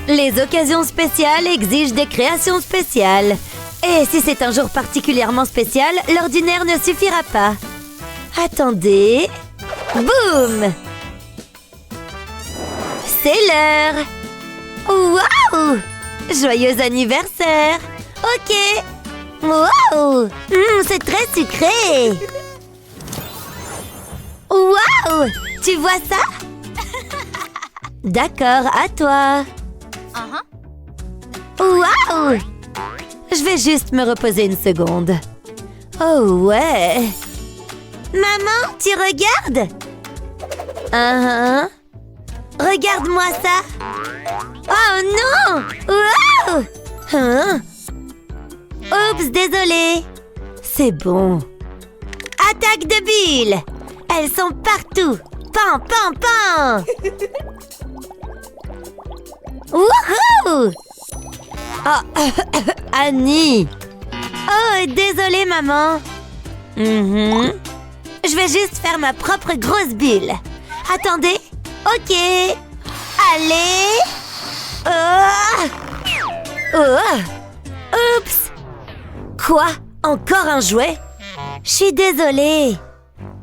Les occasions spéciales exigent des créations spéciales. Et si c'est un jour particulièrement spécial, l'ordinaire ne suffira pas. Attendez. Boum! C'est l'heure! Waouh! Joyeux anniversaire! Ok! Waouh! C'est très sucré! Waouh! Tu vois ça? D'accord, à toi! Waouh! Je vais juste me reposer une seconde. Oh ouais! Maman, tu regardes? Regarde-moi ça! Oh non! Waouh! Oups, désolé! C'est bon. Attaque de bulles! Elles sont partout! Pan, pan, pan! Wouhou! Oh, Annie! Oh, désolée, maman! Je vais juste faire ma propre grosse bulle. Attendez. Ok. Allez. Oups. Quoi? Encore un jouet? Je suis désolée.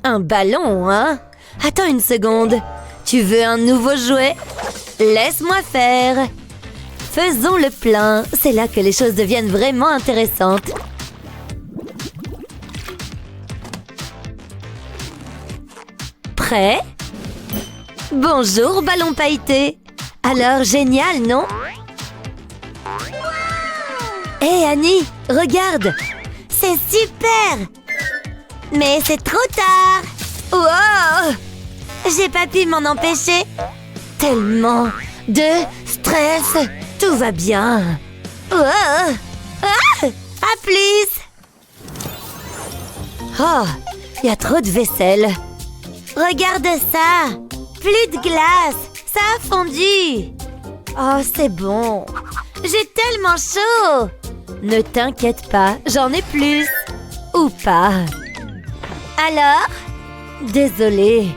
Un ballon, hein? Attends une seconde. Tu veux un nouveau jouet? Laisse-moi faire. Faisons le plein. C'est là que les choses deviennent vraiment intéressantes. Prêt? Bonjour, ballon pailleté. Alors, génial, non? Hé, Annie, regarde. C'est super. Mais c'est trop tard. Wow! J'ai pas pu m'en empêcher. Tellement de stress. Tout va bien. À plus. Oh, il y a trop de vaisselle. Regarde ça. Plus de glace. Ça a fondu. Oh, c'est bon. J'ai tellement chaud. Ne t'inquiète pas, j'en ai plus. Ou pas. Alors? Désolée.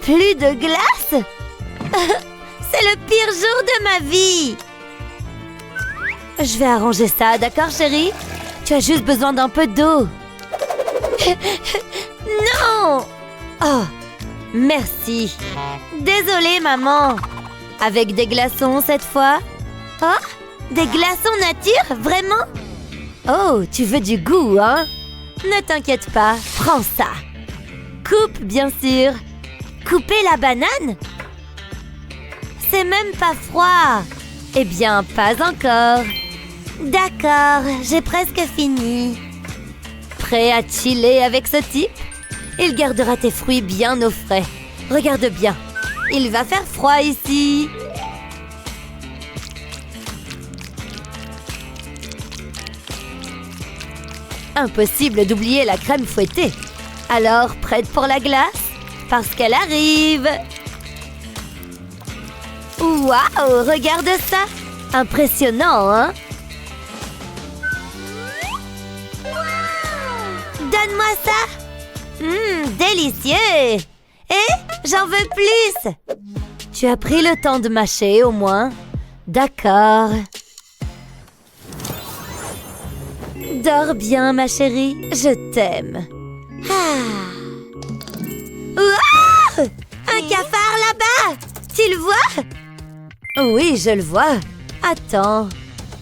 Plus de glace? C'est le pire jour de ma vie. Je vais arranger ça, d'accord, chérie? Tu as juste besoin d'un peu d'eau. Non! Oh, merci. Désolée, maman. Avec des glaçons cette fois? Oh, des glaçons nature? Vraiment? Oh, tu veux du goût, hein? Ne t'inquiète pas, prends ça. Coupe, bien sûr. Couper la banane? C'est même pas froid. Eh bien, pas encore. D'accord, j'ai presque fini. Prêt à chiller avec ce type? Il gardera tes fruits bien au frais. Regarde bien, il va faire froid ici. Impossible d'oublier la crème fouettée. Alors, prête pour la glace? Parce qu'elle arrive. Waouh, regarde ça. Impressionnant, hein? Donne-moi ça. Délicieux. Et j'en veux plus. Tu as pris le temps de mâcher, au moins. D'accord. Dors bien, ma chérie. Je t'aime. Wow! Un cafard là-bas. Tu le vois? Oui, je le vois. Attends.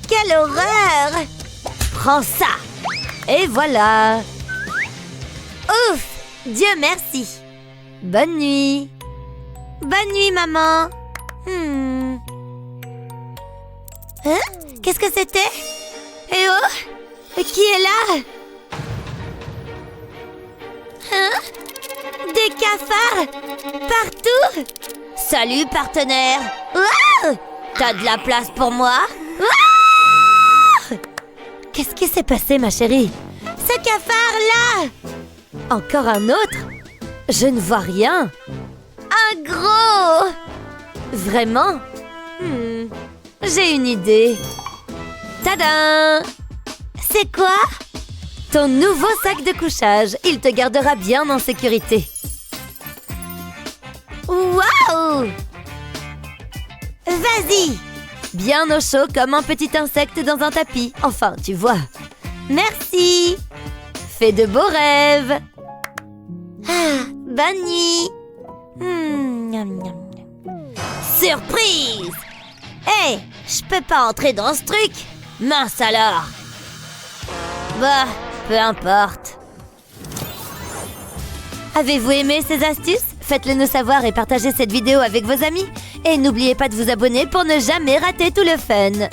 Quelle horreur! Prends ça. Et voilà. Ouf! Dieu merci. Bonne nuit. Bonne nuit, maman. Hein? Qu'est-ce que c'était? Eh oh! Qui est là? Hein? Des cafards? Partout? Salut, partenaire. Wow! T'as de la place pour moi? Wow! Qu'est-ce qui s'est passé, ma chérie? Ce cafard-là! Encore un autre? Je ne vois rien. Un gros! Vraiment? J'ai une idée. Tadam! C'est quoi? Ton nouveau sac de couchage. Il te gardera bien en sécurité. Waouh! Vas-y! Bien au chaud comme un petit insecte dans un tapis. Enfin, tu vois. Merci. Fais de beaux rêves. Ah, bonne nuit. Miam, miam. Surprise! Hé, je peux pas entrer dans ce truc. Mince alors. Bah, peu importe. Avez-vous aimé ces astuces? Faites-le nous savoir et partagez cette vidéo avec vos amis. Et n'oubliez pas de vous abonner pour ne jamais rater tout le fun.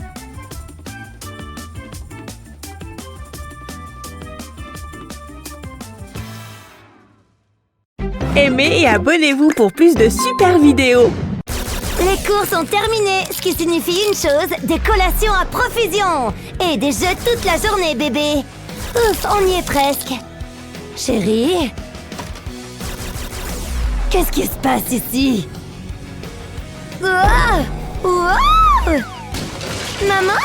Aimez et abonnez-vous pour plus de super vidéos. Les cours sont terminés, ce qui signifie une chose, des collations à profusion. Et des jeux toute la journée, bébé. Ouf, on y est presque. Chérie? Qu'est-ce qui se passe ici? Wow! Wow! Maman?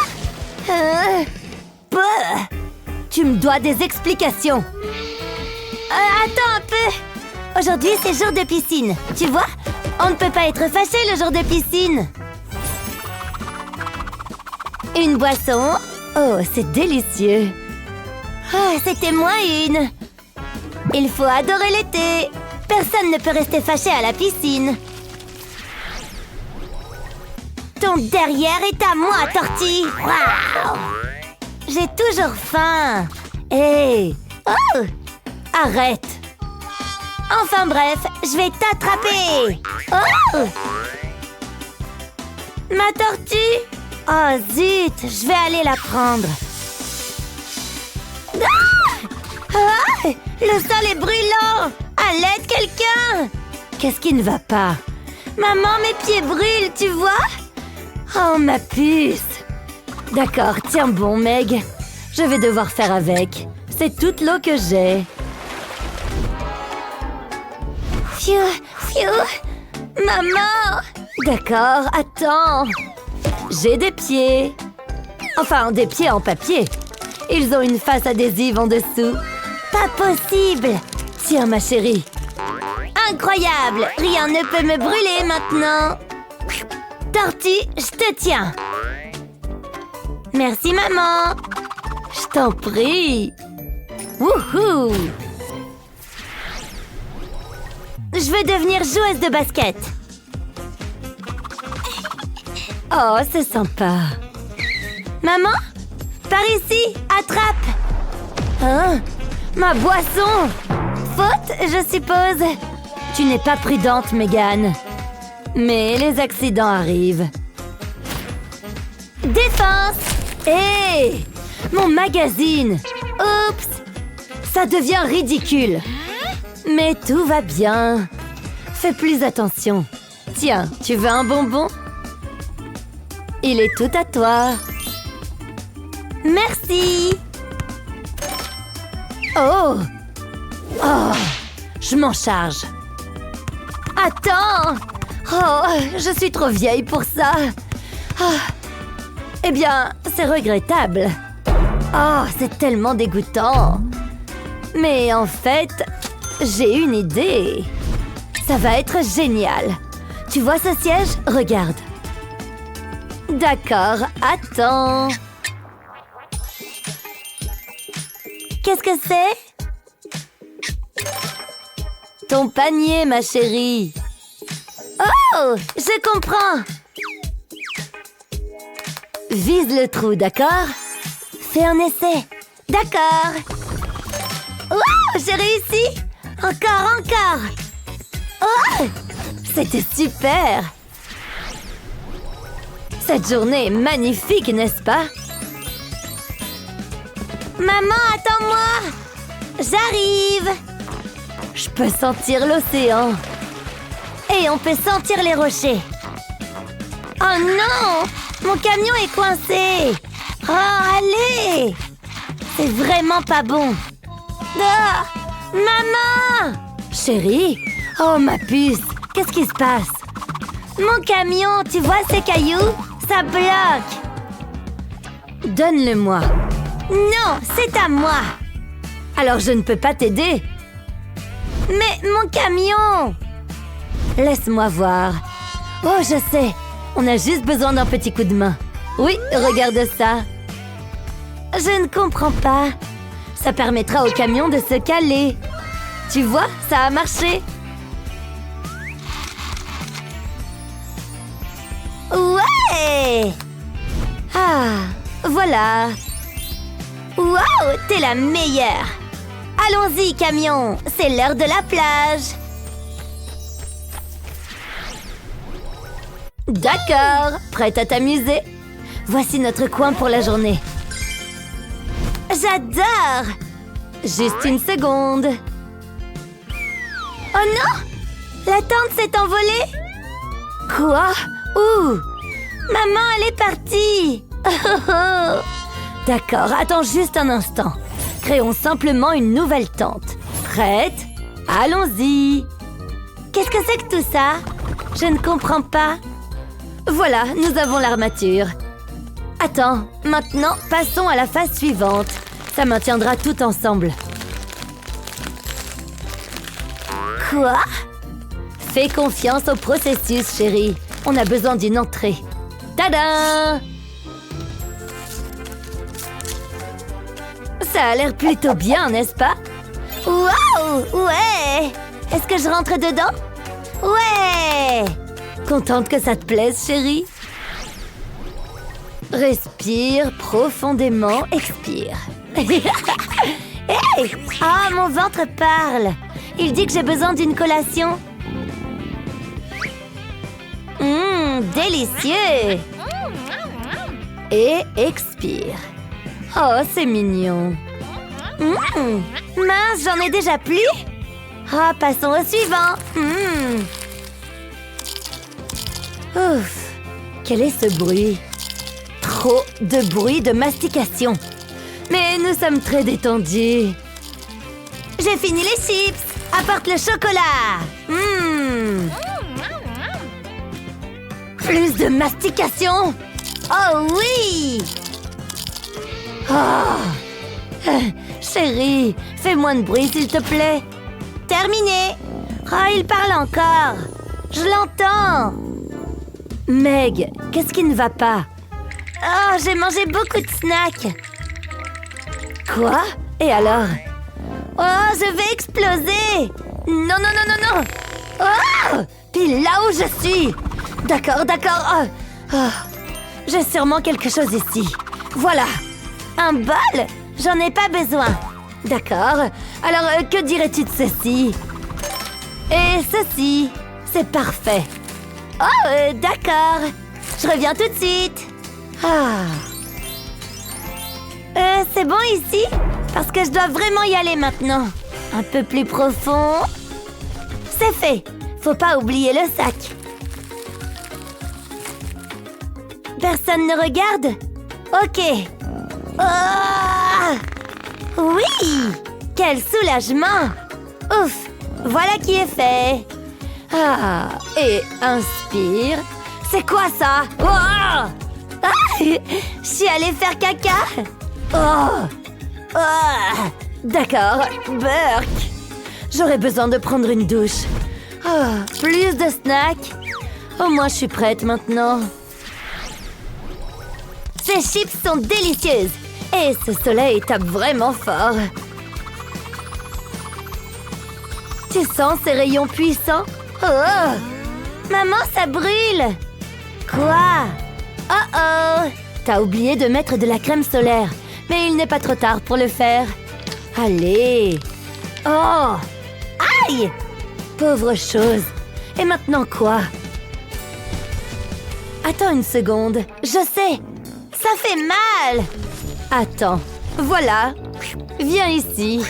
Bah! Tu me dois des explications. Attends un peu. Aujourd'hui, c'est jour de piscine. Tu vois? On ne peut pas être fâché le jour de piscine. Une boisson. Oh, c'est délicieux. Oh, c'était moins une. Il faut adorer l'été. Personne ne peut rester fâché à la piscine. Ton derrière est à moi, Tortille. Waouh! J'ai toujours faim. Hé! Oh! Arrête! Enfin bref, je vais t'attraper. Oh! Ma tortue? Oh zut, je vais aller la prendre. Ah! Ah! Le sol est brûlant. À l'aide, quelqu'un! Qu'est-ce qui ne va pas? Maman, mes pieds brûlent, tu vois? Oh, ma puce! D'accord, tiens bon, Meg. Je vais devoir faire avec. C'est toute l'eau que j'ai. Pfiou, pfiou! Maman! D'accord, attends. J'ai des pieds. Enfin, des pieds en papier. Ils ont une face adhésive en dessous. Pas possible! Tiens, ma chérie. Incroyable! Rien ne peut me brûler maintenant. Tortue, je te tiens. Merci, maman. Je t'en prie. Wouhou! Je veux devenir joueuse de basket. Oh, c'est sympa. Maman? Par ici, attrape. Hein? Ma boisson! Faute, je suppose. Tu n'es pas prudente, Megan. Mais les accidents arrivent. Défense! Hé! Mon magazine! Oups! Ça devient ridicule. Mais tout va bien. Fais plus attention. Tiens, tu veux un bonbon? Il est tout à toi. Merci! Oh! Oh! Je m'en charge. Attends! Oh, je suis trop vieille pour ça. Oh. Eh bien, c'est regrettable. Oh, c'est tellement dégoûtant. Mais en fait, j'ai une idée. Ça va être génial. Tu vois ce siège? Regarde. D'accord, attends. Qu'est-ce que c'est? Ton panier, ma chérie. Oh, je comprends. Vise le trou, d'accord? Fais un essai. D'accord. Oh, j'ai réussi. Encore. Oh, c'était super. Cette journée est magnifique, n'est-ce pas? Maman, attends-moi. J'arrive. Je peux sentir l'océan. Et on peut sentir les rochers. Oh non! Mon camion est coincé. Oh, allez! C'est vraiment pas bon. Ah! Maman! Chérie? Oh, ma puce! Qu'est-ce qui se passe? Mon camion, tu vois ces cailloux? Ça bloque. Donne-le-moi. Non, c'est à moi. Alors je ne peux pas t'aider. Mais mon camion! Laisse-moi voir. Oh, je sais. On a juste besoin d'un petit coup de main. Oui, regarde ça. Je ne comprends pas. Ça permettra au camion de se caler. Tu vois, ça a marché. Ouais! Ah, voilà. Waouh, t'es la meilleure. Allons-y, camion. C'est l'heure de la plage. D'accord, prête à t'amuser? Voici notre coin pour la journée. J'adore! Juste une seconde. Oh non! La tente s'est envolée! Quoi? Où? Maman, elle est partie! D'accord, attends juste un instant. Créons simplement une nouvelle tente. Prête? Allons-y! Qu'est-ce que c'est que tout ça? Je ne comprends pas. Voilà, nous avons l'armature. Attends, maintenant, passons à la phase suivante. Ça maintiendra tout ensemble. Quoi? Fais confiance au processus, chérie. On a besoin d'une entrée. Tada! Ça a l'air plutôt bien, n'est-ce pas? Waouh! Ouais! Est-ce que je rentre dedans? Ouais! Contente que ça te plaise, chérie? Respire profondément, expire. Hey! Ah, mon ventre parle. Il dit que j'ai besoin d'une collation. Délicieux. Et expire. Oh, c'est mignon. Mince, j'en ai déjà plus. Ah, passons au suivant. Ouf, quel est ce bruit? Trop de bruit de mastication. Mais nous sommes très détendus. J'ai fini les chips. Apporte le chocolat. Plus de mastication. Oh oui. Oh. Chérie, fais moins de bruit s'il te plaît. Terminé. Oh, il parle encore. Je l'entends. Meg, qu'est-ce qui ne va pas? Oh, j'ai mangé beaucoup de snacks. Quoi? Et alors? Oh, je vais exploser! Non, non, non, non, non! Oh! Pile là où je suis! D'accord, d'accord. J'ai sûrement quelque chose ici. Voilà! Un bol? J'en ai pas besoin. D'accord. Alors, que dirais-tu de ceci? Et ceci? C'est parfait. Oh, d'accord. Je reviens tout de suite. C'est bon ici? Parce que je dois vraiment y aller maintenant. Un peu plus profond. C'est fait. Faut pas oublier le sac. Personne ne regarde? Ok. Oh! Oui! Quel soulagement! Ouf! Voilà qui est fait. Et inspire. C'est quoi ça? Je suis allée faire caca. D'accord, Burk. J'aurais besoin de prendre une douche. Plus de snacks. Au moins, je suis prête maintenant. Ces chips sont délicieuses. Et ce soleil tape vraiment fort. Tu sens ces rayons puissants? Maman, ça brûle. Quoi? T'as oublié de mettre de la crème solaire. Mais il n'est pas trop tard pour le faire. Allez. Oh! Aïe! Pauvre chose. Et maintenant quoi? Attends une seconde. Je sais. Ça fait mal. Attends. Voilà. Viens ici.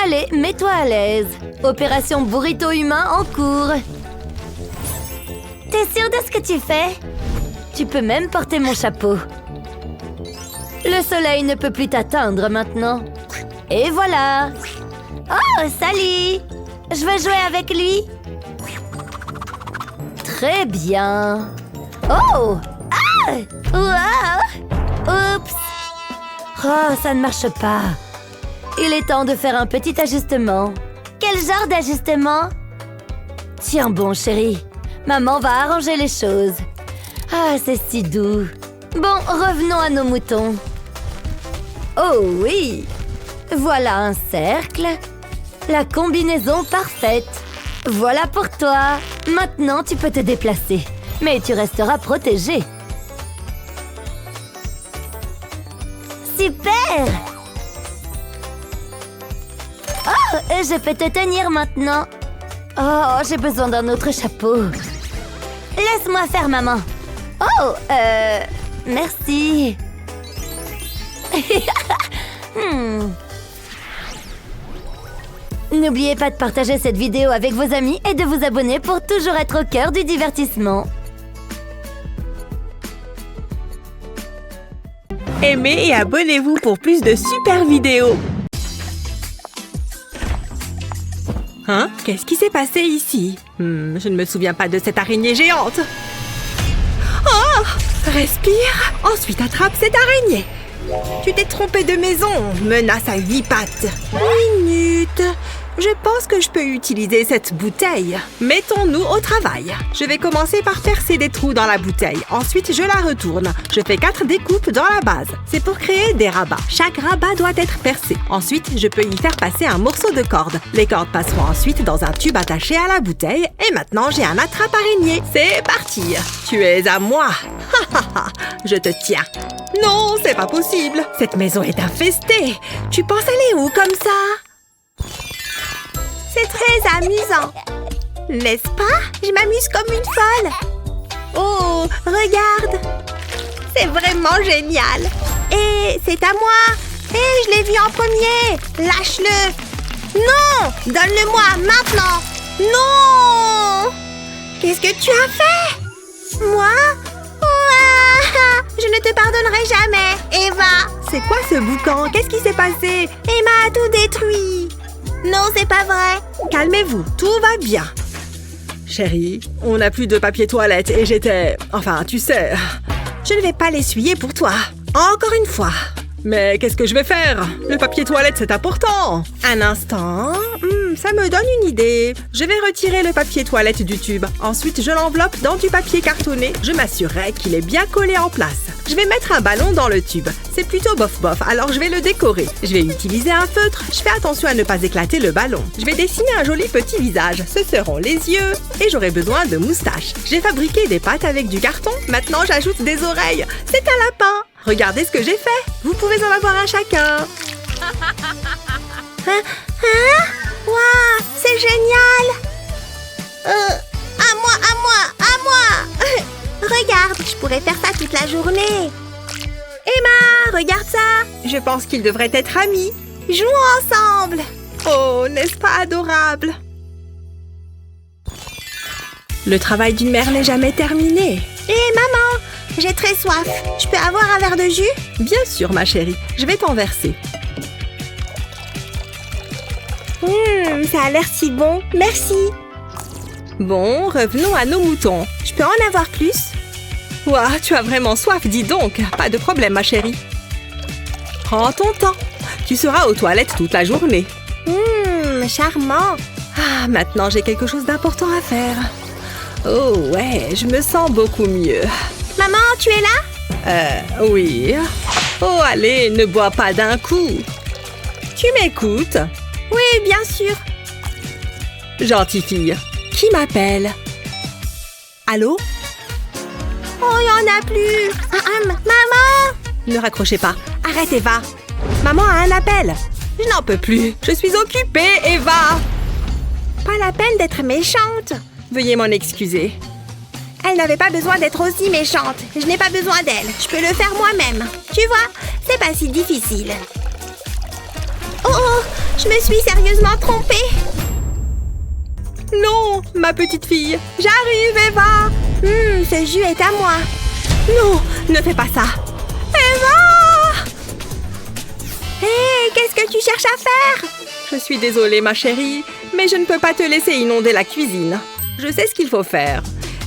Allez, mets-toi à l'aise. Opération burrito humain en cours. T'es sûre de ce que tu fais? Tu peux même porter mon chapeau. Le soleil ne peut plus t'atteindre maintenant. Et voilà. Oh, salut! Je veux jouer avec lui. Très bien. Oh! Wow! Oups! Oh, ça ne marche pas. Il est temps de faire un petit ajustement. Quel genre d'ajustement? Tiens bon, chérie. Maman va arranger les choses. C'est si doux. Bon, revenons à nos moutons. Oh oui! Voilà un cercle. La combinaison parfaite. Voilà pour toi. Maintenant, tu peux te déplacer. Mais tu resteras protégé. Super! Oh, je peux te tenir maintenant. Oh, j'ai besoin d'un autre chapeau. Laisse-moi faire, maman. Oh, merci. N'oubliez pas de partager cette vidéo avec vos amis et de vous abonner pour toujours être au cœur du divertissement. Aimez et abonnez-vous pour plus de super vidéos. Hein? Qu'est-ce qui s'est passé ici? Je ne me souviens pas de cette araignée géante. Oh! Respire, ensuite attrape cette araignée. Tu t'es trompé de maison, menace à 8 pattes. Minute. Je pense que je peux utiliser cette bouteille. Mettons-nous au travail. Je vais commencer par percer des trous dans la bouteille. Ensuite, je la retourne. Je fais 4 découpes dans la base. C'est pour créer des rabats. Chaque rabat doit être percé. Ensuite, je peux y faire passer un morceau de corde. Les cordes passeront ensuite dans un tube attaché à la bouteille. Et maintenant, j'ai un attrape-araignée. C'est parti. Tu es à moi. Je te tiens. Non, c'est pas possible. Cette maison est infestée. Tu penses aller où comme ça? C'est très amusant. N'est-ce pas? Je m'amuse comme une folle. Oh, regarde. C'est vraiment génial. Et c'est à moi. Et je l'ai vu en premier. Lâche-le. Non! Donne-le-moi maintenant. Non! Qu'est-ce que tu as fait? Moi? Ouah! Je ne te pardonnerai jamais, Eva. C'est quoi ce boucan? Qu'est-ce qui s'est passé? Emma a tout détruit. Non, c'est pas vrai. Calmez-vous, tout va bien. Chérie, on n'a plus de papier toilette et j'étais... Enfin, tu sais... Je ne vais pas l'essuyer pour toi. Encore une fois. Mais qu'est-ce que je vais faire? Le papier toilette, c'est important. Un instant. Ça me donne une idée. Je vais retirer le papier toilette du tube. Ensuite, je l'enveloppe dans du papier cartonné. Je m'assurerai qu'il est bien collé en place. Je vais mettre un ballon dans le tube. C'est plutôt bof-bof, alors je vais le décorer. Je vais utiliser un feutre. Je fais attention à ne pas éclater le ballon. Je vais dessiner un joli petit visage. Ce seront les yeux. Et j'aurai besoin de moustaches. J'ai fabriqué des pattes avec du carton. Maintenant, j'ajoute des oreilles. C'est un lapin. Regardez ce que j'ai fait. Vous pouvez en avoir un chacun. Waouh, c'est génial. À moi. Regarde, je pourrais faire ça toute la journée. Emma, regarde ça. Je pense qu'ils devraient être amis. Jouons ensemble. Oh, n'est-ce pas adorable? Le travail d'une mère n'est jamais terminé. Hé, maman, j'ai très soif. Je peux avoir un verre de jus? Bien sûr, ma chérie. Je vais t'en verser. Ça a l'air si bon. Merci. Bon, revenons à nos moutons. Je peux en avoir plus? Ouah, tu as vraiment soif, dis donc. Pas de problème, ma chérie. Prends ton temps. Tu seras aux toilettes toute la journée. Charmant. Ah, maintenant, j'ai quelque chose d'important à faire. Oh ouais, je me sens beaucoup mieux. Maman, tu es là? Oui. Oh, allez, ne bois pas d'un coup. Tu m'écoutes? Oui, bien sûr. Gentille fille. Qui m'appelle? Allô? Oh, il n'y en a plus. Maman! Ne raccrochez pas. Arrête, Eva. Maman a un appel. Je n'en peux plus. Je suis occupée, Eva. Pas la peine d'être méchante. Veuillez m'en excuser. Elle n'avait pas besoin d'être aussi méchante. Je n'ai pas besoin d'elle. Je peux le faire moi-même. Tu vois, c'est pas si difficile. Oh, je me suis sérieusement trompée. Non, ma petite fille. J'arrive, Eva. Ce jus est à moi. Non, ne fais pas ça. Eva! Hé, qu'est-ce que tu cherches à faire? Je suis désolée, ma chérie, mais je ne peux pas te laisser inonder la cuisine. Je sais ce qu'il faut faire.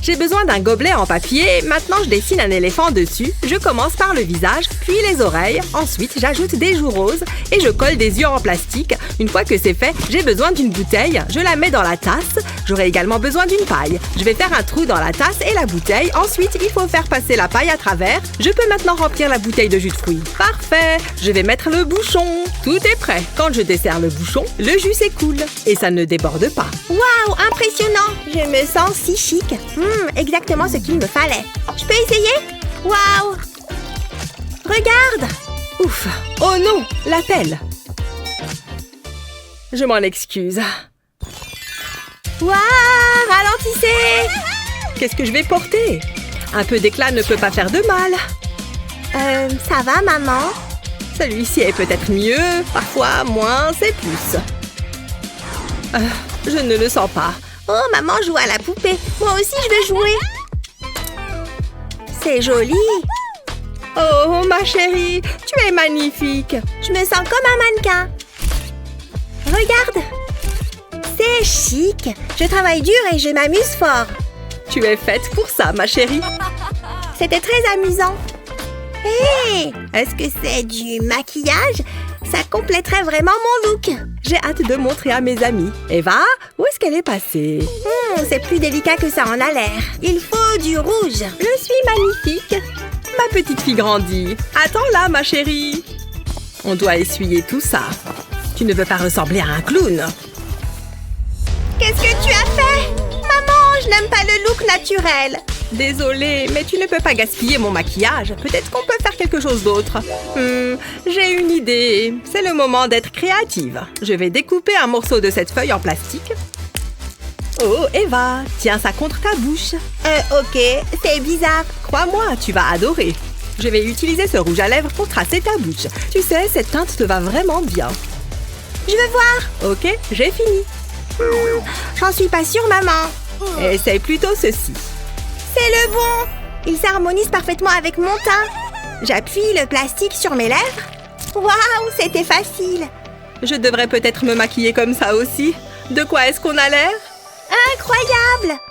J'ai besoin d'un gobelet en papier. Maintenant, je dessine un éléphant dessus. Je commence par le visage, puis les oreilles. Ensuite, j'ajoute des joues roses et je colle des yeux en plastique. Une fois que c'est fait, j'ai besoin d'une bouteille. Je la mets dans la tasse. J'aurai également besoin d'une paille. Je vais faire un trou dans la tasse et la bouteille. Ensuite, il faut faire passer la paille à travers. Je peux maintenant remplir la bouteille de jus de fruits. Parfait! Je vais mettre le bouchon. Tout est prêt. Quand je desserre le bouchon, le jus s'écoule et ça ne déborde pas. Waouh, impressionnant! Je me sens si chic. Exactement ce qu'il me fallait. Je peux essayer? Waouh! Regarde! Ouf! Oh non! La pelle! Je m'en excuse. Waouh! Ralentissez! Qu'est-ce que je vais porter? Un peu d'éclat ne peut pas faire de mal. Ça va, maman? Celui-ci est peut-être mieux, parfois moins, c'est plus. Je ne le sens pas. Oh, maman joue à la poupée. Moi aussi, je vais jouer. C'est joli. Oh, ma chérie, tu es magnifique. Je me sens comme un mannequin. Regarde. C'est chic. Je travaille dur et je m'amuse fort. Tu es faite pour ça, ma chérie. C'était très amusant. Hé! Est-ce que c'est du maquillage? Ça compléterait vraiment mon look. J'ai hâte de montrer à mes amis. Eva, où est-ce qu'elle est passée? C'est plus délicat que ça en a l'air. Il faut du rouge. Je suis magnifique. Ma petite fille grandit. Attends là, ma chérie. On doit essuyer tout ça. Tu ne veux pas ressembler à un clown. Qu'est-ce que tu as fait? Maman, je n'aime pas le look naturel. Désolée, mais tu ne peux pas gaspiller mon maquillage. Peut-être qu'on peut faire quelque chose d'autre. J'ai une idée. C'est le moment d'être créative. Je vais découper un morceau de cette feuille en plastique. Oh, Eva, tiens ça contre ta bouche. Ok, c'est bizarre. Crois-moi, tu vas adorer. Je vais utiliser ce rouge à lèvres pour tracer ta bouche. Tu sais, cette teinte te va vraiment bien. Je veux voir. Ok, j'ai fini. J'en suis pas sûre, maman. Essaye plutôt ceci. C'est le bon. Il s'harmonise parfaitement avec mon teint. J'appuie le plastique sur mes lèvres. Waouh, c'était facile. Je devrais peut-être me maquiller comme ça aussi. De quoi est-ce qu'on a l'air? Incroyable.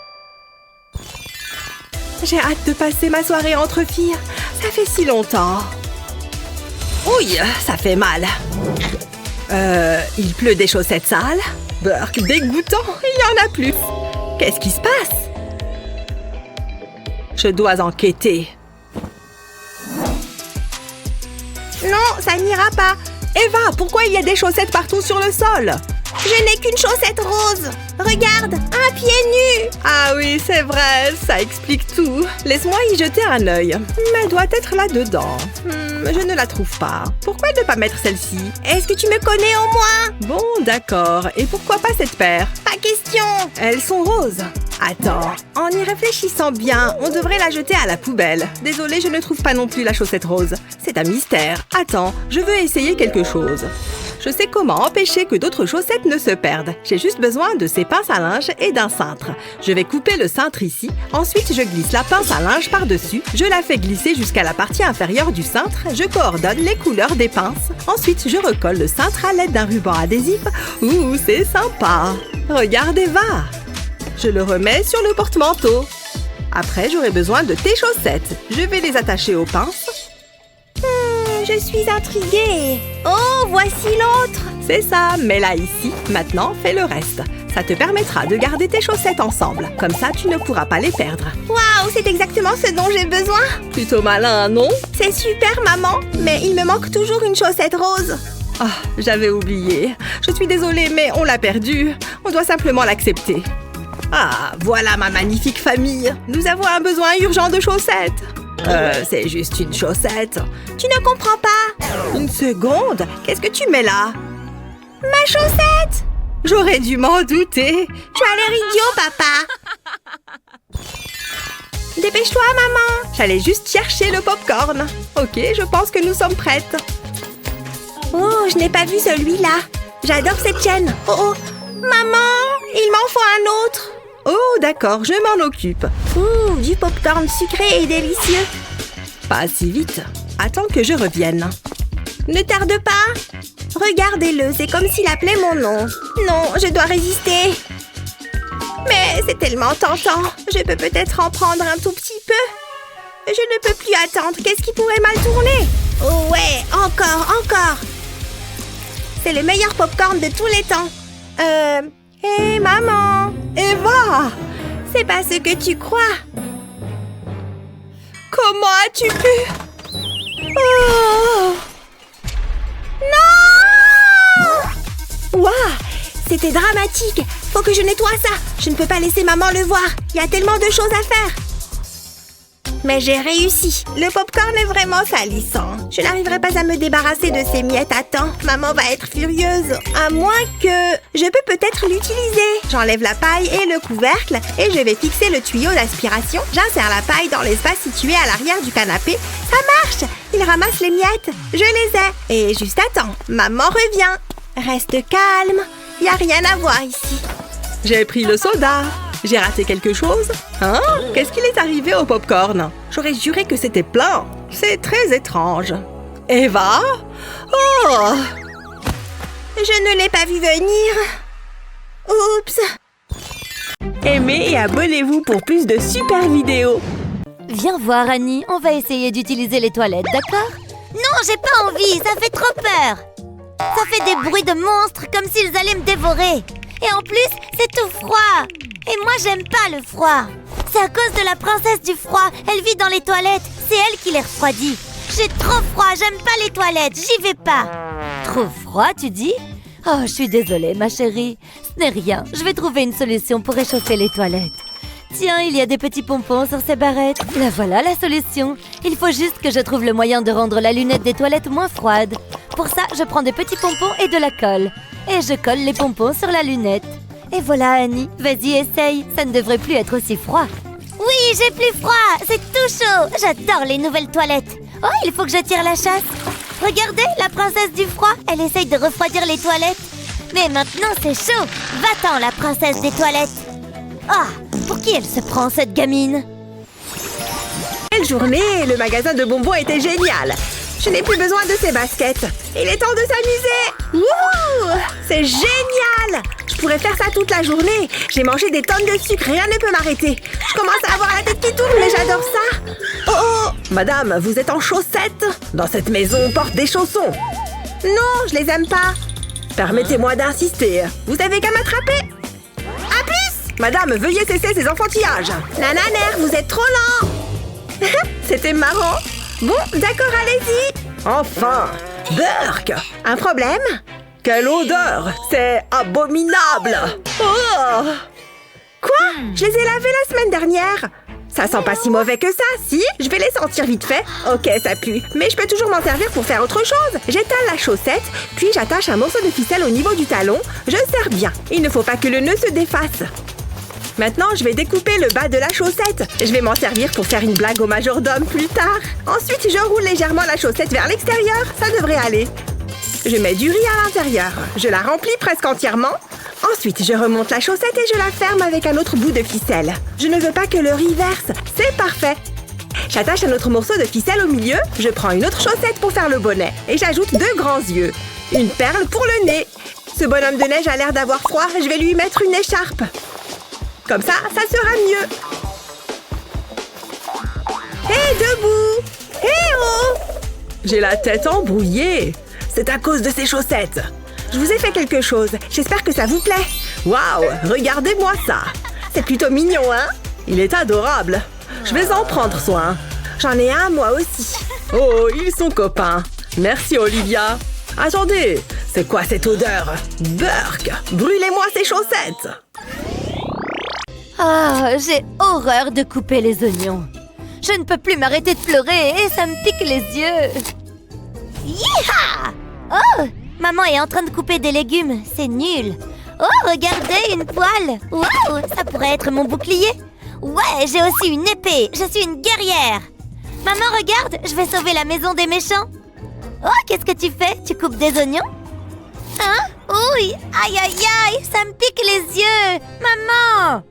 J'ai hâte de passer ma soirée entre filles. Ça fait si longtemps. Ouille, ça fait mal. Il pleut des chaussettes sales. Burk, dégoûtant, il n'y en a plus. Qu'est-ce qui se passe? Je dois enquêter. Non, ça n'ira pas. Eva, pourquoi il y a des chaussettes partout sur le sol? Je n'ai qu'une chaussette rose. Regarde, un pied nu. Ah oui, c'est vrai, ça explique tout. Laisse-moi y jeter un œil. Mais elle doit être là-dedans. Je ne la trouve pas. Pourquoi ne pas mettre celle-ci? Est-ce que tu me connais au moins? Bon, d'accord. Et pourquoi pas cette paire? Pas question. Elles sont roses. Attends, en y réfléchissant bien, on devrait la jeter à la poubelle. Désolée, je ne trouve pas non plus la chaussette rose. C'est un mystère. Attends, je veux essayer quelque chose. Je sais comment empêcher que d'autres chaussettes ne se perdent. J'ai juste besoin de ces pinces à linge et d'un cintre. Je vais couper le cintre ici. Ensuite, je glisse la pince à linge par-dessus. Je la fais glisser jusqu'à la partie inférieure du cintre. Je coordonne les couleurs des pinces. Ensuite, je recolle le cintre à l'aide d'un ruban adhésif. Ouh, c'est sympa! Regarde, Eva! Je le remets sur le porte-manteau. Après, j'aurai besoin de tes chaussettes. Je vais les attacher aux pinces. Je suis intriguée. Oh, voici l'autre. C'est ça, mets-la ici. Maintenant, fais le reste. Ça te permettra de garder tes chaussettes ensemble. Comme ça, tu ne pourras pas les perdre. Waouh, c'est exactement ce dont j'ai besoin. Plutôt malin, non? C'est super, maman. Mais il me manque toujours une chaussette rose. Ah, j'avais oublié. Je suis désolée, mais on l'a perdue. On doit simplement l'accepter. Ah, voilà ma magnifique famille. Nous avons un besoin urgent de chaussettes. C'est juste une chaussette. Tu ne comprends pas. Une seconde. Qu'est-ce que tu mets là? Ma chaussette. J'aurais dû m'en douter. Tu as l'air idiot, papa. Dépêche-toi, maman. J'allais juste chercher le popcorn. Ok, je pense que nous sommes prêtes. Oh, je n'ai pas vu celui-là. J'adore cette chaîne. Oh, maman, il m'en faut un autre. Oh, d'accord, je m'en occupe. Ouh, du popcorn sucré et délicieux. Pas si vite. Attends que je revienne. Ne tarde pas. Regardez-le, c'est comme s'il appelait mon nom. Non, je dois résister. Mais c'est tellement tentant. Je peux peut-être en prendre un tout petit peu. Je ne peux plus attendre. Qu'est-ce qui pourrait mal tourner? Oh ouais, encore. C'est le meilleur popcorn de tous les temps. Hé, maman! Eva! C'est pas ce que tu crois. Comment as-tu pu? Oh! Non! Waouh! C'était dramatique. Faut que je nettoie ça. Je ne peux pas laisser maman le voir. Il y a tellement de choses à faire. Mais j'ai réussi. Le popcorn est vraiment salissant. Je n'arriverai pas à me débarrasser de ces miettes à temps. Maman va être furieuse. À moins que... Je peux peut-être l'utiliser. J'enlève la paille et le couvercle et je vais fixer le tuyau d'aspiration. J'insère la paille dans l'espace situé à l'arrière du canapé. Ça marche! Il ramasse les miettes. Je les ai. Et juste à temps. Maman revient. Reste calme. Il n'y a rien à voir ici. J'ai pris le soda. J'ai raté quelque chose? Hein? Qu'est-ce qu'il est arrivé au popcorn? J'aurais juré que c'était plein. C'est très étrange. Eva? Oh! Je ne l'ai pas vu venir. Oups! Aimez et abonnez-vous pour plus de super vidéos. Viens voir, Annie. On va essayer d'utiliser les toilettes, d'accord? Non, j'ai pas envie. Ça fait trop peur. Ça fait des bruits de monstres comme s'ils allaient me dévorer. Et en plus, c'est tout froid. Et moi, j'aime pas le froid. C'est à cause de la princesse du froid. Elle vit dans les toilettes. C'est elle qui les refroidit. J'ai trop froid. J'aime pas les toilettes. J'y vais pas. Trop froid, tu dis? Oh, je suis désolée, ma chérie. Ce n'est rien. Je vais trouver une solution pour réchauffer les toilettes. Tiens, il y a des petits pompons sur ces barrettes. La voilà la solution. Il faut juste que je trouve le moyen de rendre la lunette des toilettes moins froide. Pour ça, je prends des petits pompons et de la colle. Et je colle les pompons sur la lunette. Et voilà, Annie. Vas-y, essaye. Ça ne devrait plus être aussi froid. Oui, j'ai plus froid. C'est tout chaud. J'adore les nouvelles toilettes. Oh, il faut que je tire la chasse. Regardez, la princesse du froid. Elle essaye de refroidir les toilettes. Mais maintenant, c'est chaud. Va-t'en, la princesse des toilettes. Ah, pour qui elle se prend, cette gamine? Quelle journée! Le magasin de bonbons était génial. Je n'ai plus besoin de ces baskets. Il est temps de s'amuser. Wouhou! C'est génial! Je pourrais faire ça toute la journée. J'ai mangé des tonnes de sucre, rien ne peut m'arrêter. Je commence à avoir la tête qui tourne, mais j'adore ça. Oh! Madame, vous êtes en chaussettes? Dans cette maison, on porte des chaussons. Non, je les aime pas. Permettez-moi d'insister. Vous avez qu'à m'attraper. À plus! Madame, veuillez cesser ces enfantillages. Nananer, vous êtes trop lent. C'était marrant. Bon, d'accord, allez-y. Enfin! Burk! Un problème? Quelle odeur! C'est abominable! Oh! Quoi? Je les ai lavés la semaine dernière. Ça sent pas si mauvais que ça, si? Je vais les sentir vite fait. Ok, ça pue. Mais je peux toujours m'en servir pour faire autre chose. J'étale la chaussette, puis j'attache un morceau de ficelle au niveau du talon. Je serre bien. Il ne faut pas que le nœud se défasse. Maintenant, je vais découper le bas de la chaussette. Je vais m'en servir pour faire une blague au majordome plus tard. Ensuite, je roule légèrement la chaussette vers l'extérieur. Ça devrait aller. Je mets du riz à l'intérieur. Je la remplis presque entièrement. Ensuite, je remonte la chaussette et je la ferme avec un autre bout de ficelle. Je ne veux pas que le riz verse. C'est parfait. J'attache un autre morceau de ficelle au milieu. Je prends une autre chaussette pour faire le bonnet. Et j'ajoute 2 grands yeux. Une perle pour le nez. Ce bonhomme de neige a l'air d'avoir froid. Je vais lui mettre une écharpe. Comme ça, ça sera mieux. Hé, debout! Hé, oh! J'ai la tête embrouillée. C'est à cause de ces chaussettes. Je vous ai fait quelque chose. J'espère que ça vous plaît. Waouh! Regardez-moi ça. C'est plutôt mignon, hein? Il est adorable. Je vais en prendre soin. J'en ai un, moi aussi. Oh, ils sont copains. Merci, Olivia. Attendez, c'est quoi cette odeur? Burk! Brûlez-moi ces chaussettes! Ah, j'ai horreur de couper les oignons. Je ne peux plus m'arrêter de pleurer et ça me pique les yeux. Yeeha! Oh, maman est en train de couper des légumes. C'est nul. Oh, regardez, une poêle. Waouh, ça pourrait être mon bouclier. Ouais, j'ai aussi une épée. Je suis une guerrière. Maman, regarde, je vais sauver la maison des méchants. Oh, qu'est-ce que tu fais? Tu coupes des oignons? Hein? Oui, aïe, aïe, aïe, ça me pique les yeux. Maman!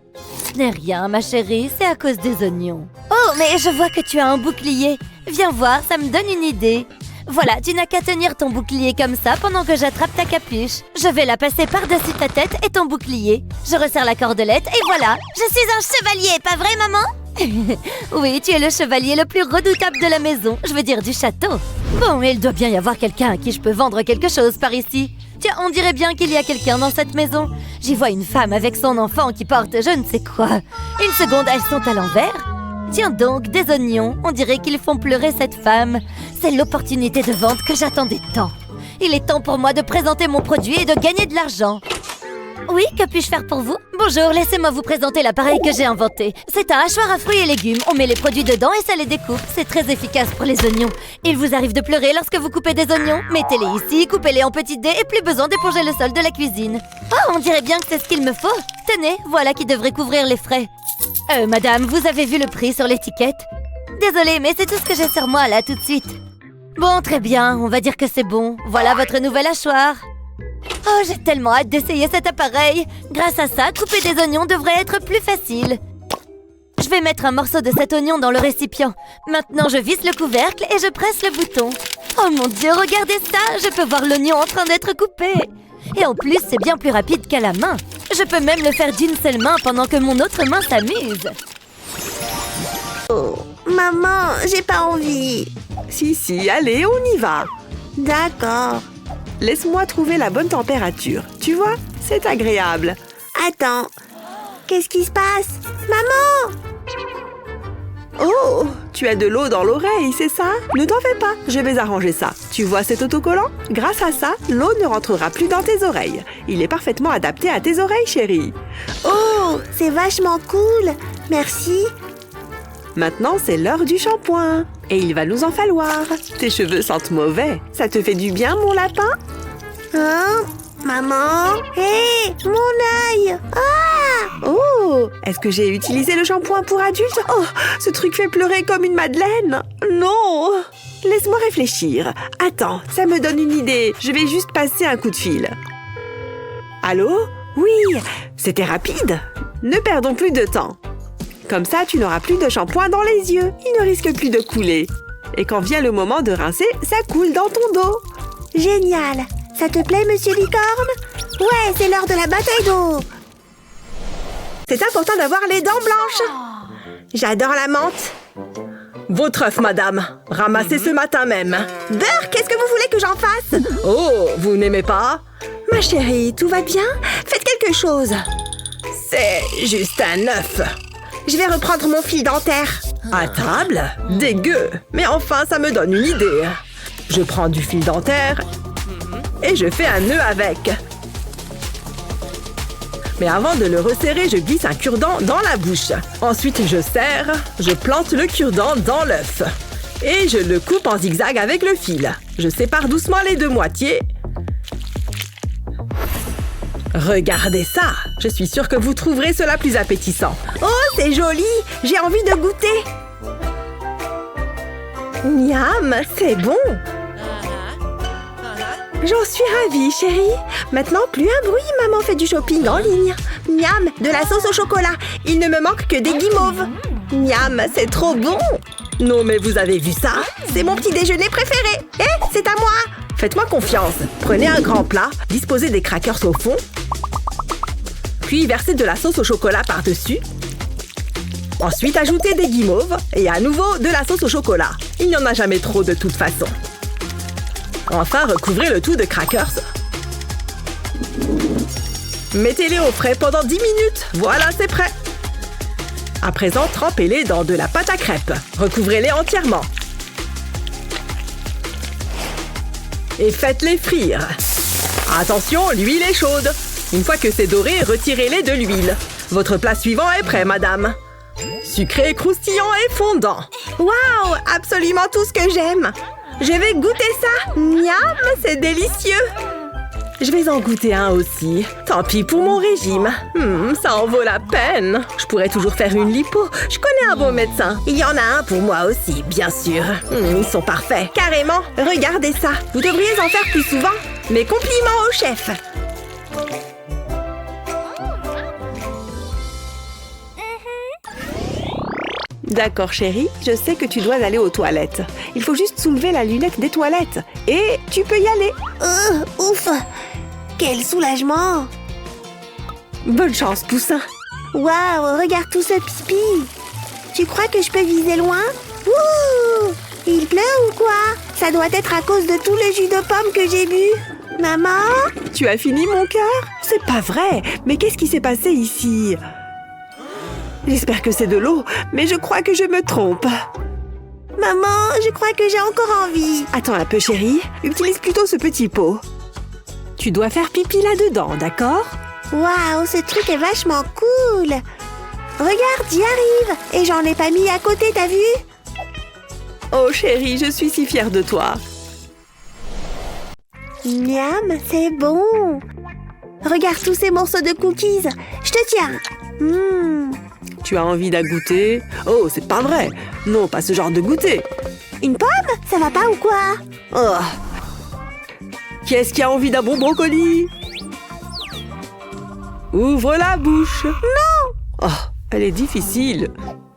Ce n'est rien, ma chérie, c'est à cause des oignons. Oh, mais je vois que tu as un bouclier. Viens voir, ça me donne une idée. Voilà, tu n'as qu'à tenir ton bouclier comme ça pendant que j'attrape ta capuche. Je vais la passer par-dessus ta tête et ton bouclier. Je resserre la cordelette et voilà. Je suis un chevalier, pas vrai, maman? Oui, tu es le chevalier le plus redoutable de la maison, je veux dire du château. Bon, il doit bien y avoir quelqu'un à qui je peux vendre quelque chose par ici. Tiens, on dirait bien qu'il y a quelqu'un dans cette maison. J'y vois une femme avec son enfant qui porte je ne sais quoi. Une seconde, elles sont à l'envers. Tiens donc, des oignons, on dirait qu'ils font pleurer cette femme. C'est l'opportunité de vente que j'attendais tant. Il est temps pour moi de présenter mon produit et de gagner de l'argent. Oui, que puis-je faire pour vous? Bonjour, laissez-moi vous présenter l'appareil que j'ai inventé. C'est un hachoir à fruits et légumes. On met les produits dedans et ça les découpe. C'est très efficace pour les oignons. Il vous arrive de pleurer lorsque vous coupez des oignons? Mettez-les ici, coupez-les en petits dés et plus besoin d'éponger le sol de la cuisine. Oh, on dirait bien que c'est ce qu'il me faut. Tenez, voilà qui devrait couvrir les frais. Madame, vous avez vu le prix sur l'étiquette? Désolée, mais c'est tout ce que j'ai sur moi là tout de suite. Bon, très bien, on va dire que c'est bon. Voilà votre nouvel hachoir. Oh, j'ai tellement hâte d'essayer cet appareil. Grâce à ça, couper des oignons devrait être plus facile. Je vais mettre un morceau de cet oignon dans le récipient. Maintenant, je visse le couvercle et je presse le bouton. Oh mon Dieu, regardez ça! Je peux voir l'oignon en train d'être coupé. Et en plus, c'est bien plus rapide qu'à la main. Je peux même le faire d'une seule main pendant que mon autre main s'amuse. Oh, maman, j'ai pas envie. Si, allez, on y va. D'accord. Laisse-moi trouver la bonne température. Tu vois, c'est agréable. Attends, qu'est-ce qui se passe? Maman! Oh, tu as de l'eau dans l'oreille, c'est ça? Ne t'en fais pas, je vais arranger ça. Tu vois cet autocollant? Grâce à ça, l'eau ne rentrera plus dans tes oreilles. Il est parfaitement adapté à tes oreilles, chérie. Oh, c'est vachement cool. Merci. Maintenant, c'est l'heure du shampoing. Et il va nous en falloir. Tes cheveux sentent mauvais. Ça te fait du bien, mon lapin? Hein? Maman? Hé, mon œil! Ah! Oh! Est-ce que j'ai utilisé le shampoing pour adulte? Oh! Ce truc fait pleurer comme une madeleine! Non! Laisse-moi réfléchir. Attends, ça me donne une idée. Je vais juste passer un coup de fil. Allô? Oui! C'était rapide! Ne perdons plus de temps. Comme ça, tu n'auras plus de shampoing dans les yeux. Il ne risque plus de couler. Et quand vient le moment de rincer, ça coule dans ton dos. Génial! Ça te plaît, monsieur Licorne? Ouais, c'est l'heure de la bataille d'eau. C'est important d'avoir les dents blanches. J'adore la menthe. Votre œuf, madame. Ramassé ce matin même. Beurre, qu'est-ce que vous voulez que j'en fasse? Oh, vous n'aimez pas? Ma chérie, tout va bien? Faites quelque chose. C'est juste un œuf. Je vais reprendre mon fil dentaire. À table? Dégueu. Mais enfin, ça me donne une idée. Je prends du fil dentaire et je fais un nœud avec. Mais avant de le resserrer, je glisse un cure-dent dans la bouche. Ensuite, je serre, je plante le cure-dent dans l'œuf. Et je le coupe en zigzag avec le fil. Je sépare doucement les deux moitiés. Regardez ça! Je suis sûre que vous trouverez cela plus appétissant. Oh, c'est joli! J'ai envie de goûter. Miam, c'est bon! J'en suis ravie, chérie. Maintenant, plus un bruit, maman fait du shopping en ligne. Miam, de la sauce au chocolat. Il ne me manque que des guimauves. Miam, c'est trop bon. Non, mais vous avez vu ça? C'est mon petit déjeuner préféré. Eh, c'est à moi. Faites-moi confiance. Prenez un grand plat, disposez des crackers au fond, puis versez de la sauce au chocolat par-dessus. Ensuite, ajoutez des guimauves et à nouveau de la sauce au chocolat. Il n'y en a jamais trop de toute façon. Enfin, recouvrez le tout de crackers. Mettez-les au frais pendant 10 minutes. Voilà, c'est prêt. À présent, trempez-les dans de la pâte à crêpes. Recouvrez-les entièrement. Et faites-les frire. Attention, l'huile est chaude. Une fois que c'est doré, retirez-les de l'huile. Votre plat suivant est prêt, madame. Sucré, croustillant et fondant. Waouh, absolument tout ce que j'aime. Je vais goûter ça. Miam, c'est délicieux. Je vais en goûter un aussi. Tant pis pour mon régime. Ça en vaut la peine. Je pourrais toujours faire une lipo. Je connais un bon médecin. Il y en a un pour moi aussi, bien sûr. Ils sont parfaits. Carrément, regardez ça. Vous devriez en faire plus souvent. Mes compliments au chef. D'accord, chérie, je sais que tu dois aller aux toilettes. Il faut juste soulever la lunette des toilettes. Et tu peux y aller. Ouf! Quel soulagement! Bonne chance, Poussin. Waouh, regarde tout ce pipi! Tu crois que je peux viser loin? Ouh! Il pleut ou quoi? Ça doit être à cause de tout le jus de pomme que j'ai bu. Maman? Tu as fini, mon cœur? C'est pas vrai. Mais qu'est-ce qui s'est passé ici? J'espère que c'est de l'eau, mais je crois que je me trompe. Maman, je crois que j'ai encore envie. Attends un peu, chérie. Utilise plutôt ce petit pot. Tu dois faire pipi là-dedans, d'accord? Waouh, ce truc est vachement cool. Regarde, j'y arrive. Et j'en ai pas mis à côté, t'as vu? Oh chérie, je suis si fière de toi. Miam, c'est bon. Regarde tous ces morceaux de cookies. Je te tiens. Tu as envie d'un goûter? Oh, c'est pas vrai. Non, pas ce genre de goûter. Une pomme? Ça va pas ou quoi? Oh. Qui est-ce qui a envie d'un bon brocoli? Ouvre la bouche. Non! Oh, elle est difficile.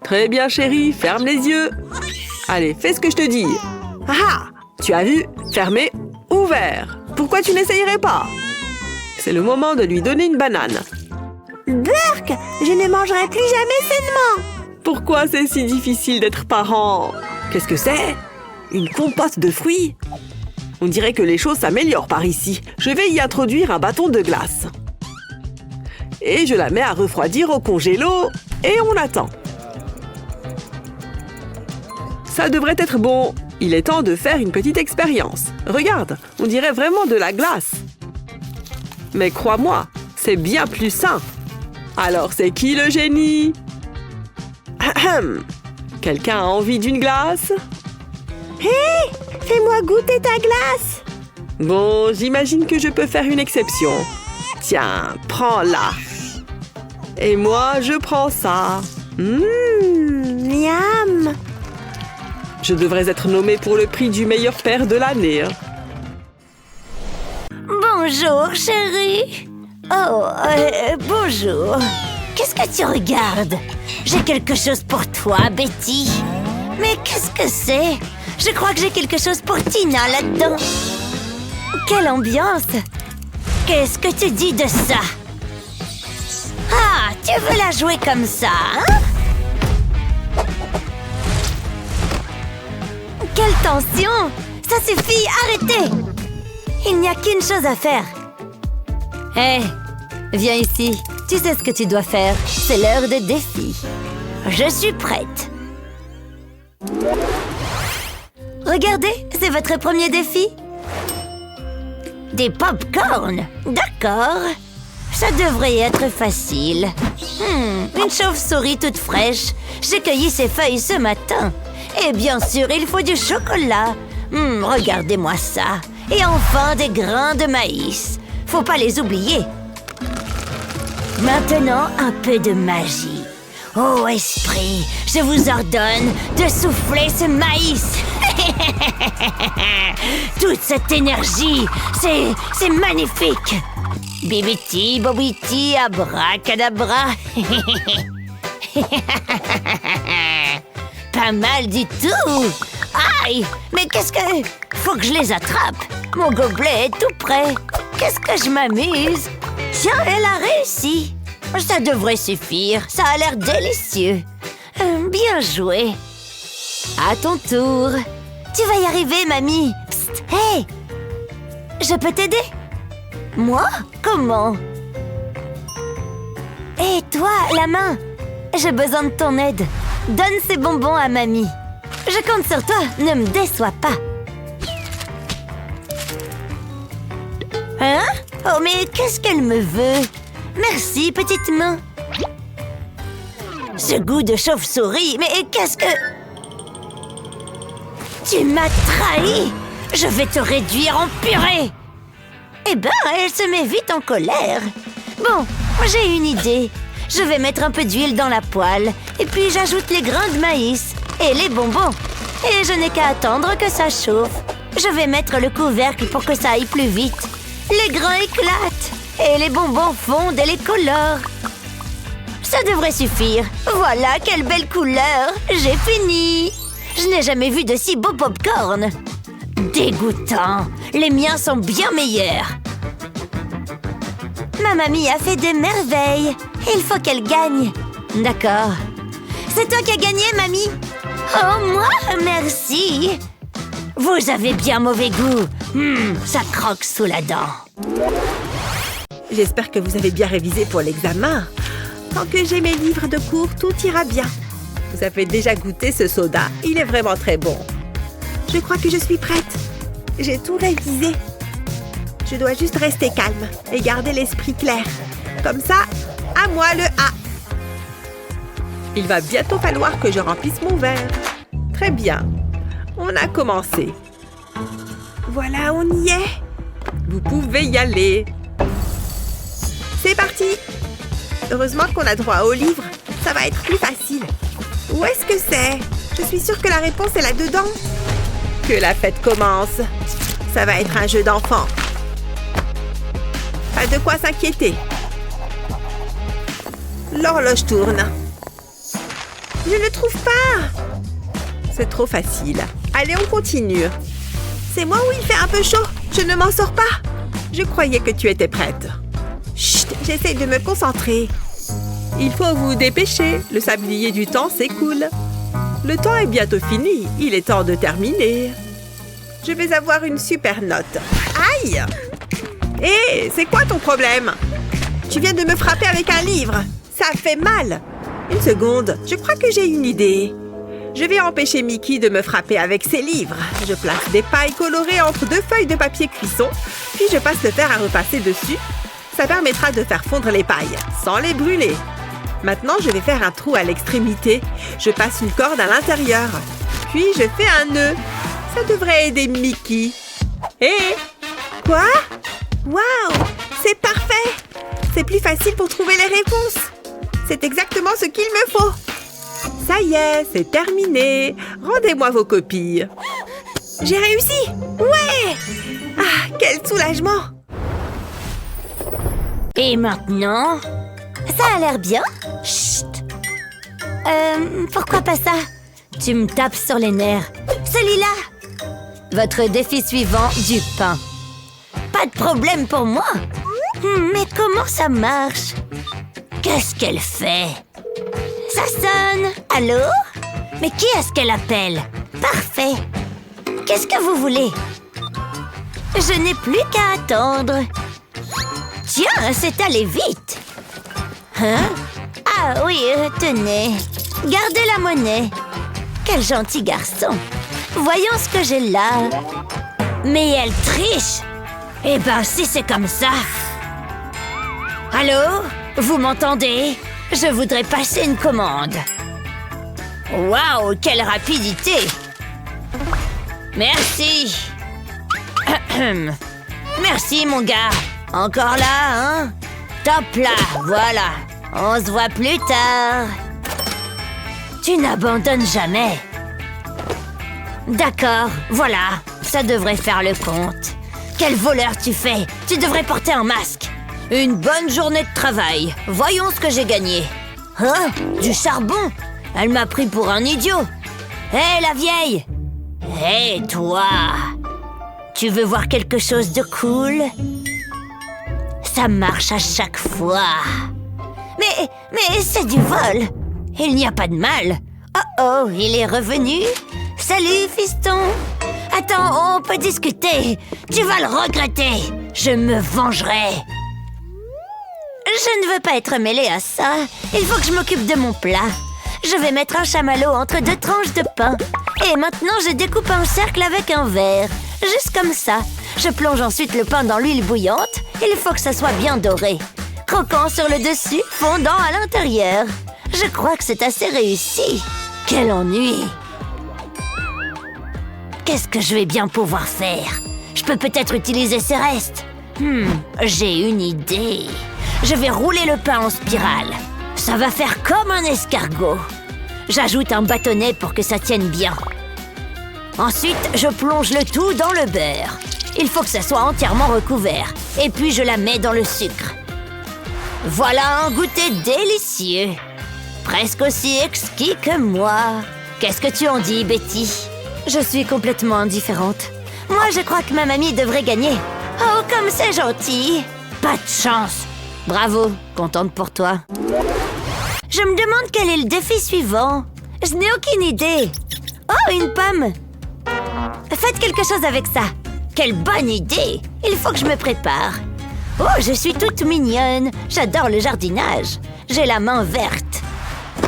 Très bien, chérie, ferme les yeux. Allez, fais ce que je te dis. Ah! Tu as vu? Fermé, ouvert. Pourquoi tu n'essayerais pas? C'est le moment de lui donner une banane. Burk! Je ne mangerai plus jamais sainement! Pourquoi c'est si difficile d'être parent? Qu'est-ce que c'est? Une compote de fruits? On dirait que les choses s'améliorent par ici. Je vais y introduire un bâton de glace. Et je la mets à refroidir au congélo. Et on attend. Ça devrait être bon. Il est temps de faire une petite expérience. Regarde, on dirait vraiment de la glace. Mais crois-moi, c'est bien plus sain. Alors, c'est qui le génie? Quelqu'un a envie d'une glace? Hé! Fais-moi goûter ta glace! Bon, j'imagine que je peux faire une exception. Tiens, prends-la. Et moi, je prends ça. Miam! Je devrais être nommée pour le prix du meilleur père de l'année. Bonjour, chérie. Oh, bonjour. Qu'est-ce que tu regardes? J'ai quelque chose pour toi, Betty. Mais qu'est-ce que c'est? Je crois que j'ai quelque chose pour Tina là-dedans. Quelle ambiance! Qu'est-ce que tu dis de ça? Ah, tu veux la jouer comme ça, hein? Quelle tension! Ça suffit, arrêtez! Il n'y a qu'une chose à faire. Hé, viens ici. Tu sais ce que tu dois faire. C'est l'heure des défis. Je suis prête. Regardez, c'est votre premier défi. Des pop-corn. D'accord. Ça devrait être facile. Une chauve-souris toute fraîche. J'ai cueilli ses feuilles ce matin. Et bien sûr, il faut du chocolat. Regardez-moi ça. Et enfin, des grains de maïs. Faut pas les oublier. Maintenant, un peu de magie. Oh, esprit, je vous ordonne de souffler ce maïs. Toute cette énergie, c'est magnifique. Bibiti, bobiti, abracadabra. Pas mal du tout. Aïe, mais qu'est-ce que... Faut que je les attrape. Mon gobelet est tout prêt. Qu'est-ce que je m'amuse. Tiens, elle a réussi. Ça devrait suffire. Ça a l'air délicieux. Bien joué. À ton tour. Tu vas y arriver, mamie. Psst, hé. Je peux t'aider? Moi? Comment? Hé, toi, la main. J'ai besoin de ton aide. Donne ces bonbons à mamie. Je compte sur toi. Ne me déçois pas. Hein? Oh, mais qu'est-ce qu'elle me veut? Merci, petite main. Ce goût de chauve-souris, mais qu'est-ce que... Tu m'as trahi! Je vais te réduire en purée! Eh ben, elle se met vite en colère. Bon, j'ai une idée. Je vais mettre un peu d'huile dans la poêle, et puis j'ajoute les grains de maïs et les bonbons. Et je n'ai qu'à attendre que ça chauffe. Je vais mettre le couvercle pour que ça aille plus vite. Les grains éclatent, et les bonbons fondent et les colorent. Ça devrait suffire. Voilà, quelle belle couleur. J'ai fini. Je n'ai jamais vu de si beau pop-corn. Dégoûtant. Les miens sont bien meilleurs. Ma mamie a fait des merveilles. Il faut qu'elle gagne. D'accord. C'est toi qui as gagné, mamie. Oh, moi? Merci. Vous avez bien mauvais goût. Ça croque sous la dent. J'espère que vous avez bien révisé pour l'examen. Tant que j'ai mes livres de cours, tout ira bien. Vous avez déjà goûté ce soda. Il est vraiment très bon. Je crois que je suis prête. J'ai tout révisé. Je dois juste rester calme et garder l'esprit clair. Comme ça, à moi le A. Il va bientôt falloir que je remplisse mon verre. Très bien. On a commencé. Voilà, on y est. Vous pouvez y aller. C'est parti. Heureusement qu'on a droit au livre. Ça va être plus facile. Où est-ce que c'est? Je suis sûre que la réponse est là-dedans. Que la fête commence. Ça va être un jeu d'enfant. Pas de quoi s'inquiéter. L'horloge tourne. Je ne le trouve pas. C'est trop facile. Allez, on continue. C'est moi où il fait un peu chaud. Je ne m'en sors pas. Je croyais que tu étais prête. Chut, j'essaie de me concentrer. Il faut vous dépêcher. Le sablier du temps s'écoule. Le temps est bientôt fini. Il est temps de terminer. Je vais avoir une super note. Aïe! Hé, c'est quoi ton problème? Tu viens de me frapper avec un livre. Ça fait mal. Une seconde, je crois que j'ai une idée. Je vais empêcher Mickey de me frapper avec ses livres. Je place des pailles colorées entre deux feuilles de papier cuisson, puis je passe le fer à repasser dessus. Ça permettra de faire fondre les pailles, sans les brûler. Maintenant, je vais faire un trou à l'extrémité. Je passe une corde à l'intérieur. Puis, je fais un nœud. Ça devrait aider Mickey. Hé! Quoi? Waouh! C'est parfait! C'est plus facile pour trouver les réponses. C'est exactement ce qu'il me faut. Ça y est, c'est terminé. Rendez-moi vos copies. J'ai réussi! Ouais! Ah, quel soulagement! Et maintenant? Ça a l'air bien. Chut! Pourquoi pas ça? Tu me tapes sur les nerfs. Celui-là! Votre défi suivant, du pain. Pas de problème pour moi. Mais comment ça marche? Qu'est-ce qu'elle fait? Ça sonne! Allô? Mais qui est-ce qu'elle appelle? Parfait! Qu'est-ce que vous voulez? Je n'ai plus qu'à attendre. Tiens, c'est allé vite! Hein? Ah oui, tenez. Gardez la monnaie. Quel gentil garçon. Voyons ce que j'ai là. Mais elle triche! Eh ben, si c'est comme ça... Allô? Vous m'entendez? Je voudrais passer une commande. Waouh, quelle rapidité! Merci. Merci, mon gars. Encore là, hein? Top là, voilà. On se voit plus tard. Tu n'abandonnes jamais. D'accord, voilà. Ça devrait faire le compte. Quel voleur tu fais! Tu devrais porter un masque. Une bonne journée de travail. Voyons ce que j'ai gagné. Hein? Du charbon? Elle m'a pris pour un idiot. Hé, la vieille! Hé, toi! Tu veux voir quelque chose de cool? Ça marche à chaque fois. Mais c'est du vol. Il n'y a pas de mal. Oh, il est revenu. Salut, fiston. Attends, on peut discuter. Tu vas le regretter. Je me vengerai. Je ne veux pas être mêlée à ça. Il faut que je m'occupe de mon plat. Je vais mettre un chamallow entre deux tranches de pain. Et maintenant, je découpe un cercle avec un verre. Juste comme ça. Je plonge ensuite le pain dans l'huile bouillante. Il faut que ça soit bien doré. Croquant sur le dessus, fondant à l'intérieur. Je crois que c'est assez réussi. Quel ennui! Qu'est-ce que je vais bien pouvoir faire? Je peux peut-être utiliser ces restes. J'ai une idée. Je vais rouler le pain en spirale. Ça va faire comme un escargot. J'ajoute un bâtonnet pour que ça tienne bien. Ensuite, je plonge le tout dans le beurre. Il faut que ça soit entièrement recouvert. Et puis, je la mets dans le sucre. Voilà un goûter délicieux. Presque aussi exquis que moi. Qu'est-ce que tu en dis, Betty? Je suis complètement indifférente. Moi, je crois que ma mamie devrait gagner. Oh, comme c'est gentil. Pas de chance. Bravo, contente pour toi. Je me demande quel est le défi suivant. Je n'ai aucune idée. Oh, une pomme. Faites quelque chose avec ça. Quelle bonne idée. Il faut que je me prépare. Oh, je suis toute mignonne. J'adore le jardinage. J'ai la main verte.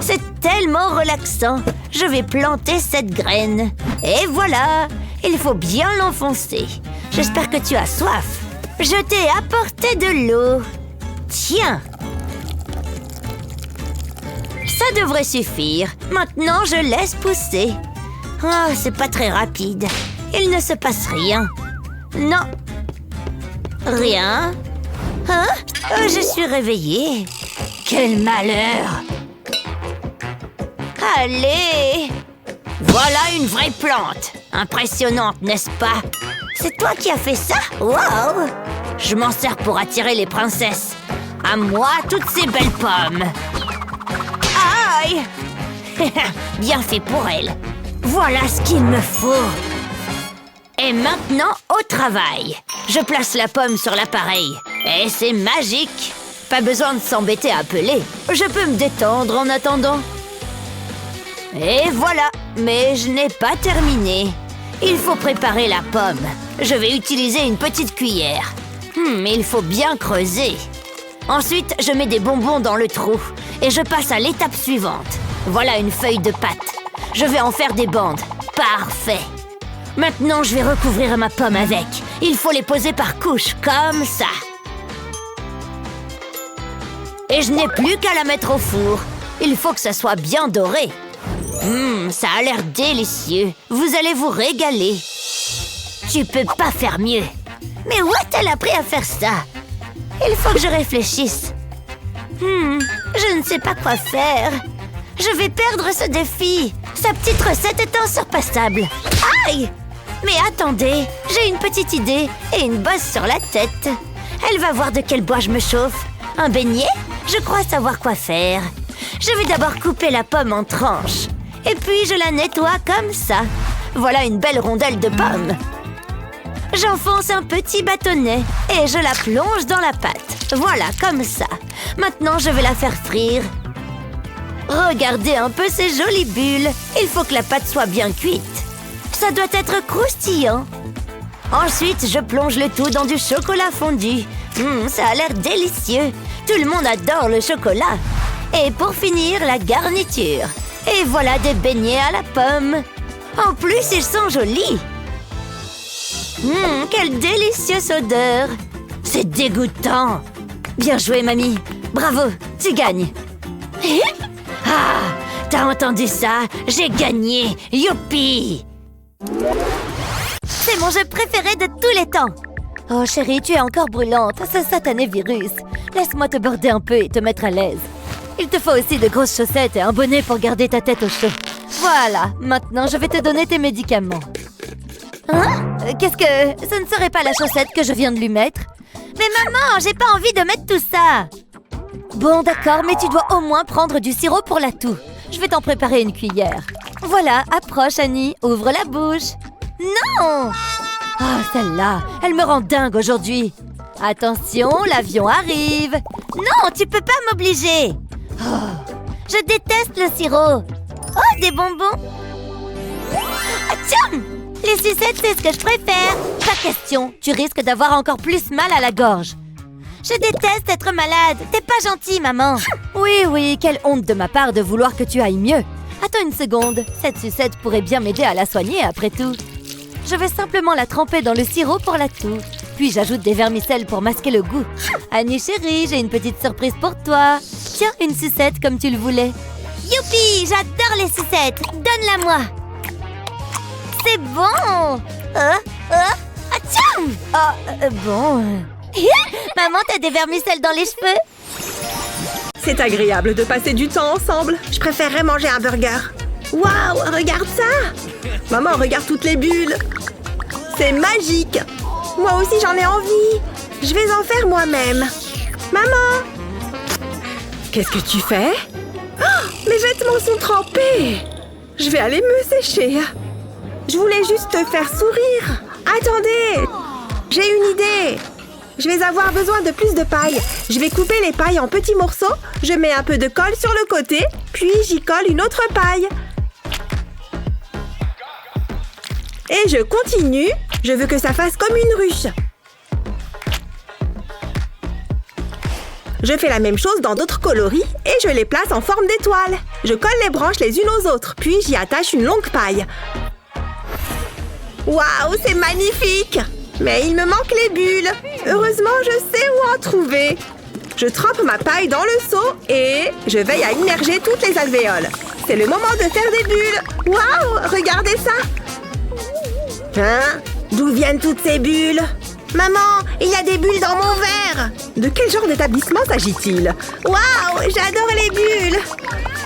C'est tellement relaxant. Je vais planter cette graine. Et voilà. Il faut bien l'enfoncer. J'espère que tu as soif. Je t'ai apporté de l'eau. Tiens. Ça devrait suffire. Maintenant, je laisse pousser. Oh, c'est pas très rapide. Il ne se passe rien. Non. Rien. Hein? Je suis réveillée. Quel malheur. Allez. Voilà une vraie plante. Impressionnante, n'est-ce pas? C'est toi qui as fait ça? Wow. Je m'en sers pour attirer les princesses. À moi, toutes ces belles pommes. Aïe. Bien fait pour elle. Voilà ce qu'il me faut. Et maintenant, au travail. Je place la pomme sur l'appareil. Et c'est magique. Pas besoin de s'embêter à peler. Je peux me détendre en attendant. Et voilà. Mais je n'ai pas terminé. Il faut préparer la pomme. Je vais utiliser une petite cuillère. Il faut bien creuser. Ensuite, je mets des bonbons dans le trou. Et je passe à l'étape suivante. Voilà une feuille de pâte. Je vais en faire des bandes. Parfait. Maintenant, je vais recouvrir ma pomme avec. Il faut les poser par couches, comme ça. Et je n'ai plus qu'à la mettre au four. Il faut que ça soit bien doré. Ça a l'air délicieux. Vous allez vous régaler. Tu peux pas faire mieux. Mais où a-t-elle appris à faire ça? Il faut que je réfléchisse. Je ne sais pas quoi faire. Je vais perdre ce défi. Sa petite recette est insurpassable. Aïe! Mais attendez, j'ai une petite idée et une bosse sur la tête. Elle va voir de quel bois je me chauffe. Un beignet? Je crois savoir quoi faire. Je vais d'abord couper la pomme en tranches. Et puis je la nettoie comme ça. Voilà une belle rondelle de pomme. J'enfonce un petit bâtonnet et je la plonge dans la pâte. Voilà, comme ça. Maintenant, je vais la faire frire. Regardez un peu ces jolies bulles. Il faut que la pâte soit bien cuite. Ça doit être croustillant. Ensuite, je plonge le tout dans du chocolat fondu. Ça a l'air délicieux. Tout le monde adore le chocolat. Et pour finir, la garniture. Et voilà des beignets à la pomme. En plus, ils sont jolis. Quelle délicieuse odeur. C'est dégoûtant. Bien joué, mamie. Bravo, tu gagnes. Ah, t'as entendu ça? J'ai gagné. Youpi! C'est mon jeu préféré de tous les temps. Oh chérie, tu es encore brûlante. Ce satané virus. Laisse-moi te border un peu et te mettre à l'aise. Il te faut aussi de grosses chaussettes et un bonnet pour garder ta tête au chaud. Voilà, maintenant je vais te donner tes médicaments. Hein? Qu'est-ce que... Ce ne serait pas la chaussette que je viens de lui mettre? Mais maman, j'ai pas envie de mettre tout ça. Bon, d'accord, mais tu dois au moins prendre du sirop pour la toux. Je vais t'en préparer une cuillère. Voilà, approche, Annie. Ouvre la bouche. Non! Oh, celle-là, elle me rend dingue aujourd'hui. Attention, l'avion arrive. Non, tu peux pas m'obliger. Oh, je déteste le sirop. Oh, des bonbons. Atchoum! Les sucettes, c'est ce que je préfère. Pas question, tu risques d'avoir encore plus mal à la gorge. Je déteste être malade. T'es pas gentille, maman. Oui, quelle honte de ma part de vouloir que tu ailles mieux. Attends une seconde. Cette sucette pourrait bien m'aider à la soigner, après tout. Je vais simplement la tremper dans le sirop pour la toux. Puis j'ajoute des vermicelles pour masquer le goût. Annie chérie, j'ai une petite surprise pour toi. Tiens, une sucette comme tu le voulais. Youpi, j'adore les sucettes. Donne-la-moi. C'est bon. Atchoum! Bon... Maman, t'as des vermicelles dans les cheveux? C'est agréable de passer du temps ensemble. Je préférerais manger un burger. Waouh, regarde ça! Maman, regarde toutes les bulles. C'est magique. Moi aussi, j'en ai envie. Je vais en faire moi-même. Maman! Qu'est-ce que tu fais? Oh, mes vêtements sont trempés. Je vais aller me sécher. Je voulais juste te faire sourire. Attendez, j'ai une idée. Je vais avoir besoin de plus de paille. Je vais couper les pailles en petits morceaux. Je mets un peu de colle sur le côté, puis j'y colle une autre paille. Et je continue. Je veux que ça fasse comme une ruche. Je fais la même chose dans d'autres coloris et je les place en forme d'étoile. Je colle les branches les unes aux autres, puis j'y attache une longue paille. Waouh, c'est magnifique! Mais il me manque les bulles. Heureusement, je sais où en trouver. Je trempe ma paille dans le seau et je veille à immerger toutes les alvéoles. C'est le moment de faire des bulles. Waouh, regardez ça! Hein? D'où viennent toutes ces bulles? Maman, il y a des bulles dans mon verre. De quel genre d'établissement s'agit-il? Waouh, j'adore les bulles.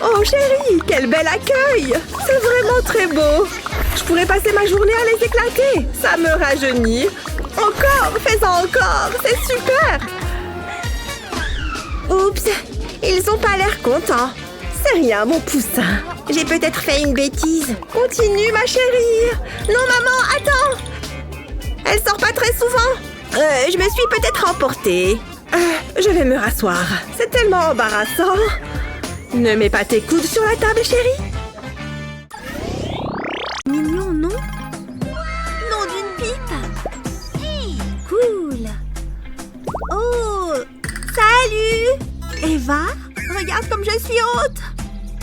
Oh chérie, quel bel accueil. C'est vraiment très beau. Je pourrais passer ma journée à les éclater. Ça me rajeunit. Encore, fais-en encore, c'est super. Oups, ils ont pas l'air contents. C'est rien, mon poussin. J'ai peut-être fait une bêtise. Continue, ma chérie. Non, maman, attends. Elle sort pas très souvent. Je me suis peut-être emportée. Je vais me rasseoir. C'est tellement embarrassant. Ne mets pas tes coudes sur la table, chérie. Mignon, non? Nom d'une pipe. Cool. Oh, salut. Eva, regarde comme je suis haute.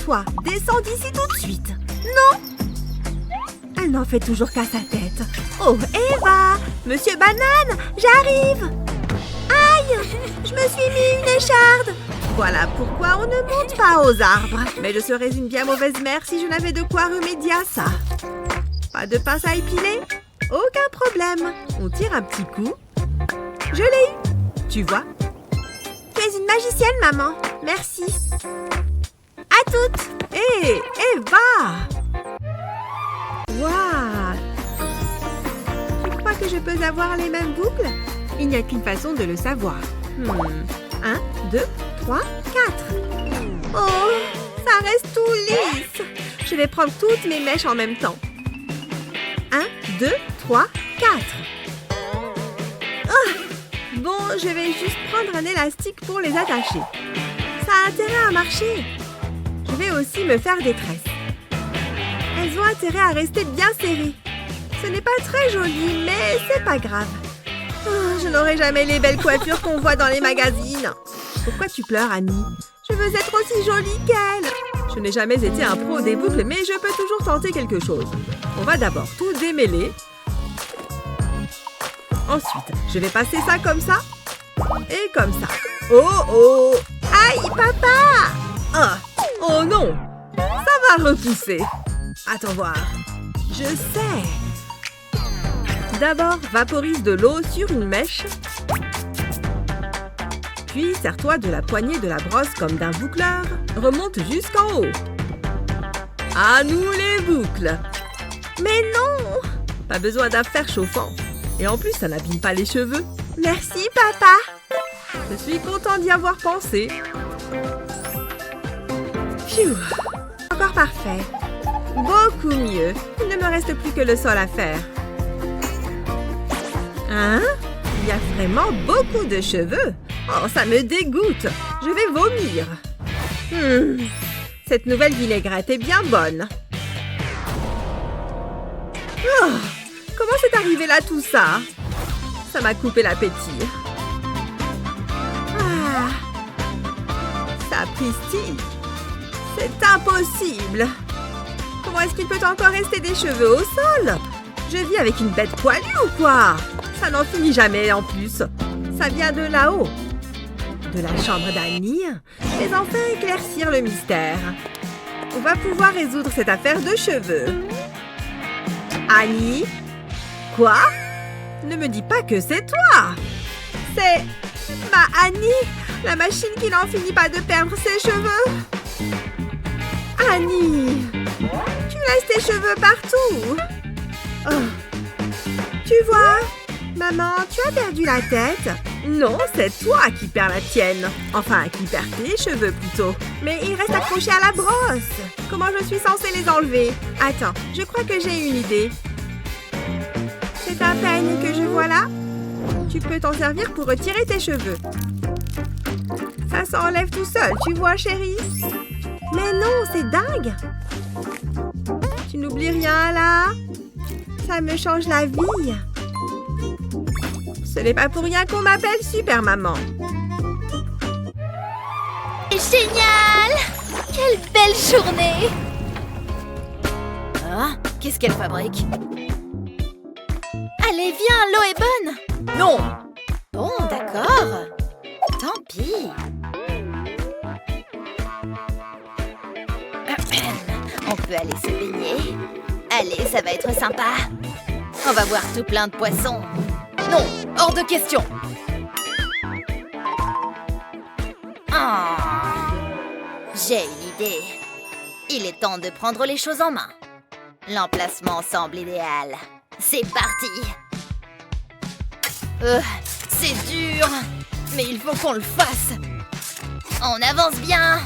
Toi, descends d'ici tout de suite. Non. Elle n'en fait toujours qu'à sa tête. Oh, Eva! Monsieur Banane, j'arrive! Aïe! Je me suis mis une écharde! Voilà pourquoi on ne monte pas aux arbres. Mais je serais une bien mauvaise mère si je n'avais de quoi remédier à ça. Pas de pince à épiler? Aucun problème. On tire un petit coup. Je l'ai eu! Tu vois? Tu es une magicienne, maman. Merci. À toutes! Hé, Eva! Waouh! Tu crois que je peux avoir les mêmes boucles? Il n'y a qu'une façon de le savoir. 1, 2, 3, 4. Oh, ça reste tout lisse. Je vais prendre toutes mes mèches en même temps. 1, 2, 3, 4. Oh, bon, je vais juste prendre un élastique pour les attacher. Ça a intérêt à marcher. Je vais aussi me faire des tresses. Elles ont intérêt à rester bien serrées. Ce n'est pas très joli, mais c'est pas grave. Oh, je n'aurai jamais les belles coiffures qu'on voit dans les magazines. Pourquoi tu pleures, Annie? Je veux être aussi jolie qu'elle. Je n'ai jamais été un pro des boucles, mais je peux toujours tenter quelque chose. On va d'abord tout démêler. Ensuite, je vais passer ça comme ça. Et comme ça. Oh, oh! Aïe, papa! Ah, oh non! Ça va repousser. Attends voir. Je sais. D'abord, vaporise de l'eau sur une mèche. Puis, serre-toi de la poignée de la brosse comme d'un boucleur. Remonte jusqu'en haut. À nous les boucles. Mais non! Pas besoin d'un fer chauffant. Et en plus, ça n'abîme pas les cheveux. Merci, papa. Je suis content d'y avoir pensé. Phew. Encore parfait. Beaucoup mieux. Il ne me reste plus que le sol à faire. Hein? Il y a vraiment beaucoup de cheveux. Oh, ça me dégoûte. Je vais vomir. Cette nouvelle vinaigrette est bien bonne. Oh, comment c'est arrivé là tout ça? Ça m'a coupé l'appétit. Ah, sapristi. C'est impossible. Comment est-ce qu'il peut encore rester des cheveux au sol? Je vis avec une bête poilue ou quoi? Ça n'en finit jamais en plus. Ça vient de là-haut. De la chambre d'Annie. Mais enfin éclaircir le mystère. On va pouvoir résoudre cette affaire de cheveux. Annie? Quoi? Ne me dis pas que c'est toi! C'est... ma Annie! La machine qui n'en finit pas de perdre ses cheveux! Annie! Tu laisses tes cheveux partout! Oh. Tu vois? Maman, tu as perdu la tête? Non, c'est toi qui perds la tienne. Enfin, qui perds tes cheveux plutôt. Mais ils restent accrochés à la brosse. Comment je suis censée les enlever? Attends, je crois que j'ai une idée. C'est un peigne que je vois là. Tu peux t'en servir pour retirer tes cheveux. Ça s'enlève tout seul, tu vois, chérie? Mais non, c'est dingue! Tu n'oublies rien, là? Ça me change la vie. Ce n'est pas pour rien qu'on m'appelle Super Maman. Génial! Quelle belle journée! Ah, qu'est-ce qu'elle fabrique? Allez, viens, l'eau est bonne! Non! Bon, d'accord. Tant pis. On peut aller se baigner. Allez, ça va être sympa. On va voir tout plein de poissons. Non, hors de question. Oh, j'ai une idée. Il est temps de prendre les choses en main. L'emplacement semble idéal. C'est parti. C'est dur, mais il faut qu'on le fasse. On avance bien.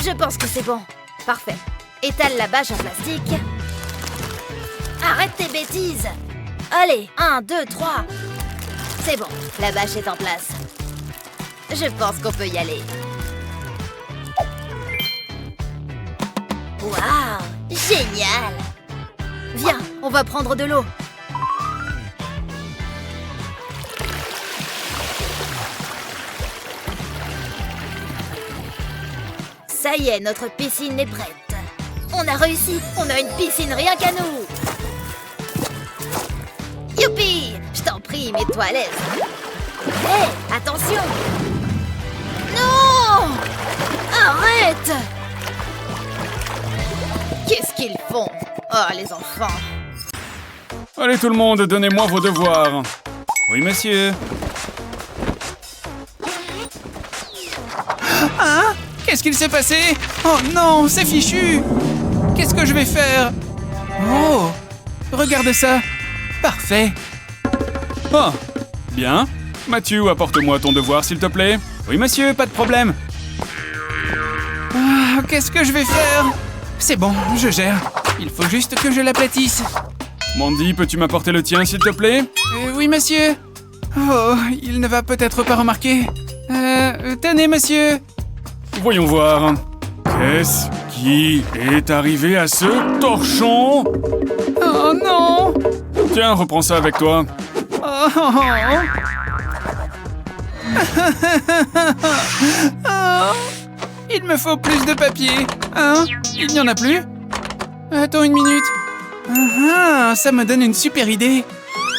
Je pense que c'est bon. Parfait. Étale la bâche en plastique. Arrête tes bêtises. Allez, 1, 2, 3. C'est bon, la bâche est en place. Je pense qu'on peut y aller. Waouh, génial. Viens, on va prendre de l'eau. Ça y est, notre piscine est prête. On a réussi, on a une piscine rien qu'à nous. Youpi! Je t'en prie, mets-toi à l'aise. Hé, attention! Non! Arrête! Qu'est-ce qu'ils font? Oh, les enfants! Allez tout le monde, donnez-moi vos devoirs. Oui, monsieur. Hein? Qu'est-ce qu'il s'est passé? Oh non, c'est fichu! Qu'est-ce que je vais faire? Oh! Regarde ça! Parfait! Ah, bien. Mathieu, apporte-moi ton devoir, s'il te plaît. Oui, monsieur, pas de problème. Ah, qu'est-ce que je vais faire? C'est bon, je gère. Il faut juste que je l'aplatisse. Mandy, peux-tu m'apporter le tien, s'il te plaît? Oui, monsieur. Oh, il ne va peut-être pas remarquer. Tenez, monsieur. Voyons voir. Qu'est-ce qui est arrivé à ce torchon? Oh non! Tiens, reprends ça avec toi. Oh. Oh. Il me faut plus de papier. Hein? Il n'y en a plus? Attends une minute. Ça me donne une super idée.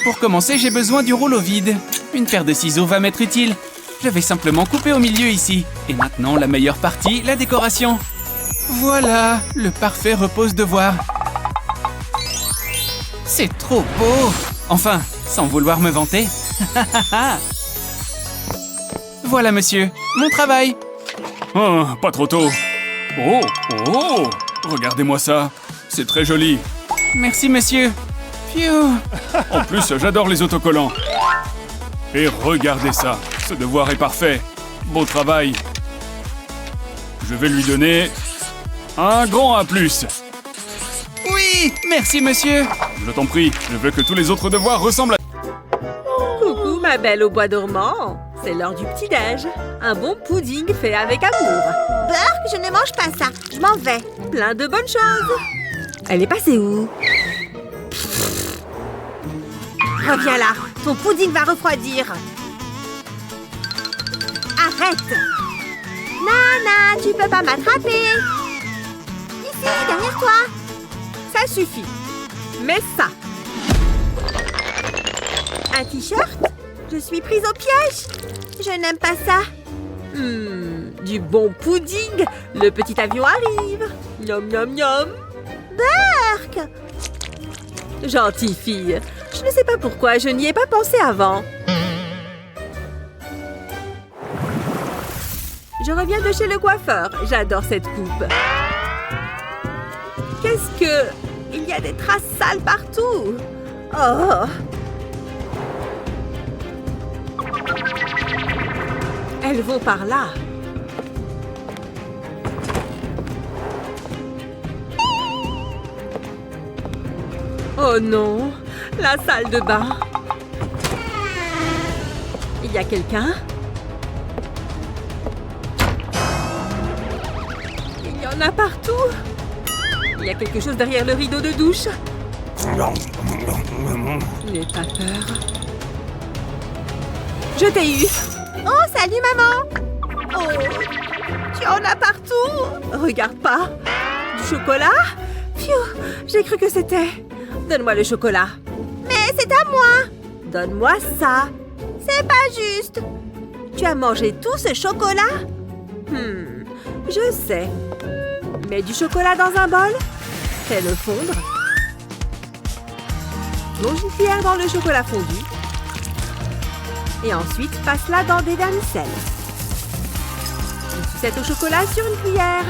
Pour commencer, j'ai besoin du rouleau vide. Une paire de ciseaux va m'être utile. Je vais simplement couper au milieu ici. Et maintenant, la meilleure partie, la décoration. Voilà, le parfait repose-devoir. C'est trop beau. Enfin, sans vouloir me vanter. Voilà, monsieur, mon travail. Oh, pas trop tôt. Oh, oh, regardez-moi ça. C'est très joli. Merci, monsieur. Phew. En plus, j'adore les autocollants. Et regardez ça. Ce devoir est parfait. Beau travail. Je vais lui donner un grand A+. Oui, merci, monsieur. Je t'en prie, je veux que tous les autres devoirs ressemblent à... Coucou, ma belle au bois dormant. C'est l'heure du petit-déj. Un bon pudding fait avec amour. Burk, je ne mange pas ça. Je m'en vais. Plein de bonnes choses. Elle est passée où? Reviens là. Ton pudding va refroidir. Arrête. Nana, tu peux pas m'attraper. Ici, derrière toi. Ça suffit. Mais ça. Un t-shirt? Je suis prise au piège. Je n'aime pas ça. Du bon pudding. Le petit avion arrive. Miam, miam, miam. Burk! Gentille fille. Je ne sais pas pourquoi je n'y ai pas pensé avant. Je reviens de chez le coiffeur. J'adore cette coupe. Qu'est-ce que... Il y a des traces sales partout. Oh! Elles vont par là. Oh non, la salle de bain. Il y a quelqu'un? Il y en a partout. Il y a quelque chose derrière le rideau de douche. N'aie pas peur. Je t'ai eu. Oh, salut maman! Oh, tu en as partout. Regarde pas. Du chocolat? Pfiou, j'ai cru que c'était. Donne-moi le chocolat. Mais c'est à moi! Donne-moi ça. C'est pas juste! Tu as mangé tout ce chocolat? Je sais. Mets du chocolat dans un bol. Fais-le fondre. Plonge une cuillère dans le chocolat fondu. Et ensuite, passe-la dans des vermicelles. Une sucette au chocolat sur une cuillère.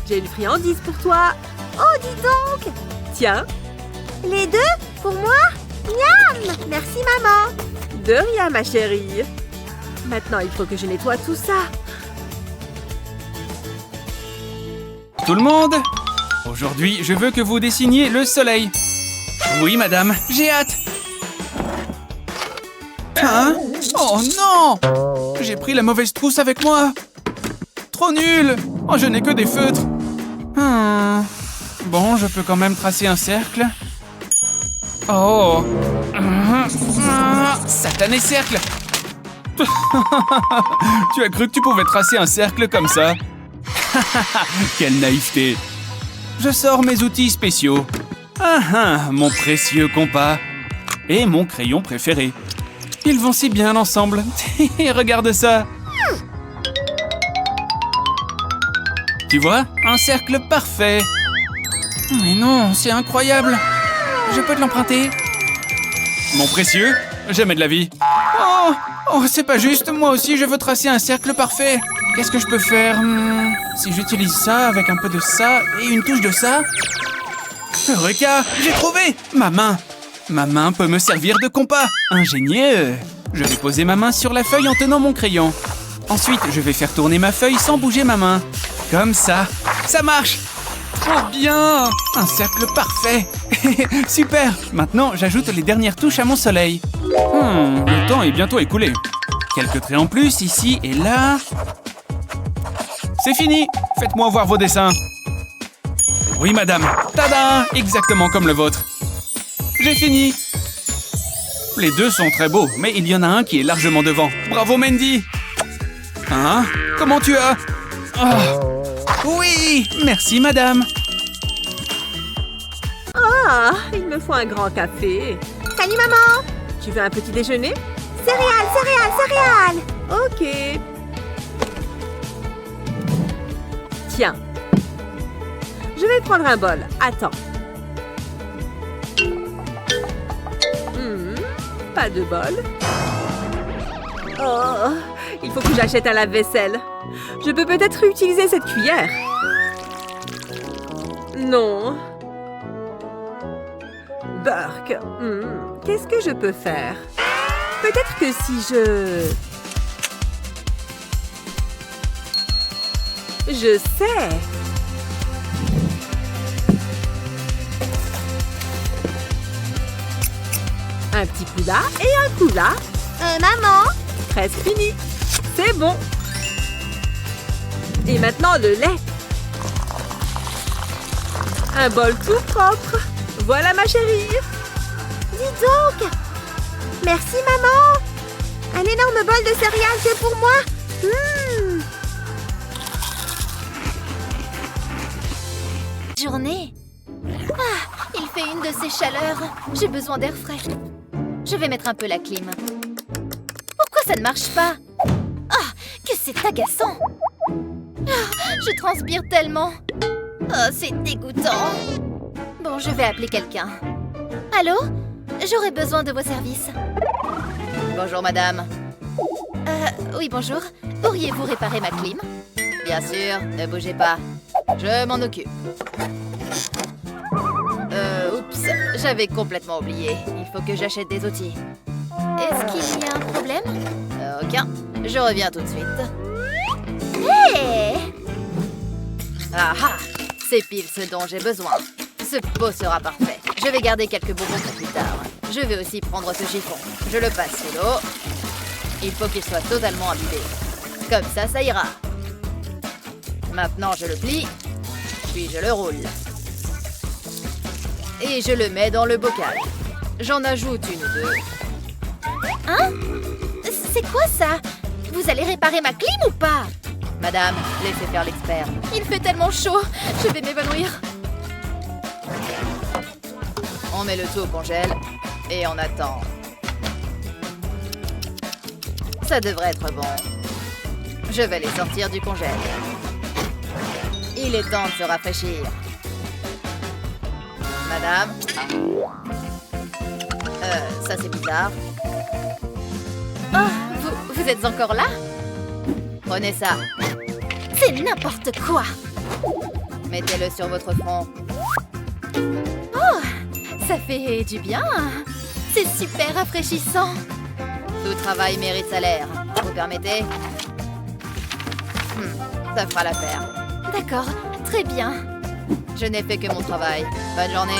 J'ai une friandise pour toi. Oh, dis donc! Tiens, Les deux? Pour moi? Miam! Merci maman! de rien, ma chérie. Maintenant, il faut que je nettoie tout ça. Tout le monde? Aujourd'hui, je veux que vous dessiniez le soleil. Oui, madame, j'ai hâte. Hein? Oh non! J'ai pris la mauvaise trousse avec moi. Trop nul! Oh, je n'ai que des feutres. Bon, je peux quand même tracer un cercle. Oh! Satané cercle! Tu as cru que tu pouvais tracer un cercle comme ça? Quelle naïveté! Je sors mes outils spéciaux. Mon précieux compas. Et mon crayon préféré. Ils vont si bien ensemble. Regarde ça. Tu vois? Un cercle parfait. Mais non, c'est incroyable. Je peux te l'emprunter? Mon précieux, jamais de la vie. Oh, c'est pas juste. Moi aussi, je veux tracer un cercle parfait. Qu'est-ce que je peux faire? Si j'utilise ça avec un peu de ça et une touche de ça? Eureka! J'ai trouvé! Ma main! Ma main peut me servir de compas. Ingénieux! Je vais poser ma main sur la feuille en tenant mon crayon. Ensuite, je vais faire tourner ma feuille sans bouger ma main. Comme ça. Ça marche! Trop bien! Un cercle parfait! Super! Maintenant, j'ajoute les dernières touches à mon soleil. Le temps est bientôt écoulé. Quelques traits en plus, ici et là. C'est fini! Faites-moi voir vos dessins. Oui, madame. Tada! Exactement comme le vôtre. J'ai fini. Les deux sont très beaux, mais il y en a un qui est largement devant. Bravo, Mandy! Hein? Comment tu as? Oui! Merci, madame. Ah, il me faut un grand café. Salut maman! Tu veux un petit déjeuner? Céréales, céréales, céréales! Ok. Tiens. Je vais prendre un bol. Attends. Pas de bol. Oh, il faut que j'achète un lave-vaisselle. Je peux peut-être utiliser cette cuillère. Non. Burk. Qu'est-ce que je peux faire? Peut-être que si je... Je sais. Un petit coup là et un coup là. Maman? Presque fini. C'est bon. Et maintenant le lait. Un bol tout propre. Voilà ma chérie. Dis donc! Merci maman! Un énorme bol de céréales que pour moi! Journée. Il fait une de ces chaleurs. J'ai besoin d'air frais. Je vais mettre un peu la clim. Pourquoi ça ne marche pas? Que c'est agaçant. Je transpire tellement. C'est dégoûtant. Bon, je vais appeler quelqu'un. Allô? J'aurais besoin de vos services. Bonjour, madame. Oui, bonjour. Pourriez-vous réparer ma clim? Bien sûr, ne bougez pas. Je m'en occupe. Oups, j'avais complètement oublié. Il faut que j'achète des outils. Est-ce qu'il y a un problème? Aucun. Je reviens tout de suite. Hé! Ah ah! C'est pile ce dont j'ai besoin. Ce pot sera parfait. Je vais garder quelques bonbons pour plus tard. Je vais aussi prendre ce chiffon. Je le passe sous l'eau. Il faut qu'il soit totalement imbibé. Comme ça ira. Maintenant, je le plie, puis je le roule. Et je le mets dans le bocal. J'en ajoute une ou deux. Hein? C'est quoi ça? Vous allez réparer ma clim ou pas? Madame, laissez faire l'expert. Il fait tellement chaud, je vais m'évanouir. On met le tout au congèle et on attend. Ça devrait être bon. Je vais les sortir du congèle. Il est temps de se rafraîchir. Madame? Ça c'est bizarre. Oh, vous êtes encore là? Prenez ça. C'est n'importe quoi. Mettez-le sur votre front. Oh, ça fait du bien. C'est super rafraîchissant. Tout travail mérite salaire. Vous permettez? Ça fera l'affaire. D'accord, très bien. Je n'ai fait que mon travail. Bonne journée.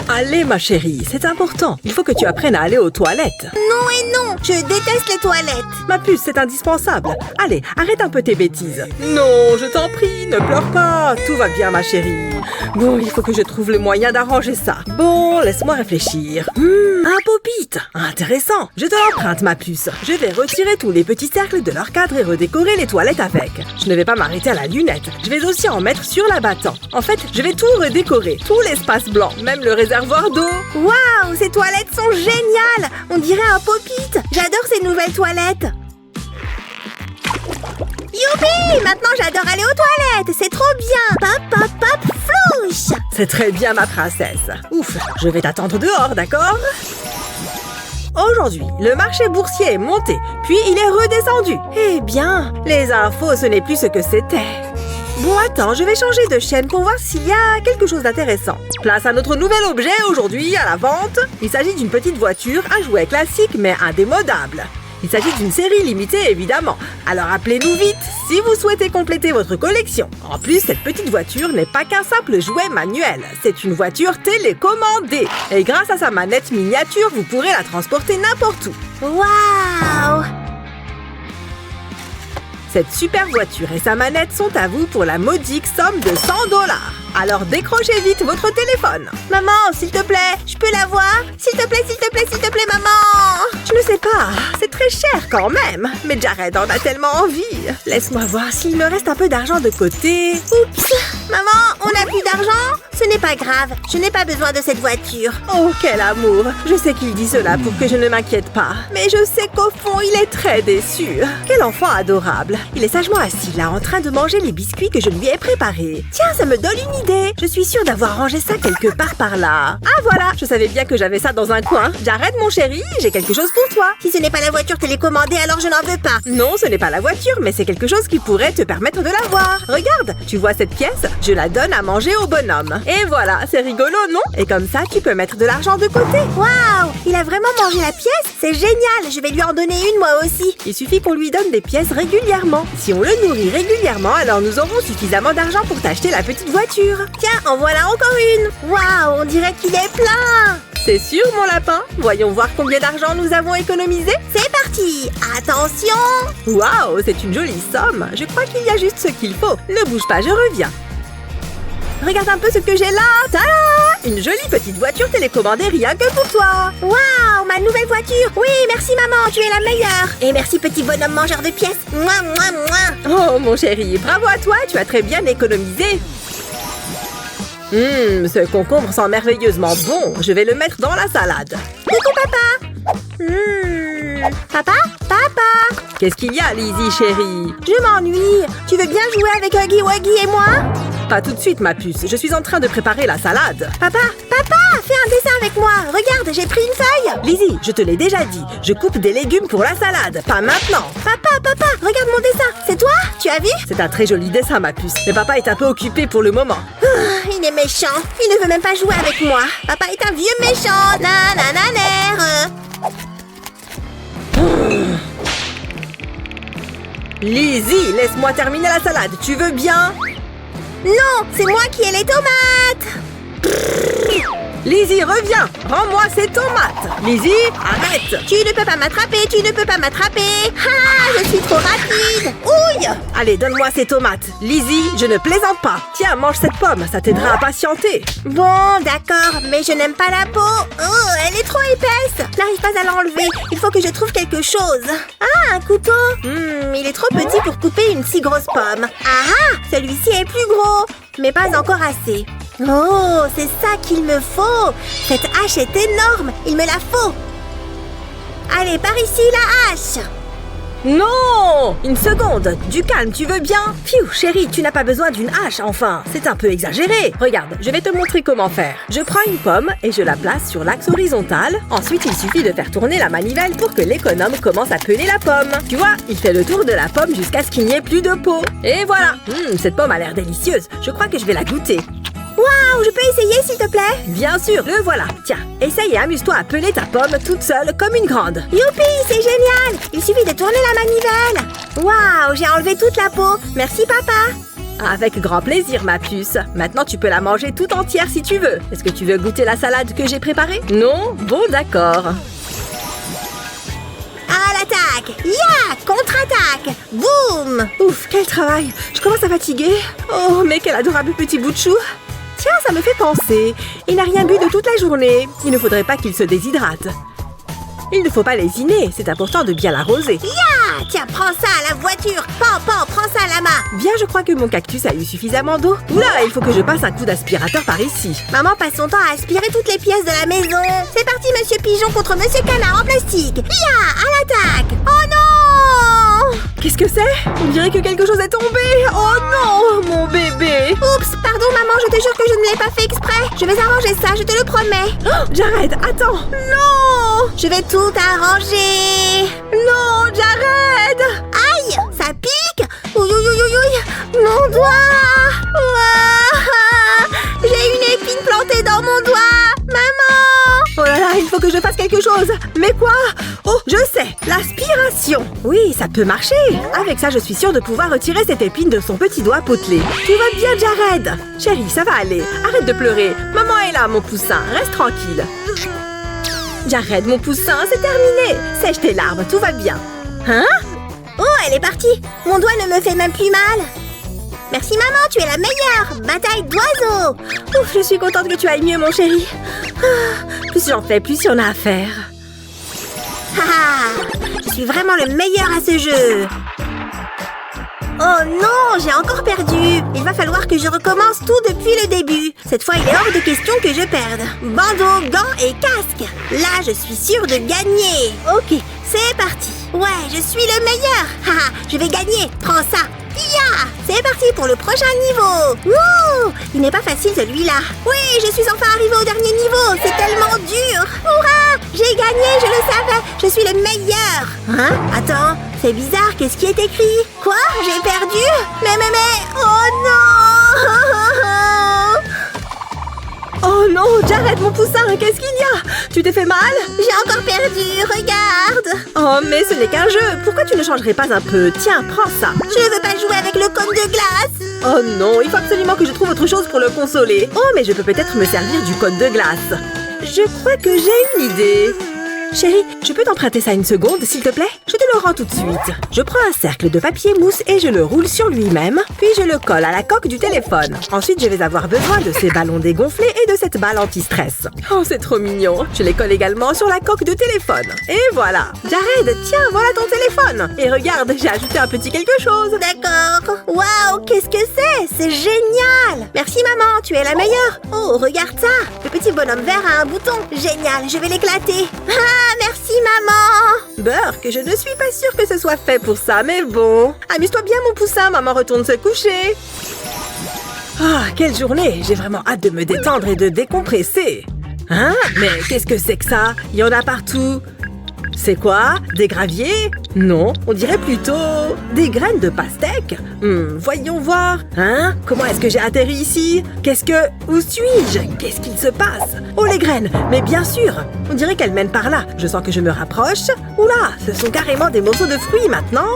Allez, ma chérie, c'est important. Il faut que tu apprennes à aller aux toilettes. Non et non, je déteste les toilettes. Ma puce, c'est indispensable. Allez, arrête un peu tes bêtises. Non, je t'en prie, ne pleure pas. Tout va bien, ma chérie. Bon, il faut que je trouve le moyen d'arranger ça. Bon, laisse-moi réfléchir. Un pop-it. Intéressant. Je te l'emprunte, ma puce. Je vais retirer tous les petits cercles de leur cadre et redécorer les toilettes avec. Je ne vais pas m'arrêter à la lunette. Je vais aussi en mettre sur l'abattant. En fait, je vais tout redécorer. Tout l'espace blanc, même le réservoir d'eau. Waouh, ces toilettes sont géniales. On dirait un pop-it. J'adore ces nouvelles toilettes. Youpi! Maintenant, j'adore aller aux toilettes. C'est trop bien. Pop, pop, pop, flouche. C'est très bien, ma princesse. Ouf, je vais t'attendre dehors, d'accord? Aujourd'hui, le marché boursier est monté, puis il est redescendu. Eh bien, les infos, ce n'est plus ce que c'était. Bon, attends, je vais changer de chaîne pour voir s'il y a quelque chose d'intéressant. Place à notre nouvel objet aujourd'hui à la vente. Il s'agit d'une petite voiture, un jouet classique mais indémodable. Il s'agit d'une série limitée, évidemment. Alors appelez-nous vite si vous souhaitez compléter votre collection. En plus, cette petite voiture n'est pas qu'un simple jouet manuel. C'est une voiture télécommandée. Et grâce à sa manette miniature, vous pourrez la transporter n'importe où. Waouh! Cette super voiture et sa manette sont à vous pour la modique somme de 100 $. Alors décrochez vite votre téléphone. Maman, s'il te plaît, je peux la voir? S'il te plaît, s'il te plaît, s'il te plaît, maman! Je ne sais pas, c'est très cher quand même. Mais Jared en a tellement envie. Laisse-moi voir s'il me reste un peu d'argent de côté. Oups! Maman, on n'a plus d'argent? Ce n'est pas grave, je n'ai pas besoin de cette voiture. Oh, quel amour! Je sais qu'il dit cela pour que je ne m'inquiète pas. Mais je sais qu'au fond, il est très déçu. Quel enfant adorable! Il est sagement assis là, en train de manger les biscuits que je lui ai préparés. Tiens, ça me donne une idée! Je suis sûre d'avoir rangé ça quelque part par là. Ah voilà! Je savais bien que j'avais ça dans un coin. Jared, mon chéri, j'ai quelque chose pour toi. Si ce n'est pas la voiture télécommandée, alors je n'en veux pas. Non, ce n'est pas la voiture, mais c'est quelque chose qui pourrait te permettre de l'avoir. Regarde, tu vois cette pièce? Je la donne à manger au bonhomme. Et voilà, c'est rigolo, non? Et comme ça, tu peux mettre de l'argent de côté. Waouh! Il a vraiment mangé la pièce? C'est génial! Je vais lui en donner une, moi aussi. Il suffit qu'on lui donne des pièces régulièrement. Si on le nourrit régulièrement, alors nous aurons suffisamment d'argent pour t'acheter la petite voiture. Tiens, en voilà encore une. Waouh! On dirait qu'il est plein. C'est sûr, mon lapin? Voyons voir combien d'argent nous avons économisé. C'est parti! Attention! Waouh, c'est une jolie somme. Je crois qu'il y a juste ce qu'il faut. Ne bouge pas, je reviens. Regarde un peu ce que j'ai là. Tada! Une jolie petite voiture télécommandée rien que pour toi. Waouh, ma nouvelle voiture. Oui, merci maman, tu es la meilleure. Et merci petit bonhomme mangeur de pièces. Mouah, mouah, mouah. Oh, mon chéri, bravo à toi, tu as très bien économisé. Ce concombre sent merveilleusement bon. Je vais le mettre dans la salade. Coucou papa. Papa? Papa? Qu'est-ce qu'il y a, Lizzie, chérie? Je m'ennuie. Tu veux bien jouer avec Huggy Wuggy et moi? Pas tout de suite, ma puce. Je suis en train de préparer la salade. Papa, fais un dessin avec moi. Regarde, j'ai pris une feuille. Lizzie, je te l'ai déjà dit. Je coupe des légumes pour la salade. Pas maintenant. Papa, regarde mon dessin. C'est toi? Tu as vu? C'est un très joli dessin, ma puce. Mais papa est un peu occupé pour le moment. Il est méchant. Il ne veut même pas jouer avec moi. Papa est un vieux méchant. Nanananer. Lizzie, laisse-moi terminer la salade, tu veux bien? Non, c'est moi qui ai les tomates. Lizzie, reviens! Rends-moi ces tomates! Lizzie, arrête! Tu ne peux pas m'attraper, tu ne peux pas m'attraper. Ah, je suis trop rapide. Ouille! Allez, donne-moi ces tomates. Lizzie, je ne plaisante pas. Tiens, mange cette pomme, ça t'aidera à patienter. Bon, d'accord, mais je n'aime pas la peau. Oh, elle est trop épaisse. Je n'arrive pas à l'enlever. Il faut que je trouve quelque chose. Ah, un couteau. Il est trop petit pour couper une si grosse pomme. Ah, celui-ci est plus gros, mais pas encore assez. Oh, c'est ça qu'il me faut. Cette hache est énorme. Il me la faut. Allez, par ici, la hache. Non! Une seconde, du calme, tu veux bien? Pfiou, chérie, tu n'as pas besoin d'une hache, enfin, c'est un peu exagéré. Regarde, je vais te montrer comment faire. Je prends une pomme et je la place sur l'axe horizontal. Ensuite, il suffit de faire tourner la manivelle pour que l'économe commence à peler la pomme. Tu vois, il fait le tour de la pomme jusqu'à ce qu'il n'y ait plus de peau. Et voilà! Cette pomme a l'air délicieuse. Je crois que je vais la goûter. Waouh, je peux essayer, s'il te plaît? Bien sûr, le voilà. Tiens, essaye et amuse-toi à peler ta pomme toute seule comme une grande. Youpi, c'est génial! Il suffit de tourner la manivelle. Waouh, j'ai enlevé toute la peau. Merci, papa. Avec grand plaisir, ma puce. Maintenant, tu peux la manger toute entière si tu veux. Est-ce que tu veux goûter la salade que j'ai préparée? Non? Bon, d'accord. À l'attaque! Ya! Contre-attaque! Boum! Ouf, quel travail! Je commence à fatiguer. Oh, mais quel adorable petit bout de chou! Tiens, ça me fait penser. Il n'a rien bu de toute la journée. Il ne faudrait pas qu'il se déshydrate. Il ne faut pas lésiner. C'est important de bien l'arroser. Ya! Tiens, prends ça à la voiture! Pan, prends ça à la main! Bien, je crois que mon cactus a eu suffisamment d'eau. Oula, il faut que je passe un coup d'aspirateur par ici. Maman passe son temps à aspirer toutes les pièces de la maison. C'est parti, Monsieur Pigeon contre Monsieur Canard en plastique. Ya! À l'attaque! Oh non! Qu'est-ce que c'est? On dirait que quelque chose est tombé. Oh non, mon bébé. Oups, pardon maman, je te jure que je ne l'ai pas fait exprès. Je vais arranger ça, je te le promets. Oh, Jared, attends. Non! Je vais tout arranger. Non, Jared! Aïe, ça pique. Ouïe, ouïe, ouïe, ouïe. Mon doigt. Ouah. J'ai une épine plantée dans mon doigt. Maman! Oh là là, il faut que je fasse quelque chose. Mais quoi? Oh, je sais, l'aspiration. Oui, ça peut marcher. Avec ça, je suis sûre de pouvoir retirer cette épine de son petit doigt potelé. Tout va bien, Jared. Chérie, ça va aller. Arrête de pleurer. Maman est là, mon poussin. Reste tranquille. Jared, mon poussin, c'est terminé. Sèche tes larmes, tout va bien. Hein? Oh, elle est partie. Mon doigt ne me fait même plus mal. Merci maman, tu es la meilleure. Bataille d'oiseaux. Ouf, je suis contente que tu ailles mieux, mon chéri. Plus j'en fais, plus il y en a à faire. Je suis vraiment le meilleur à ce jeu. Oh non, j'ai encore perdu. Il va falloir que je recommence tout depuis le début. Cette fois, il est hors de question que je perde. Bandeau, gants et casque. Là, je suis sûre de gagner. Ok, c'est parti. Ouais, je suis le meilleur. Je vais gagner. Prends ça. Ya! C'est parti pour le prochain niveau. Wouh! Il n'est pas facile celui-là. Oui, je suis enfin arrivée au dernier niveau. C'est tellement dur. Hurrah! J'ai gagné, je le savais. Je suis le meilleur. Hein? Attends, c'est bizarre. Qu'est-ce qui est écrit? Quoi? J'ai perdu? Mais... Oh non! Oh non, Jared, mon poussin, qu'est-ce qu'il y a? Tu t'es fait mal? J'ai encore perdu, regarde. Oh, mais ce n'est qu'un jeu. Pourquoi tu ne changerais pas un peu? Tiens, prends ça. Je ne veux pas jouer avec le cône de glace. Oh non, il faut absolument que je trouve autre chose pour le consoler. Oh, mais je peux peut-être me servir du cône de glace. Je crois que j'ai une idée. Chérie, je peux t'emprunter ça une seconde, s'il te plaît? Je te le rends tout de suite. Je prends un cercle de papier mousse et je le roule sur lui-même, puis je le colle à la coque du téléphone. Ensuite, je vais avoir besoin de ces ballons dégonflés et de cette balle anti-stress. Oh, c'est trop mignon. Je les colle également sur la coque de téléphone. Et voilà. Jared, tiens, voilà ton téléphone. Et regarde, j'ai ajouté un petit quelque chose. D'accord. Waouh, qu'est-ce que c'est? C'est génial. Merci maman, tu es la meilleure. Oh, regarde ça. Le petit bonhomme vert a un bouton. Génial, je vais l'éclater. Merci maman. Burk, je ne suis pas sûre que ce soit fait pour ça, mais bon. Amuse-toi bien mon poussin, maman retourne se coucher. Ah, quelle journée. J'ai vraiment hâte de me détendre et de décompresser. Hein? Mais qu'est-ce que c'est que ça? Il y en a partout. C'est quoi? Des graviers? Non, on dirait plutôt des graines de pastèque. Voyons voir. Hein? Comment est-ce que j'ai atterri ici? Où suis-je? Qu'est-ce qu'il se passe? Oh, les graines! Mais bien sûr! On dirait qu'elles mènent par là. Je sens que je me rapproche. Oula, ce sont carrément des morceaux de fruits maintenant.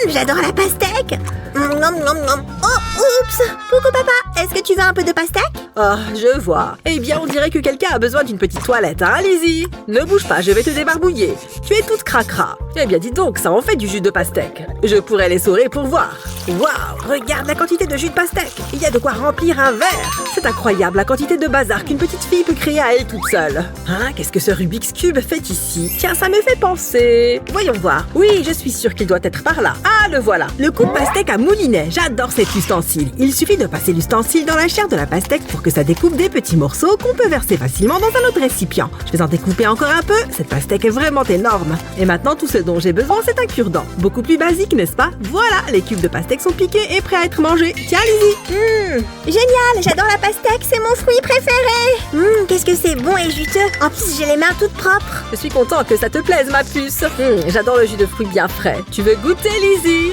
J'adore la pastèque. Nom, nom, nom. Oh, oups. Coucou papa, est-ce que tu veux un peu de pastèque? Oh, je vois. Eh bien, on dirait que quelqu'un a besoin d'une petite toilette, hein, Lizzie? Ne bouge pas, je vais te débarbouiller. Tu es toute cracra. Eh bien, dis donc, ça en fait du jus de pastèque. Je pourrais l'essorer pour voir. Waouh, regarde la quantité de jus de pastèque. Il y a de quoi remplir un verre. C'est incroyable la quantité de bazar qu'une petite fille peut créer à elle toute seule. Hein, qu'est-ce que ce Rubik's Cube fait ici? Tiens, ça me fait penser. Voyons voir. Oui, je suis sûre qu'il doit être par là. Ah, le voilà. Le coup de pastèque à moulinet. J'adore cet ustensile. Il suffit de passer l'ustensile dans la chair de la pastèque pour que ça découpe des petits morceaux qu'on peut verser facilement dans un autre récipient. Je vais en découper encore un peu. Cette pastèque est vraiment énorme. Et maintenant, tout ce dont j'ai besoin, c'est un cure-dent. Beaucoup plus basique, n'est-ce pas? Voilà, les cubes de pastèque sont piqués et prêts à être mangés. Tiens, Lizzie. Génial, j'adore la pastèque, c'est mon fruit préféré. Qu'est-ce que c'est bon et juteux. En plus, j'ai les mains toutes propres. Je suis content que ça te plaise, ma puce. J'adore le jus de fruits bien frais. Tu veux goûter, Lizzie?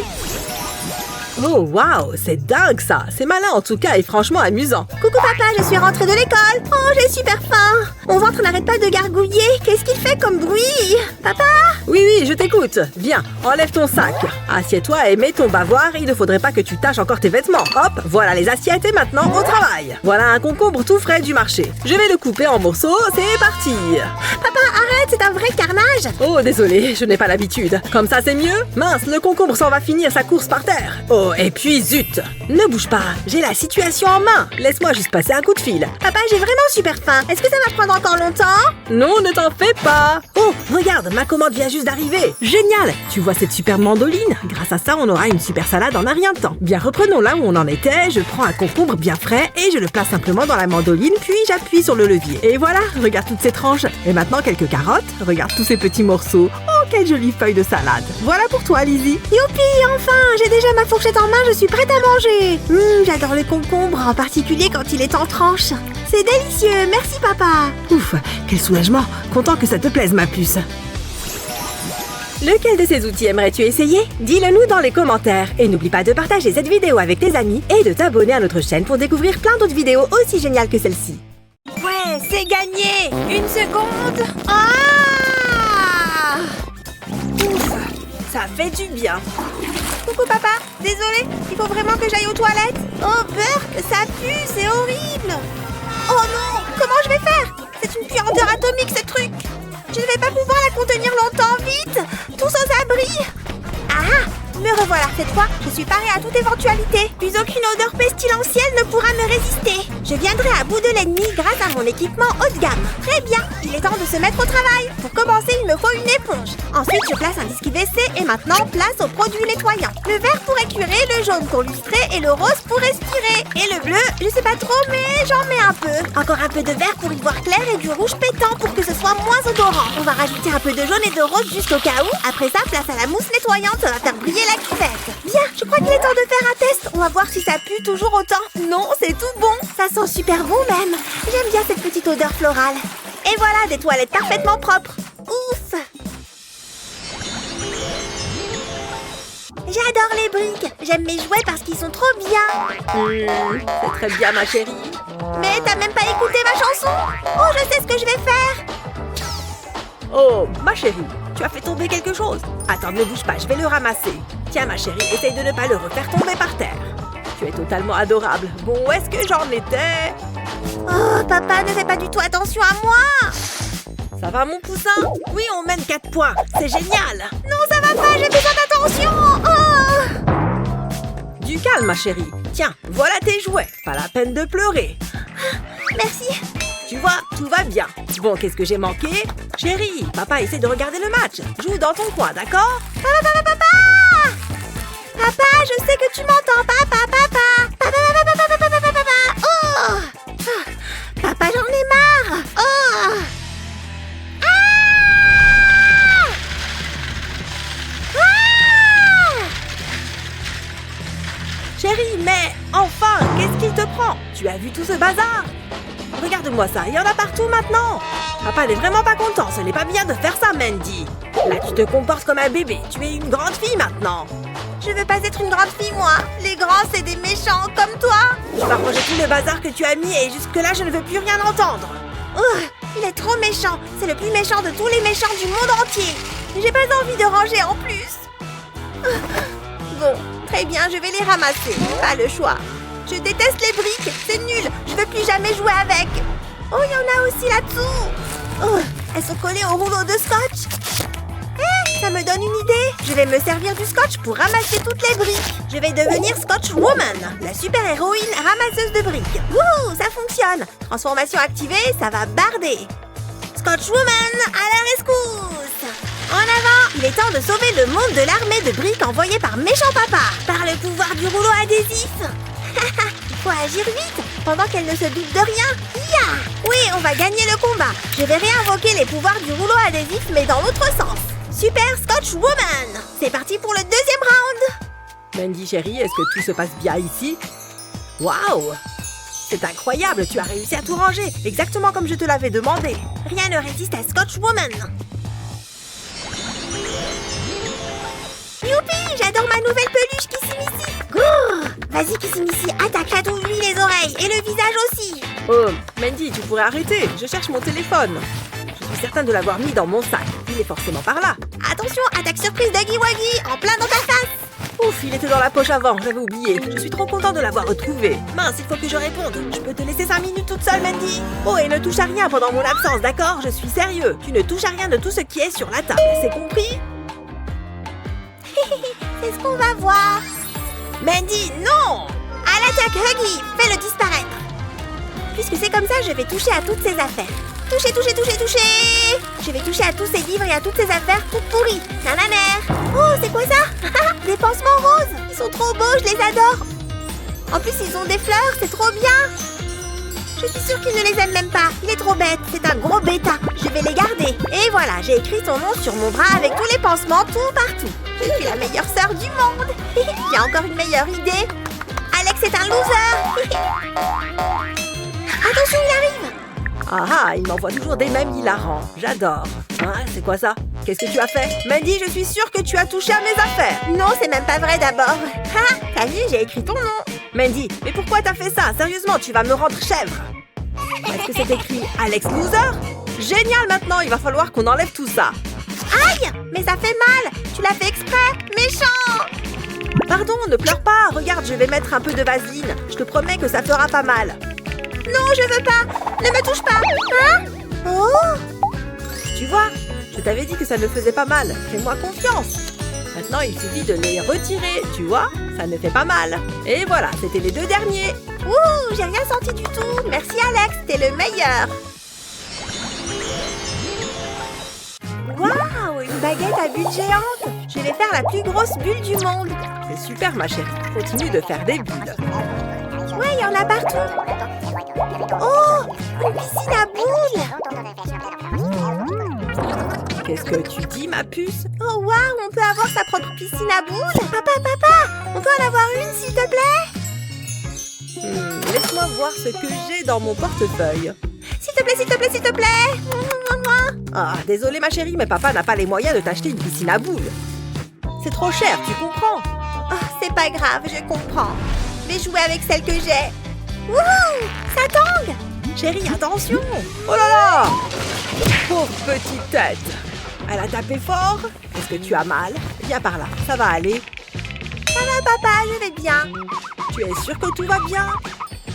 Oh, waouh, c'est dingue ça. C'est malin en tout cas et franchement amusant. Coucou papa, je suis rentrée de l'école. Oh, j'ai super faim. Mon ventre n'arrête pas de gargouiller. Qu'est-ce qu'il fait comme bruit? Papa? Oui, je t'écoute. Viens, enlève ton sac. Assieds-toi et mets ton bavoir. Il ne faudrait pas que tu tâches encore tes vêtements. Hop, voilà les assiettes et maintenant au travail. Voilà un concombre tout frais du marché. Je vais le couper en morceaux. C'est parti. Papa, arrête, c'est un vrai carnage. Oh, désolé, je n'ai pas l'habitude. Comme ça, c'est mieux? Mince, le concombre s'en va finir sa course par terre. Oh, et puis zut! Ne bouge pas, j'ai la situation en main. Laisse-moi juste passer un coup de fil. Papa, j'ai vraiment super faim. Est-ce que ça va prendre encore longtemps? Non, ne t'en fais pas. Oh, regarde, ma commande vient juste d'arriver. Génial! Tu vois cette super mandoline? Grâce à ça, on aura une super salade en un rien de temps. Bien, reprenons là où on en était. Je prends un concombre bien frais et je le place simplement dans la mandoline, puis j'appuie sur le levier. Et voilà, regarde toutes ces tranches. Et maintenant, quelques carottes. Regarde tous ces petits morceaux. Oh, quelle jolie feuille de salade. Voilà pour toi, Lizzie. Youpi, enfin, j'ai déjà ma fourchette en main, je suis prête à manger. J'adore le concombre, en particulier quand il est en tranches. C'est délicieux, merci papa. Ouf, quel soulagement. Content que ça te plaise, ma puce. Lequel de ces outils aimerais-tu essayer? Dis-le nous dans les commentaires. Et n'oublie pas de partager cette vidéo avec tes amis et de t'abonner à notre chaîne pour découvrir plein d'autres vidéos aussi géniales que celle-ci. Ouais, c'est gagné. Une seconde. Ah! Ouf, ça fait du bien. Coucou papa, désolé, il faut vraiment que j'aille aux toilettes. Oh Burk, ça pue, c'est horrible. Oh non, comment je vais faire? C'est une puanteur atomique ce truc. Je ne vais pas pouvoir la contenir longtemps, vite. Tous aux abris. Ah, me revoilà cette fois, je suis parée à toute éventualité. Plus aucune odeur pestilentielle ne pourra me résister. Je viendrai à bout de l'ennemi grâce à mon équipement haut de gamme. Très bien, il est temps de se mettre au travail. Pour commencer, il me faut une éponge. Ensuite, je place un disque WC et maintenant, place aux produits nettoyants. Le vert pour écurer, le jaune pour lustrer et le rose pour respirer. Et le bleu, je sais pas trop, mais j'en mets un peu. Encore un peu de vert pour y voir clair et du rouge pétant pour que ce soit moins odorant. On va rajouter un peu de jaune et de rose juste au cas où. Après ça, place à la mousse nettoyante, ça va faire briller la cuvette. Bien, je crois qu'il est temps de faire un test. On va voir si ça pue toujours autant. Non, c'est tout bon. Ça sent super bon même. J'aime bien cette petite odeur florale. Et voilà, des toilettes parfaitement propres. Ouf! J'adore les briques. J'aime mes jouets parce qu'ils sont trop bien. C'est très bien, ma chérie. Mais t'as même pas écouté ma chanson? Oh, je sais ce que je vais faire. Oh, ma chérie, tu as fait tomber quelque chose. Attends, ne bouge pas, je vais le ramasser. Tiens, ma chérie, essaye de ne pas le refaire tomber par terre. Tu es totalement adorable. Bon, où est-ce que j'en étais? Oh, papa, ne fais pas du tout attention à moi. Ça va, mon poussin? Oui, on mène 4 points. C'est génial. Non, ça va pas, j'ai besoin d'attention. Oh. Du calme, ma chérie. Tiens, voilà tes jouets. Pas la peine de pleurer. Merci. Tu vois, tout va bien. Bon, qu'est-ce que j'ai manqué? Chérie, papa essaie de regarder le match. Joue dans ton coin, d'accord? Papa! Papa, je sais que tu m'entends. Papa! Oh! Papa, j'en ai marre. Oh! Chérie, mais enfin, qu'est-ce qu'il te prend? Tu as vu tout ce bazar? Regarde-moi ça, il y en a partout maintenant. Papa n'est vraiment pas content, ce n'est pas bien de faire ça, Mandy. Là, tu te comportes comme un bébé, tu es une grande fille maintenant. Je veux pas être une grande fille, moi. Les grands, c'est des méchants comme toi. Tu vas ranger tout le bazar que tu as mis et jusque-là, je ne veux plus rien entendre. Il est trop méchant. C'est le plus méchant de tous les méchants du monde entier. J'ai pas envie de ranger en plus. Bon, très bien, je vais les ramasser. Pas le choix. Je déteste les briques, c'est nul. Je veux plus jamais jouer avec. Oh, il y en a aussi là-dessous. Oh, elles sont collées au rouleau de scotch. Ça me donne une idée. Je vais me servir du scotch pour ramasser toutes les briques. Je vais devenir Scotch Woman, la super-héroïne ramasseuse de briques. Wouhou, ça fonctionne. Transformation activée, ça va barder. Scotch Woman, à la rescousse. En avant, il est temps de sauver le monde de l'armée de briques envoyée par méchant papa. Par le pouvoir du rouleau adhésif. Il faut agir vite, pendant qu'elle ne se doute de rien. Ya! Oui, on va gagner le combat. Je vais réinvoquer les pouvoirs du rouleau adhésif, mais dans l'autre sens. Super Scotch Woman! C'est parti pour le deuxième round! Mandy chérie, est-ce que tout se passe bien ici? Waouh! C'est incroyable, tu as réussi à tout ranger, exactement comme je te l'avais demandé. Rien ne résiste à Scotch Woman. Youpi! J'adore ma nouvelle peluche Kissimissy! Vas-y Kissimissy, attaque, chatouille-lui les oreilles et le visage aussi! Oh, Mandy, tu pourrais arrêter, je cherche mon téléphone. Je suis certaine de l'avoir mis dans mon sac, il est forcément par là. Attention, attaque surprise d'Huggy Wuggy, en plein dans ta face! Ouf, il était dans la poche avant, j'avais oublié. Je suis trop content de l'avoir retrouvé. Mince, il faut que je réponde. Je peux te laisser 5 minutes toute seule, Mandy? Oh, et ne touche à rien pendant mon absence, d'accord? Je suis sérieux. Tu ne touches à rien de tout ce qui est sur la table, c'est compris? C'est ce qu'on va voir. Mandy, non! À l'attaque, Huggy, fais-le disparaître. Puisque c'est comme ça, je vais toucher à toutes ces affaires. Toucher, toucher, toucher, toucher! Je vais toucher à tous ces livres et à toutes ces affaires toutes pourries. Nananère! Oh, c'est quoi ça? Des pansements roses! Ils sont trop beaux, je les adore! En plus, ils ont des fleurs, c'est trop bien! Je suis sûre qu'il ne les aime même pas. Il est trop bête, c'est un gros bêta. Je vais les garder. Et voilà, j'ai écrit son nom sur mon bras avec tous les pansements tout partout. Je suis la meilleure sœur du monde. J'ai encore une meilleure idée. Alex est un loser. Attention, il arrive. Ah, il m'envoie toujours des mèmes hilarants. J'adore. Hein, c'est quoi ça? Qu'est-ce que tu as fait? Mandy, je suis sûre que tu as touché à mes affaires. Non, c'est même pas vrai d'abord. Ah, t'as vu, j'ai écrit ton nom. Mandy, mais pourquoi t'as fait ça? Sérieusement, tu vas me rendre chèvre. Est-ce que c'est écrit Alex Loser? Génial, maintenant, il va falloir qu'on enlève tout ça. Aïe, mais ça fait mal. Tu l'as fait exprès, méchant. Pardon, ne pleure pas. Regarde, je vais mettre un peu de vaseline. Je te promets que ça fera pas mal. Non, je veux pas. Ne me touche pas. Hein? Oh! Tu vois, je t'avais dit que ça ne faisait pas mal. Fais-moi confiance. Maintenant, il suffit de les retirer. Tu vois, ça ne fait pas mal. Et voilà, c'était les 2 derniers. Ouh, j'ai rien senti du tout. Merci Alex, t'es le meilleur. Waouh, une baguette à bulles géante. Je vais faire la plus grosse bulle du monde. C'est super, ma chérie. Continue de faire des bulles. Ouais, il y en a partout. Oh, une piscine à boules. Qu'est-ce que tu dis, ma puce? Oh, waouh, on peut avoir sa propre piscine à boules. Papa, on peut en avoir une, s'il te plaît? Laisse-moi voir ce que j'ai dans mon portefeuille. S'il te plaît, s'il te plaît, s'il te plaît. Ah, désolée, ma chérie, mais papa n'a pas les moyens de t'acheter une piscine à boules. C'est trop cher, tu comprends? Oh, c'est pas grave, je comprends. Je vais jouer avec celle que j'ai. Wouhou! Ça tangue! Chérie, attention! Oh là là! Pauvre petite tête! Elle a tapé fort? Est-ce que tu as mal? Viens par là, ça va aller. Ça va, papa, je vais bien. Tu es sûre que tout va bien?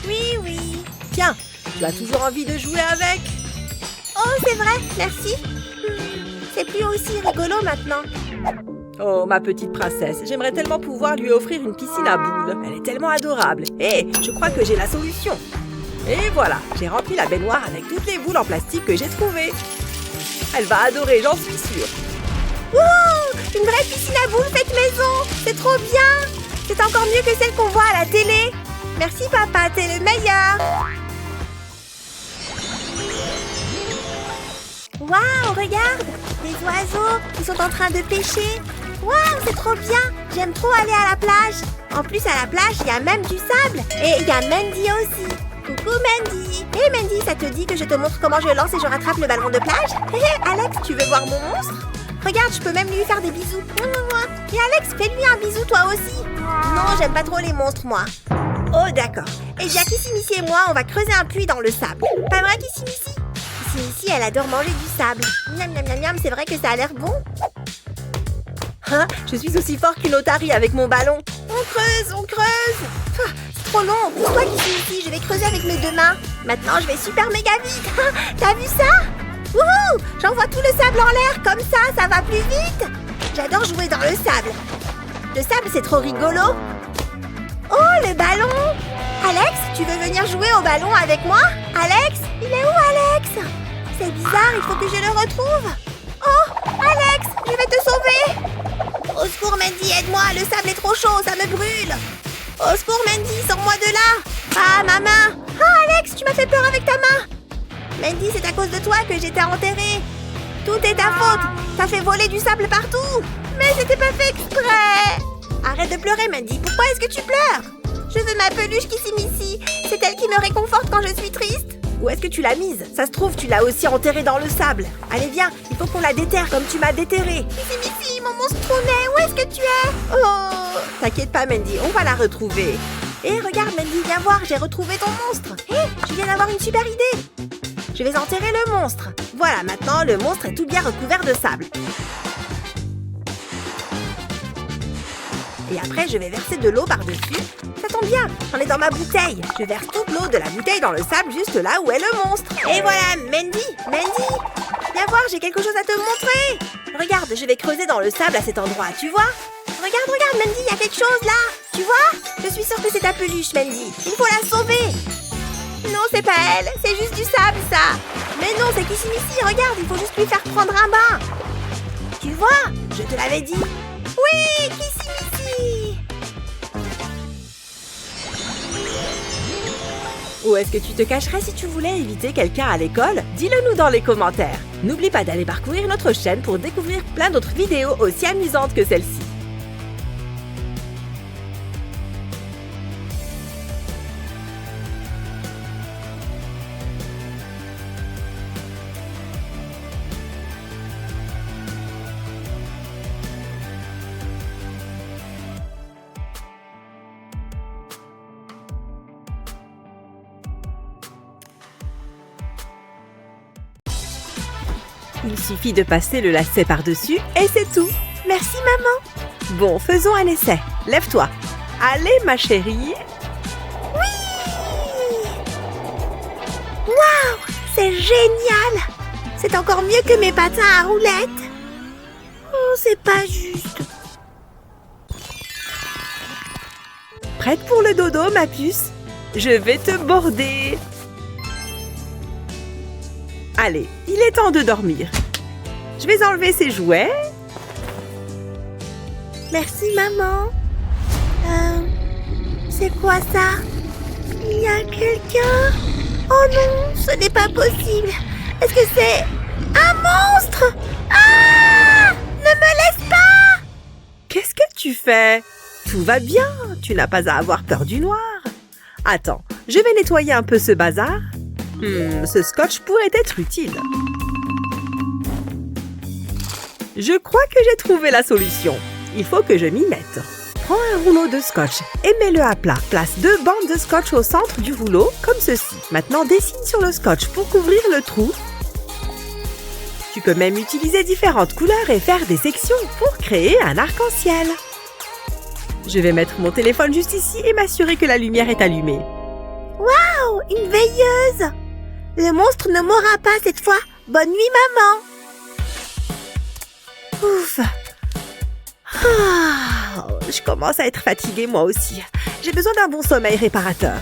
Oui, oui. Tiens, tu as toujours envie de jouer avec? Oh, c'est vrai, merci. C'est plus aussi rigolo maintenant. Oh, ma petite princesse, j'aimerais tellement pouvoir lui offrir une piscine à boules. Elle est tellement adorable. Hé, je crois que j'ai la solution. Et voilà, j'ai rempli la baignoire avec toutes les boules en plastique que j'ai trouvées. Elle va adorer, j'en suis sûre. Wouh! Une vraie piscine à boules faite maison! C'est trop bien! C'est encore mieux que celle qu'on voit à la télé. Merci papa, t'es le meilleur. Waouh, regarde! Les oiseaux, ils sont en train de pêcher. Waouh, c'est trop bien! J'aime trop aller à la plage. En plus, à la plage, il y a même du sable. Et il y a Mandy aussi. Coucou Mandy! Hé Mandy, ça te dit que je te montre comment je lance et je rattrape le ballon de plage? Hé Alex, tu veux voir mon monstre? Regarde, je peux même lui faire des bisous. Et Alex, fais-lui un bisou toi aussi. Non, j'aime pas trop les monstres, moi. Oh, d'accord. Eh bien, Kissimissy et moi, on va creuser un puits dans le sable. Pas vrai, Kissimissy? Kissimissy, elle adore manger du sable. Miam, miam, miam, miam, c'est vrai que ça a l'air bon. Hein? Je suis aussi fort qu'une otarie avec mon ballon. On creuse, on creuse. Ah, c'est trop long. Pour toi qui suis ici, je vais creuser avec mes deux mains. Maintenant, je vais super méga vite. T'as vu ça? Wouhou! J'envoie tout le sable en l'air. Comme ça va plus vite. J'adore jouer dans le sable. Le sable, c'est trop rigolo. Oh, le ballon! Alex, tu veux venir jouer au ballon avec moi? Alex? Il est où, Alex? C'est bizarre, il faut que je le retrouve. Oh, Alex, je vais te sauver. Au secours, Mandy, aide-moi, le sable est trop chaud, ça me brûle. Au secours, Mandy, sors-moi de là. Ah, ma main. Ah, Alex, tu m'as fait peur avec ta main. Mandy, c'est à cause de toi que j'étais enterrée. Tout est ta faute. T'as fait voler du sable partout. Mais c'était pas fait exprès. Arrête de pleurer, Mandy. Pourquoi est-ce que tu pleures? Je veux ma peluche Kissimisi. C'est elle qui me réconforte quand je suis triste. Où est-ce que tu l'as mise? Ça se trouve, tu l'as aussi enterrée dans le sable. Allez, viens, il faut qu'on la déterre comme tu m'as déterrée. Kissimisi, mon monstronnet, où est-ce que tu es? Oh, t'inquiète pas, Mandy, on va la retrouver. Hé, regarde, Mandy, viens voir, j'ai retrouvé ton monstre. Hé, je viens d'avoir une super idée. Je vais enterrer le monstre. Voilà, maintenant, le monstre est tout bien recouvert de sable. Et après, je vais verser de l'eau par-dessus. Ça tombe bien, j'en ai dans ma bouteille. Je verse toute l'eau de la bouteille dans le sable juste là où est le monstre. Et voilà, Mandy, Viens voir, j'ai quelque chose à te montrer. Regarde, je vais creuser dans le sable à cet endroit, tu vois? Regarde, Mandy, il y a quelque chose là. Tu vois? Je suis sûre que c'est ta peluche, Mandy. Il faut la sauver. Non, c'est pas elle, c'est juste du sable, ça. Mais non, c'est Kissimisi, regarde, il faut juste lui faire prendre un bain. Tu vois? Je te l'avais dit. Oui, Kissimisi. Où est-ce que tu te cacherais si tu voulais éviter quelqu'un à l'école? Dis-le nous dans les commentaires. N'oublie pas d'aller parcourir notre chaîne pour découvrir plein d'autres vidéos aussi amusantes que celle-ci. Il suffit de passer le lacet par-dessus et c'est tout. Merci, maman. Bon, faisons un essai. Lève-toi. Allez, ma chérie. Oui! Waouh! C'est génial! C'est encore mieux que mes patins à roulettes. Oh, c'est pas juste. Prête pour le dodo, ma puce? Je vais te border. Allez, il est temps de dormir. Je vais enlever ces jouets. Merci, maman. C'est quoi ça? Il y a quelqu'un? Oh non, ce n'est pas possible. Est-ce que c'est un monstre? Ah! Ne me laisse pas! Qu'est-ce que tu fais? Tout va bien, tu n'as pas à avoir peur du noir. Attends, je vais nettoyer un peu ce bazar. Ce scotch pourrait être utile. Je crois que j'ai trouvé la solution. Il faut que je m'y mette. Prends un rouleau de scotch et mets-le à plat. Place 2 bandes de scotch au centre du rouleau, comme ceci. Maintenant, dessine sur le scotch pour couvrir le trou. Tu peux même utiliser différentes couleurs et faire des sections pour créer un arc-en-ciel. Je vais mettre mon téléphone juste ici et m'assurer que la lumière est allumée. Waouh, une veilleuse! Le monstre ne m'aura pas cette fois. Bonne nuit, maman. Ouf. Je commence à être fatiguée moi aussi. J'ai besoin d'un bon sommeil réparateur.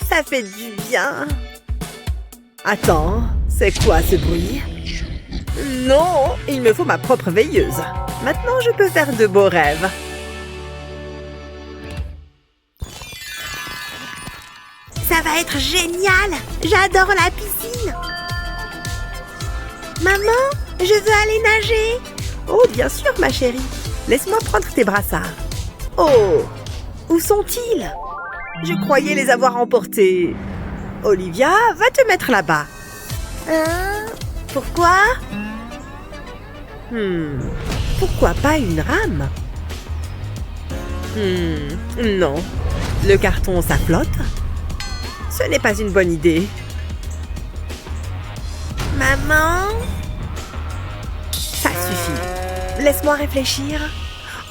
Ça fait du bien. Attends, c'est quoi ce bruit? Non, il me faut ma propre veilleuse. Maintenant, je peux faire de beaux rêves. Ça va être génial! J'adore la piscine! Maman, je veux aller nager! Oh, bien sûr, ma chérie. Laisse-moi prendre tes brassards. Oh, où sont-ils? Je croyais les avoir emportés. Olivia, va te mettre là-bas. Pourquoi? Pourquoi pas une rame? Non. Le carton, ça flotte? Ce n'est pas une bonne idée. Maman? Ça suffit. Laisse-moi réfléchir.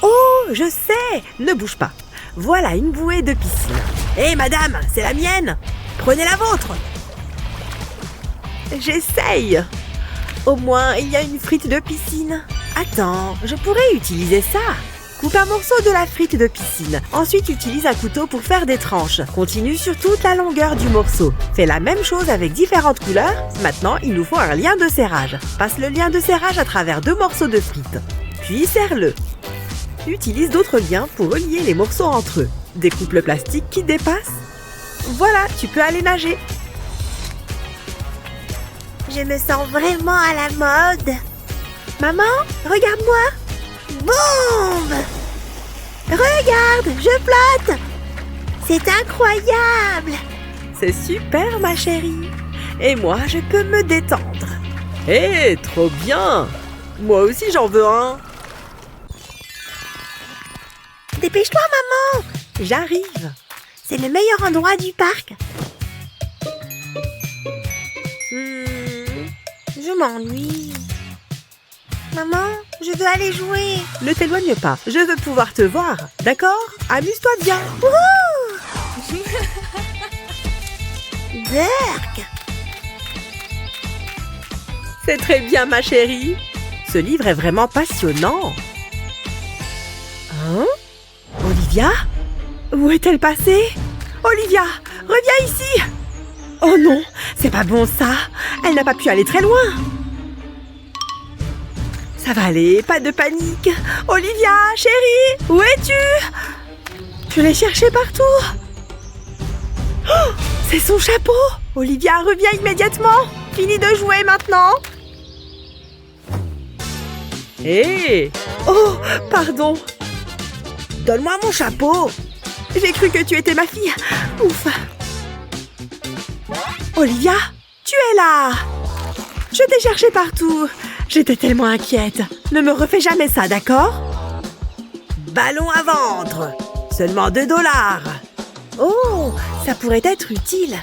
Oh, je sais. Ne bouge pas. Voilà une bouée de piscine. Hé, madame, c'est la mienne. Prenez la vôtre. J'essaye. Au moins, il y a une frite de piscine. Attends, je pourrais utiliser ça. Coupe un morceau de la frite de piscine. Ensuite, utilise un couteau pour faire des tranches. Continue sur toute la longueur du morceau. Fais la même chose avec différentes couleurs. Maintenant, il nous faut un lien de serrage. Passe le lien de serrage à travers 2 morceaux de frites. Puis, serre-le. Utilise d'autres liens pour relier les morceaux entre eux. Découpe le plastique qui dépasse. Voilà, tu peux aller nager. Je me sens vraiment à la mode. Maman, regarde-moi. Boum! Regarde, je flotte! C'est incroyable! C'est super, ma chérie. Et moi, je peux me détendre. Hé, trop bien! Moi aussi, j'en veux un. Dépêche-toi, maman! J'arrive. C'est le meilleur endroit du parc. Je m'ennuie. Maman, je veux aller jouer. Ne t'éloigne pas, je veux pouvoir te voir. D'accord? Amuse-toi bien. Wouhou! Berk! C'est très bien, ma chérie. Ce livre est vraiment passionnant. Hein? Olivia? Où est-elle passée? Olivia, reviens ici! Oh non, c'est pas bon ça. Elle n'a pas pu aller très loin. Ça va aller, pas de panique. Olivia, chérie, où es-tu? Je l'ai cherché partout. Oh, c'est son chapeau. Olivia, reviens immédiatement. Fini de jouer maintenant. Hé! Oh, pardon. Donne-moi mon chapeau. J'ai cru que tu étais ma fille. Ouf. Olivia, tu es là. Je t'ai cherché partout. J'étais tellement inquiète. Ne me refais jamais ça, d'accord? Ballon à vendre. Seulement $2. Oh, ça pourrait être utile.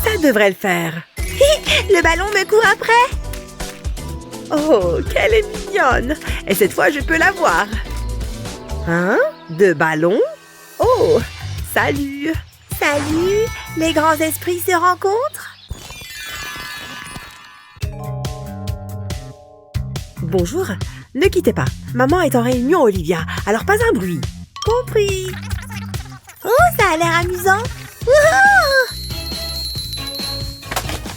Ça devrait le faire. Le ballon me court après. Oh, qu'elle est mignonne. Et cette fois, je peux la voir. Hein? 2 ballons? Oh, salut. Salut, les grands esprits se rencontrent. Bonjour, ne quittez pas. Maman est en réunion, Olivia, alors pas un bruit. Compris. Oh, ça a l'air amusant. Wouhou!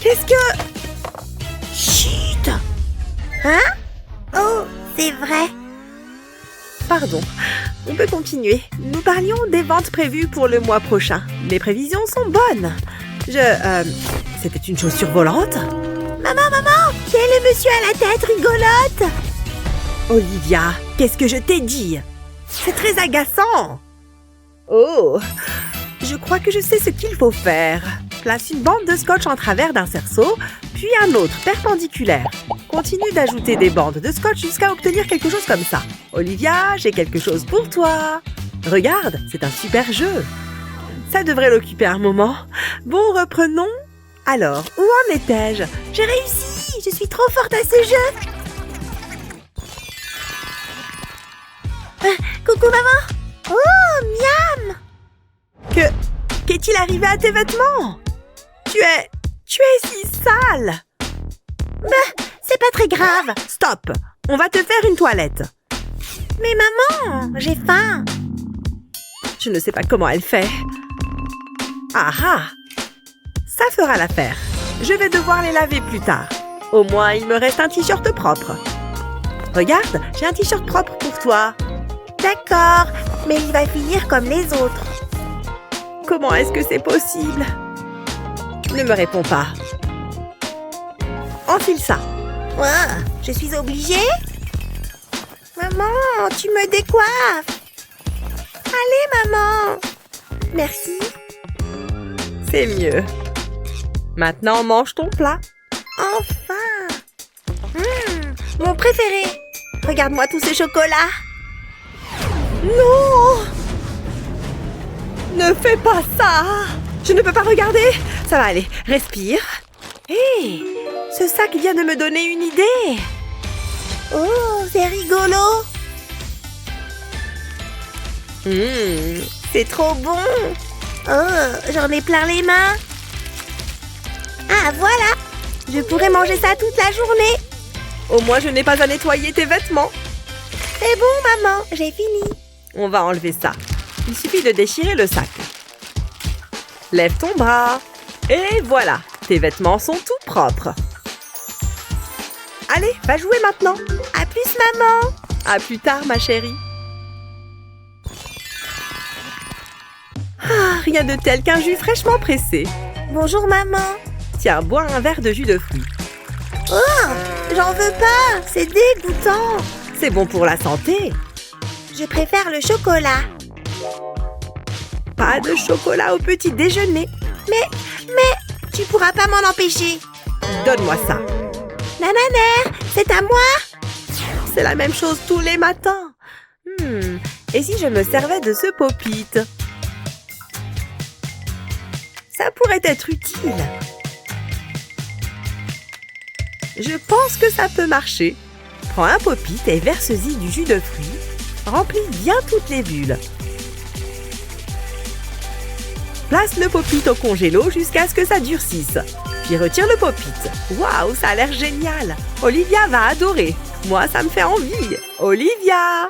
Qu'est-ce que... Chut! Hein? Oh, c'est vrai. Pardon, on peut continuer. Nous parlions des ventes prévues pour le mois prochain. Mes prévisions sont bonnes. C'était une chaussure volante? Maman, qui est le monsieur à la tête rigolote? Olivia, qu'est-ce que je t'ai dit? C'est très agaçant. Oh, je crois que je sais ce qu'il faut faire. Place une bande de scotch en travers d'un cerceau, puis un autre perpendiculaire. Continue d'ajouter des bandes de scotch jusqu'à obtenir quelque chose comme ça. Olivia, j'ai quelque chose pour toi. Regarde, c'est un super jeu. Ça devrait l'occuper un moment. Bon, reprenons. Alors, où en étais-je? J'ai réussi! Je suis trop forte à ce jeu! Coucou maman! Oh, miam! Qu'est-il arrivé à tes vêtements? Tu es si sale! Bah, c'est pas très grave! Stop! On va te faire une toilette. Mais maman, j'ai faim! Je ne sais pas comment elle fait. Ah ah! Ça fera l'affaire. Je vais devoir les laver plus tard. Au moins, il me reste un t-shirt propre. Regarde, j'ai un t-shirt propre pour toi. D'accord, mais il va finir comme les autres. Comment est-ce que c'est possible? Ne me réponds pas. Enfile ça. Ouais, je suis obligée? Maman, tu me décoiffes. Allez, maman. Merci. C'est mieux. Maintenant, mange ton plat. Enfin. Mon préféré. Regarde-moi tous ces chocolats. Non! Ne fais pas ça! Je ne peux pas regarder. Ça va aller. Respire. Hé! Ce sac vient de me donner une idée. Oh, c'est rigolo. C'est trop bon. Oh, j'en ai plein les mains. Ah, voilà. Je pourrais manger ça toute la journée. Au moins, je n'ai pas à nettoyer tes vêtements. C'est bon, maman, j'ai fini. On va enlever ça. Il suffit de déchirer le sac. Lève ton bras. Et voilà, tes vêtements sont tout propres. Allez, va jouer maintenant. À plus, maman. À plus tard, ma chérie. Ah, rien de tel qu'un jus fraîchement pressé. Bonjour, maman. Tiens, bois un verre de jus de fruits. Oh, j'en veux pas. C'est dégoûtant. C'est bon pour la santé. Je préfère le chocolat. Pas de chocolat au petit déjeuner. Mais, tu pourras pas m'en empêcher. Donne-moi ça. Nananer, c'est à moi. C'est la même chose tous les matins. Et si je me servais de ce pop-it? Ça pourrait être utile. Je pense que ça peut marcher. Prends un pop-it et verse-y du jus de fruits. Remplis bien toutes les bulles. Place le pop-it au congélo jusqu'à ce que ça durcisse. Puis retire le pop-it. Waouh, ça a l'air génial. Olivia va adorer. Moi, ça me fait envie. Olivia!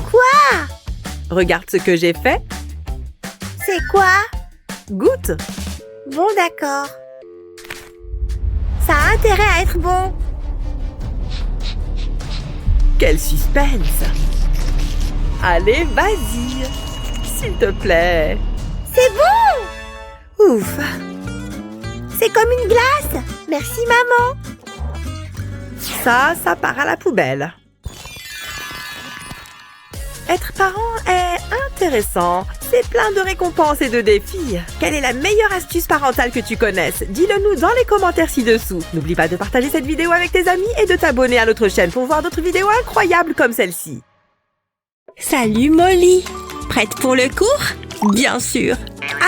Quoi? Regarde ce que j'ai fait. C'est quoi? Goûte. Bon, d'accord. Ça a intérêt à être bon. Quel suspense! Allez, vas-y! S'il te plaît! C'est bon! Ouf! C'est comme une glace! Merci, maman! Ça part à la poubelle. Être parent est intéressant. C'est plein de récompenses et de défis. Quelle est la meilleure astuce parentale que tu connaisses? Dis-le nous dans les commentaires ci-dessous. N'oublie pas de partager cette vidéo avec tes amis et de t'abonner à notre chaîne pour voir d'autres vidéos incroyables comme celle-ci. Salut Molly. Prête pour le cours? Bien sûr.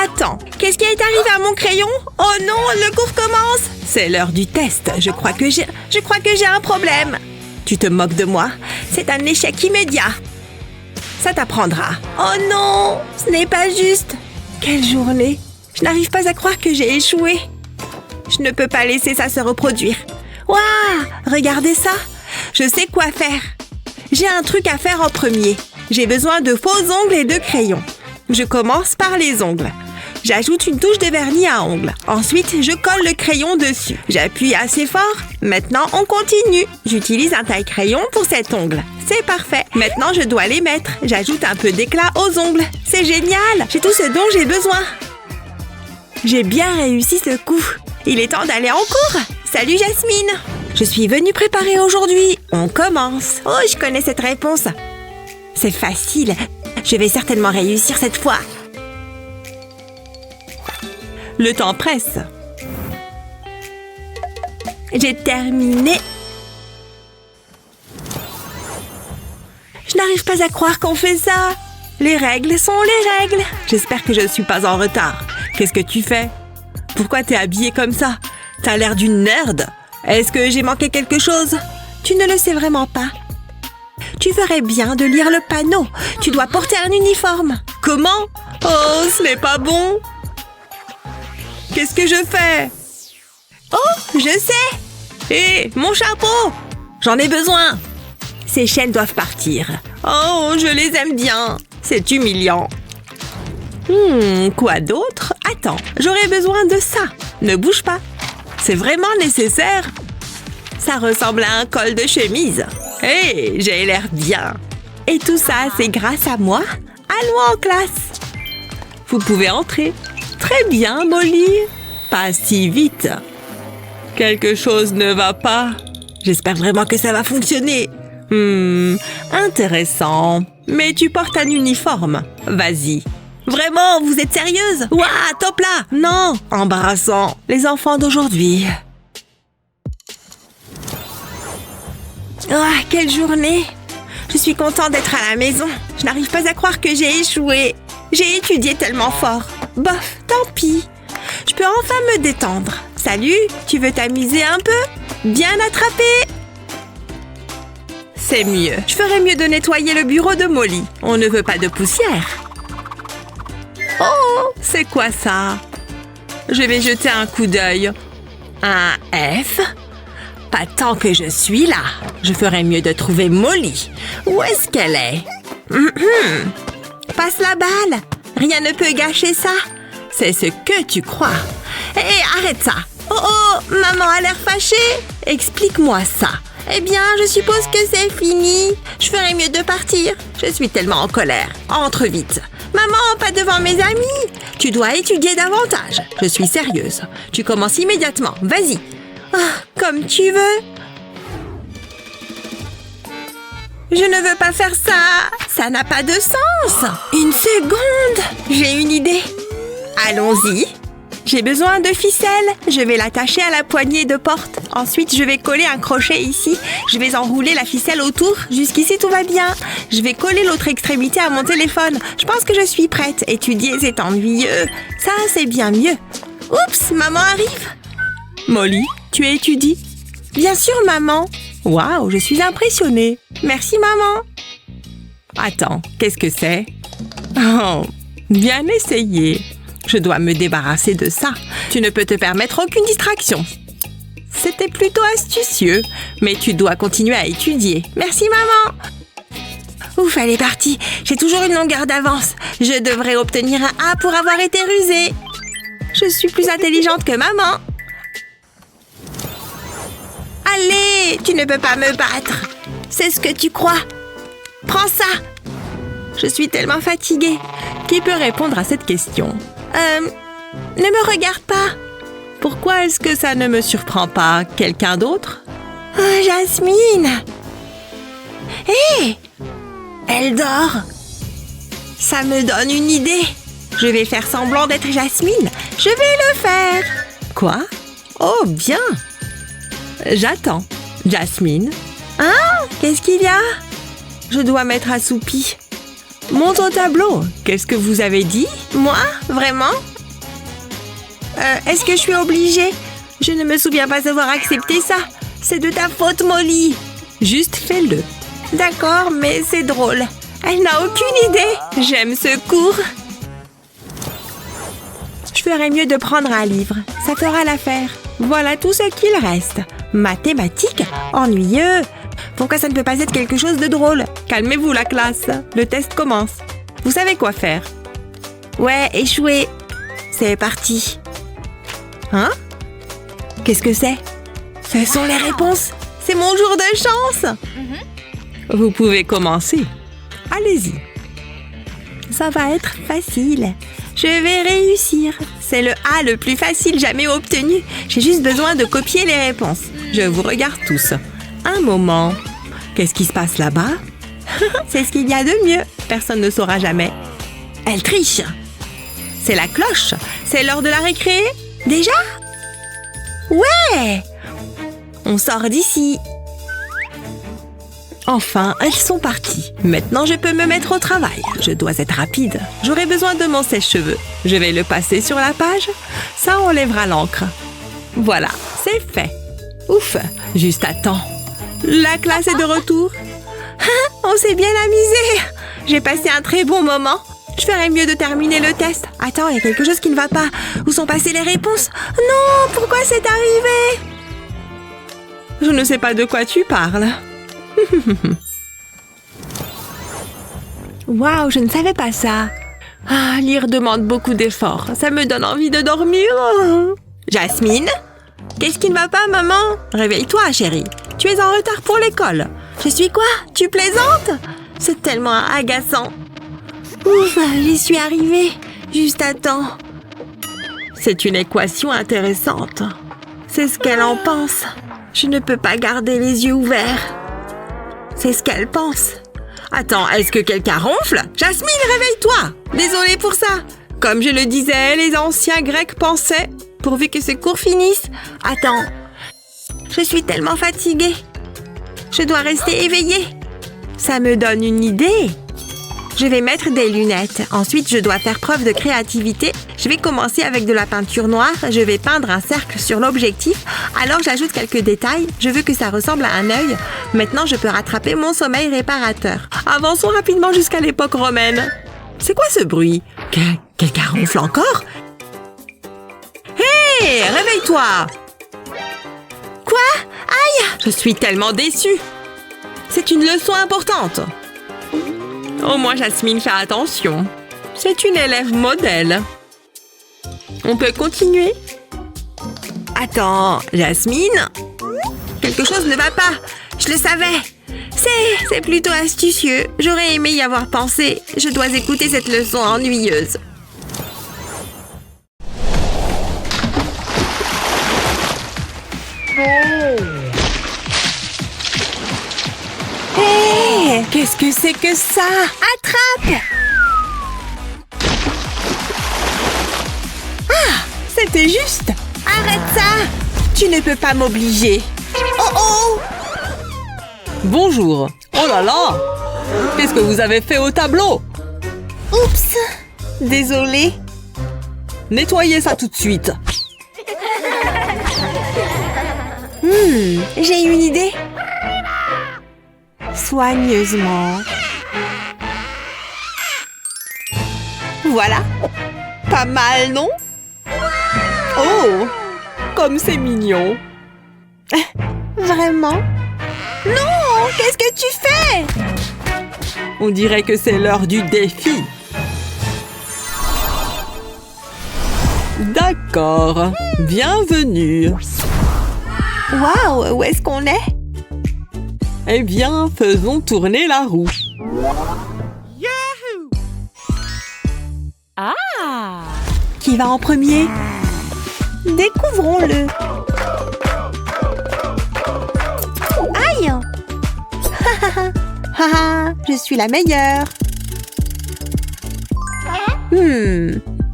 Attends, qu'est-ce qui est arrivé à mon crayon? Oh non, le cours commence. C'est l'heure du test. Je crois que j'ai un problème. Tu te moques de moi? C'est un échec immédiat. Ça t'apprendra. Oh non, ce n'est pas juste. Quelle journée. Je n'arrive pas à croire que j'ai échoué. Je ne peux pas laisser ça se reproduire. Waouh, regardez ça. Je sais quoi faire. J'ai un truc à faire en premier. J'ai besoin de faux ongles et de crayons. Je commence par les ongles. J'ajoute une touche de vernis à ongles. Ensuite, je colle le crayon dessus. J'appuie assez fort. Maintenant, on continue. J'utilise un taille-crayon pour cet ongle. C'est parfait. Maintenant, je dois les mettre. J'ajoute un peu d'éclat aux ongles. C'est génial. J'ai tout ce dont j'ai besoin. J'ai bien réussi ce coup. Il est temps d'aller en cours. Salut Jasmine. Je suis venue préparer aujourd'hui. On commence. Oh, je connais cette réponse. C'est facile. Je vais certainement réussir cette fois. Le temps presse. J'ai terminé. Je n'arrive pas à croire qu'on fait ça. Les règles sont les règles. J'espère que je ne suis pas en retard. Qu'est-ce que tu fais? Pourquoi t'es habillée comme ça? T'as l'air d'une nerd. Est-ce que j'ai manqué quelque chose? Tu ne le sais vraiment pas. Tu ferais bien de lire le panneau. Tu dois porter un uniforme. Comment? Oh, ce n'est pas bon. Qu'est-ce que je fais? Oh, je sais. Hé, mon chapeau. J'en ai besoin. Ces chaînes doivent partir. Oh, je les aime bien. C'est humiliant. Quoi d'autre? Attends, j'aurais besoin de ça. Ne bouge pas. C'est vraiment nécessaire? Ça ressemble à un col de chemise. Hé, j'ai l'air bien. Et tout ça, c'est grâce à moi? Allons en classe. Vous pouvez entrer. Très bien, Molly. Pas si vite. Quelque chose ne va pas. J'espère vraiment que ça va fonctionner. Intéressant. Mais tu portes un uniforme. Vas-y. Vraiment, vous êtes sérieuse? Ouah, top là. Non, embarrassant. Les enfants d'aujourd'hui. Ah, quelle journée. Je suis contente d'être à la maison. Je n'arrive pas à croire que j'ai échoué. J'ai étudié tellement fort. Bof, tant pis. Je peux enfin me détendre. Salut, tu veux t'amuser un peu? Bien attrapé. C'est mieux. Je ferais mieux de nettoyer le bureau de Molly. On ne veut pas de poussière. Oh, c'est quoi ça? Je vais jeter un coup d'œil. Un F? Pas tant que je suis là. Je ferais mieux de trouver Molly. Où est-ce qu'elle est? Passe la balle. Rien ne peut gâcher ça. C'est ce que tu crois. Hé, arrête ça. Oh, maman a l'air fâchée. Explique-moi ça. Eh bien, je suppose que c'est fini. Je ferais mieux de partir. Je suis tellement en colère. Entre vite. Maman, pas devant mes amis. Tu dois étudier davantage. Je suis sérieuse. Tu commences immédiatement. Vas-y. Comme tu veux. Je ne veux pas faire ça. Ça n'a pas de sens. Une seconde. J'ai une idée. Allons-y. J'ai besoin de ficelle. Je vais l'attacher à la poignée de porte. Ensuite, je vais coller un crochet ici. Je vais enrouler la ficelle autour. Jusqu'ici, tout va bien. Je vais coller l'autre extrémité à mon téléphone. Je pense que je suis prête. Étudier, c'est ennuyeux. Ça, c'est bien mieux. Oups, maman arrive. Molly, tu étudies? Bien sûr, maman. Waouh, je suis impressionnée. Merci, maman. Attends, qu'est-ce que c'est? Oh, bien essayé. Je dois me débarrasser de ça. Tu ne peux te permettre aucune distraction. C'était plutôt astucieux, mais tu dois continuer à étudier. Merci, maman. Ouf, elle est partie. J'ai toujours une longueur d'avance. Je devrais obtenir un A pour avoir été rusée. Je suis plus intelligente que maman. Allez, tu ne peux pas me battre. C'est ce que tu crois. Prends ça. Je suis tellement fatiguée. Qui peut répondre à cette question? Ne me regarde pas. Pourquoi est-ce que ça ne me surprend pas? Quelqu'un d'autre? Oh, Jasmine. Hé! Elle dort. Ça me donne une idée. Je vais faire semblant d'être Jasmine. Je vais le faire. Quoi? Oh, bien. J'attends. Jasmine? Hein? Qu'est-ce qu'il y a? Je dois m'être assoupie. Monte au tableau. Qu'est-ce que vous avez dit? Moi? Vraiment? Est-ce que je suis obligée? Je ne me souviens pas avoir accepté ça. C'est de ta faute, Molly. Juste fais-le. D'accord, mais c'est drôle. Elle n'a aucune idée. J'aime ce cours. Je ferais mieux de prendre un livre. Ça fera l'affaire. Voilà tout ce qu'il reste. Mathématiques? Ennuyeux. Pourquoi ça ne peut pas être quelque chose de drôle? Calmez-vous, la classe. Le test commence. Vous savez quoi faire? Ouais, échoué. C'est parti. Hein? Qu'est-ce que c'est? Ce sont les réponses. C'est mon jour de chance. Vous pouvez commencer. Allez-y. Ça va être facile. Je vais réussir. C'est le A le plus facile jamais obtenu. J'ai juste besoin de copier les réponses. Je vous regarde tous. Un moment. Qu'est-ce qui se passe là-bas? C'est ce qu'il y a de mieux. Personne ne saura jamais. Elle triche. C'est la cloche. C'est l'heure de la récré. Déjà? Ouais! On sort d'ici. Enfin, elles sont parties. Maintenant, je peux me mettre au travail. Je dois être rapide. J'aurai besoin de mon sèche-cheveux. Je vais le passer sur la page. Ça enlèvera l'encre. Voilà, c'est fait. Ouf, juste à temps. La classe est de retour. On s'est bien amusé. J'ai passé un très bon moment. Je ferais mieux de terminer le test. Attends, il y a quelque chose qui ne va pas. Où sont passées les réponses? Non, pourquoi c'est arrivé? Je ne sais pas de quoi tu parles. Waouh, je ne savais pas ça. Ah, lire demande beaucoup d'efforts. Ça me donne envie de dormir. Jasmine? Qu'est-ce qui ne va pas, maman? Réveille-toi, chérie. Tu es en retard pour l'école. Je suis quoi? Tu plaisantes? C'est tellement agaçant. Ouf, j'y suis arrivée. Juste à temps. C'est une équation intéressante. C'est ce qu'elle en pense. Je ne peux pas garder les yeux ouverts. C'est ce qu'elle pense. Attends, est-ce que quelqu'un ronfle? Jasmine, réveille-toi! Désolée pour ça. Comme je le disais, les anciens Grecs pensaient, pourvu que ce cours finisse. Attends. Je suis tellement fatiguée. Je dois rester éveillée. Ça me donne une idée. Je vais mettre des lunettes. Ensuite, je dois faire preuve de créativité. Je vais commencer avec de la peinture noire. Je vais peindre un cercle sur l'objectif. Alors j'ajoute quelques détails. Je veux que ça ressemble à un œil. Maintenant, je peux rattraper mon sommeil réparateur. Avançons rapidement jusqu'à l'époque romaine. C'est quoi ce bruit? Quelqu'un ronfle encore? Hé, réveille-toi! Quoi? Aïe! Je suis tellement déçue. C'est une leçon importante. Au moins, Jasmine fait attention. C'est une élève modèle. On peut continuer? Attends, Jasmine? Quelque chose ne va pas. Je le savais. C'est plutôt astucieux. J'aurais aimé y avoir pensé. Je dois écouter cette leçon ennuyeuse. Hé! Qu'est-ce que c'est que ça? Attrape! Ah! C'était juste! Arrête ça! Tu ne peux pas m'obliger. Oh oh! Bonjour. Oh là là! Qu'est-ce que vous avez fait au tableau? Oups! Désolée. Nettoyez ça tout de suite. J'ai une idée. Soigneusement. Voilà. Pas mal, non? Oh! Comme c'est mignon. Vraiment? Non! Qu'est-ce que tu fais? On dirait que c'est l'heure du défi. D'accord. Bienvenue. Waouh! Où est-ce qu'on est? Eh bien, faisons tourner la roue. Qui va en premier? Découvrons-le. Aïe! Haha, je suis la meilleure.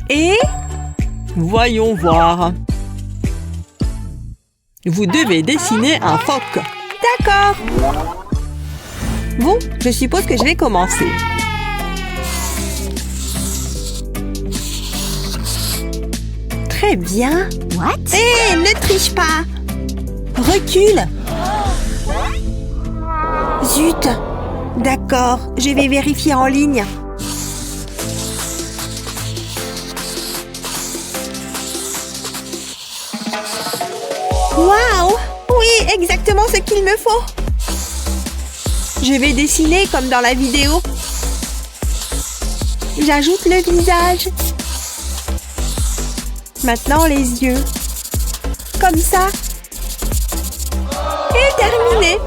Et? Voyons voir. Vous devez dessiner un phoque. D'accord. Bon, je suppose que je vais commencer. Très bien. What? Hé, ne triche pas. Recule. Zut. D'accord, je vais vérifier en ligne. Waouh! Oui, exactement ce qu'il me faut. Je vais dessiner comme dans la vidéo. J'ajoute le visage. Maintenant les yeux. Comme ça. Et terminé.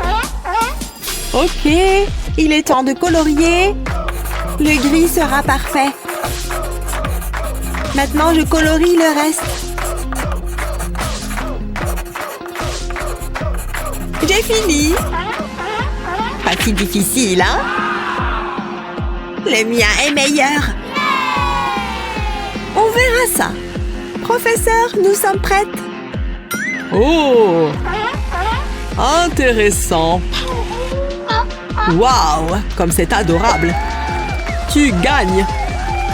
Ok, il est temps de colorier. Le gris sera parfait. Maintenant, je colorie le reste. J'ai fini. Pas si difficile, hein? Le mien est meilleur. On verra ça. Professeur, nous sommes prêtes. Oh! Intéressant. Waouh! Comme c'est adorable. Tu gagnes.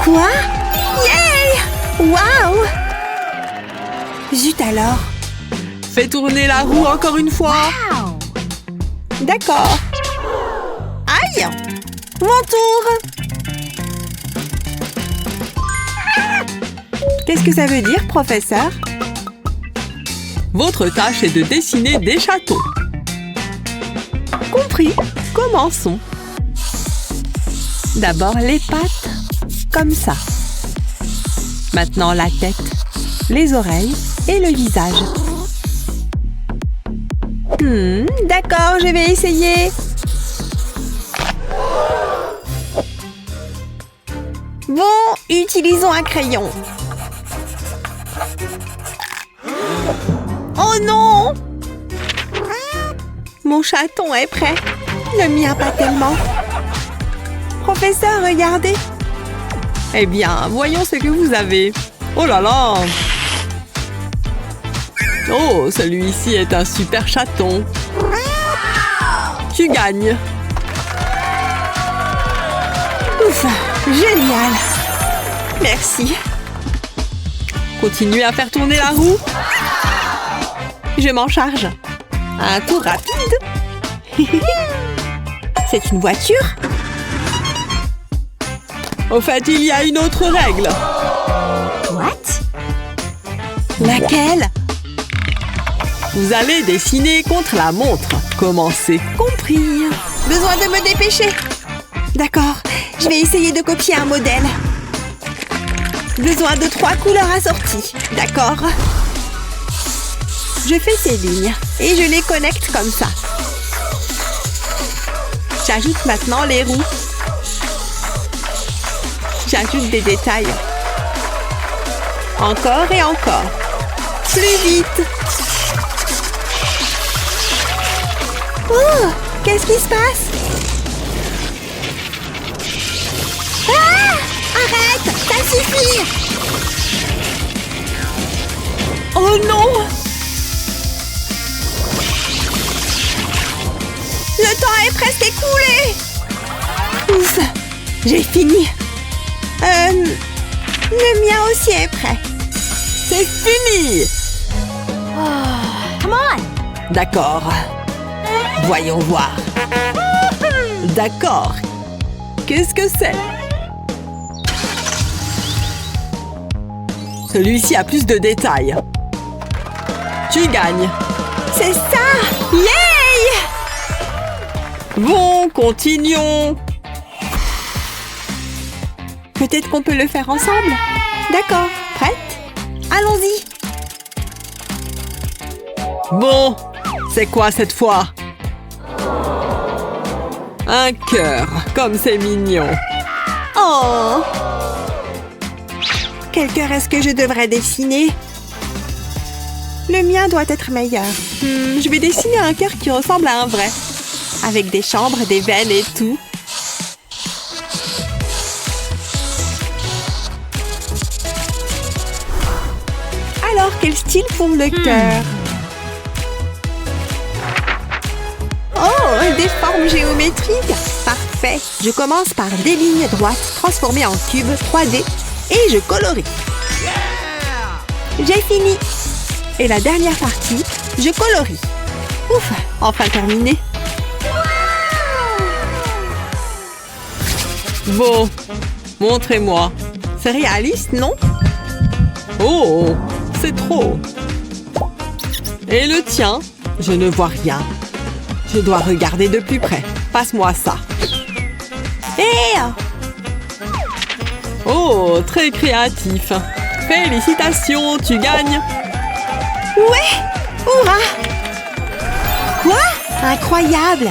Quoi? Yay! Waouh! Zut alors. Fais tourner la roue encore une fois. D'accord. Aïe! Mon tour. Qu'est-ce que ça veut dire, professeur? Votre tâche est de dessiner des chatons. Compris. Commençons. D'abord les pattes, comme ça. Maintenant la tête, les oreilles et le visage. D'accord, je vais essayer. Bon, utilisons un crayon. Oh non! Mon chaton est prêt. Le mien pas tellement. Professeur, regardez. Eh bien, voyons ce que vous avez. Oh là là! Oh, celui-ci est un super chaton. Tu gagnes. Ouf, génial. Merci. Continuez à faire tourner la roue. Je m'en charge. Un tour rapide. C'est une voiture? Au fait, il y a une autre règle. What? Laquelle? Vous allez dessiner contre la montre. Commencez. Compris. Besoin de me dépêcher. D'accord, je vais essayer de copier un modèle. Besoin de 3 couleurs assorties. D'accord. Je fais ces lignes et je les connecte comme ça. J'ajoute maintenant les roues. J'ajoute des détails. Encore et encore. Plus vite. Oh, qu'est-ce qui se passe? Ah! Arrête! Ça suffit! Oh non! Le temps est presque écoulé! Ouf! J'ai fini. Le mien aussi est prêt. C'est fini! Come on! D'accord. Voyons voir. D'accord. Qu'est-ce que c'est? Celui-ci a plus de détails. Tu gagnes. C'est ça! Yay! Bon, continuons. Peut-être qu'on peut le faire ensemble. D'accord. Prête? Allons-y. Bon, c'est quoi cette fois? Un cœur, comme c'est mignon. Oh! Quel cœur est-ce que je devrais dessiner? Le mien doit être meilleur. Je vais dessiner un cœur qui ressemble à un vrai. Avec des chambres, des veines et tout. Alors, quel style pour le cœur? Oh, des formes géométriques. Parfait. Je commence par des lignes droites transformées en cubes 3D et je colorie. J'ai fini. Et la dernière partie, je colorie. Ouf, enfin terminé. Bon, montrez-moi. C'est réaliste, non? Oh, c'est trop. Et le tien? Je ne vois rien. Je dois regarder de plus près. Passe-moi ça. Hé! Oh, très créatif. Félicitations, tu gagnes. Ouais! Hurrah! Quoi? Incroyable!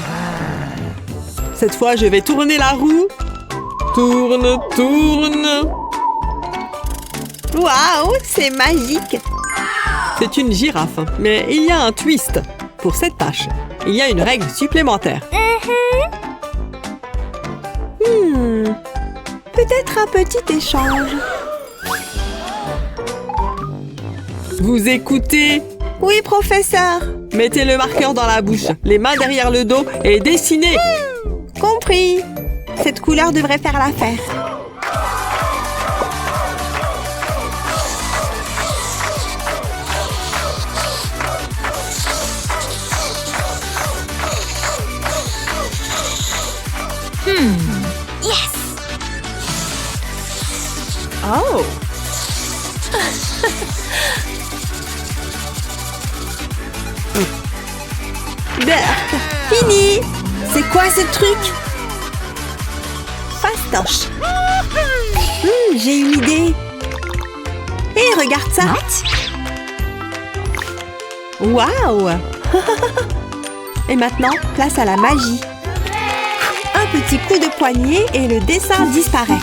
Cette fois, je vais tourner la roue. Tourne, tourne. Waouh, c'est magique! C'est une girafe, mais il y a un twist. Pour cette tâche, il y a une règle supplémentaire. Peut-être un petit échange. Vous écoutez? Oui, professeur. Mettez le marqueur dans la bouche, les mains derrière le dos et dessinez. Compris. Cette couleur devrait faire l'affaire. Yes! Oh! Fini! C'est quoi ce truc? Fastoche. J'ai une idée. Hé, regarde ça. Waouh! Et maintenant, place à la magie. Un petit coup de poignet et le dessin disparaît.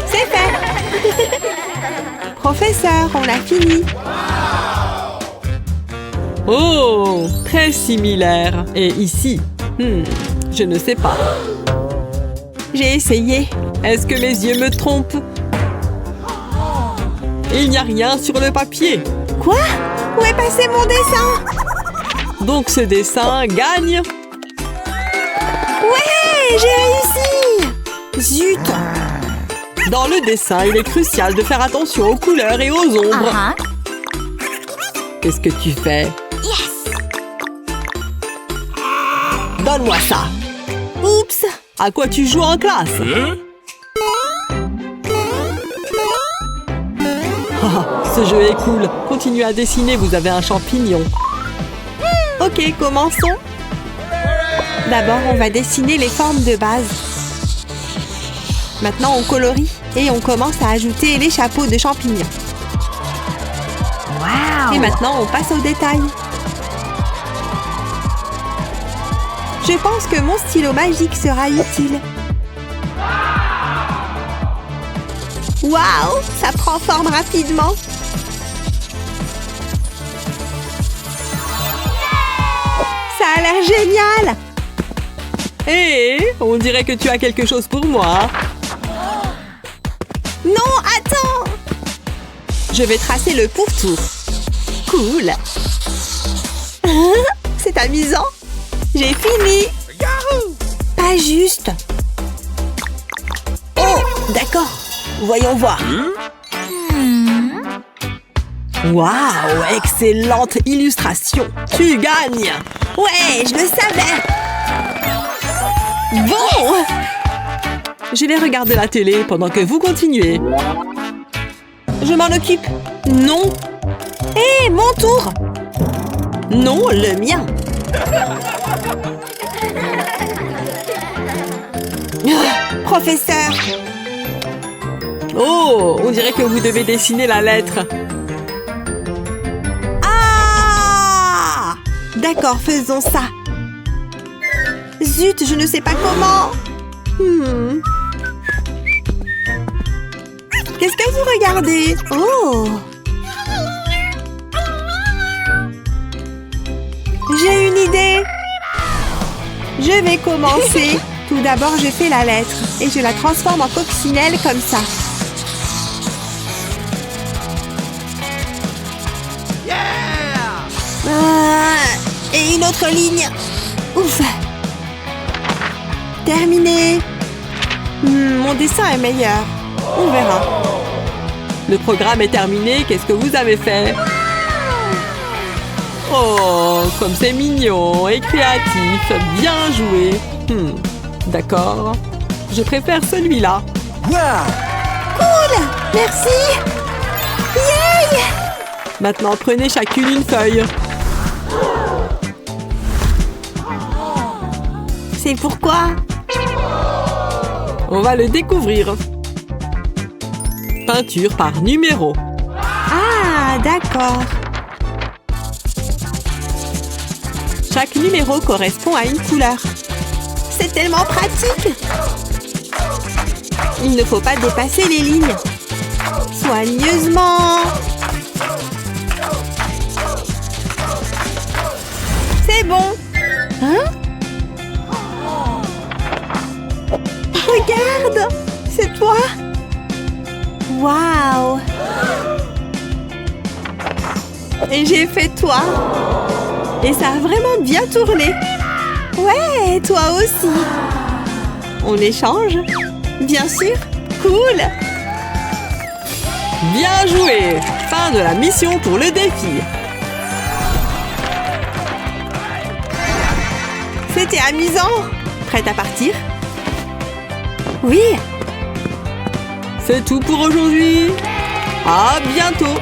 C'est fait! Professeur, on a fini. Oh, très similaire. Et ici? Je ne sais pas. J'ai essayé. Est-ce que mes yeux me trompent? Il n'y a rien sur le papier. Quoi? Où est passé mon dessin? Donc ce dessin gagne. Ouais, j'ai réussi! Zut! Dans le dessin, il est crucial de faire attention aux couleurs et aux ombres. Qu'est-ce que tu fais? Donne-moi ça. Oups! À quoi tu joues en classe? Ce jeu est cool. Continuez à dessiner, vous avez un champignon. Ok, commençons. D'abord, on va dessiner les formes de base. Maintenant, on colorie et on commence à ajouter les chapeaux de champignons. Et maintenant, on passe aux détails. Je pense que mon stylo magique sera utile. Waouh, ça prend forme rapidement. Ça a l'air génial. Hé, on dirait que tu as quelque chose pour moi. Non, attends. Je vais tracer le pourtour. Cool. C'est amusant. J'ai fini. Pas juste. Oh, d'accord. Voyons voir. Waouh, excellente illustration. Tu gagnes. Ouais, je le savais. Bon. Je vais regarder la télé pendant que vous continuez. Je m'en occupe. Non. Hé, mon tour. Non, le mien. Professeur. Oh, on dirait que vous devez dessiner la lettre. Ah! D'accord, faisons ça. Zut, je ne sais pas comment. Qu'est-ce que vous regardez? Oh! J'ai une idée. Je vais commencer. Tout d'abord, je fais la lettre et je la transforme en coccinelle comme ça. Et une autre ligne. Ouf. Terminé. Mon dessin est meilleur. On verra. Le programme est terminé. Qu'est-ce que vous avez fait? Oh, comme c'est mignon et créatif. Bien joué. D'accord. Je préfère celui-là. Cool. Merci. Yay! Maintenant, prenez chacune une feuille. C'est pourquoi? On va le découvrir. Peinture par numéro. Ah, d'accord. Chaque numéro correspond à une couleur. C'est tellement pratique. Il ne faut pas dépasser les lignes. Soigneusement. C'est bon. Hein? Regarde! C'est toi? Waouh! Et j'ai fait toi. Et ça a vraiment bien tourné. Ouais, toi aussi. On échange? Bien sûr. Cool. Bien joué. Fin de la mission pour le défi. C'était amusant. Prête à partir? Oui. C'est tout pour aujourd'hui. À bientôt.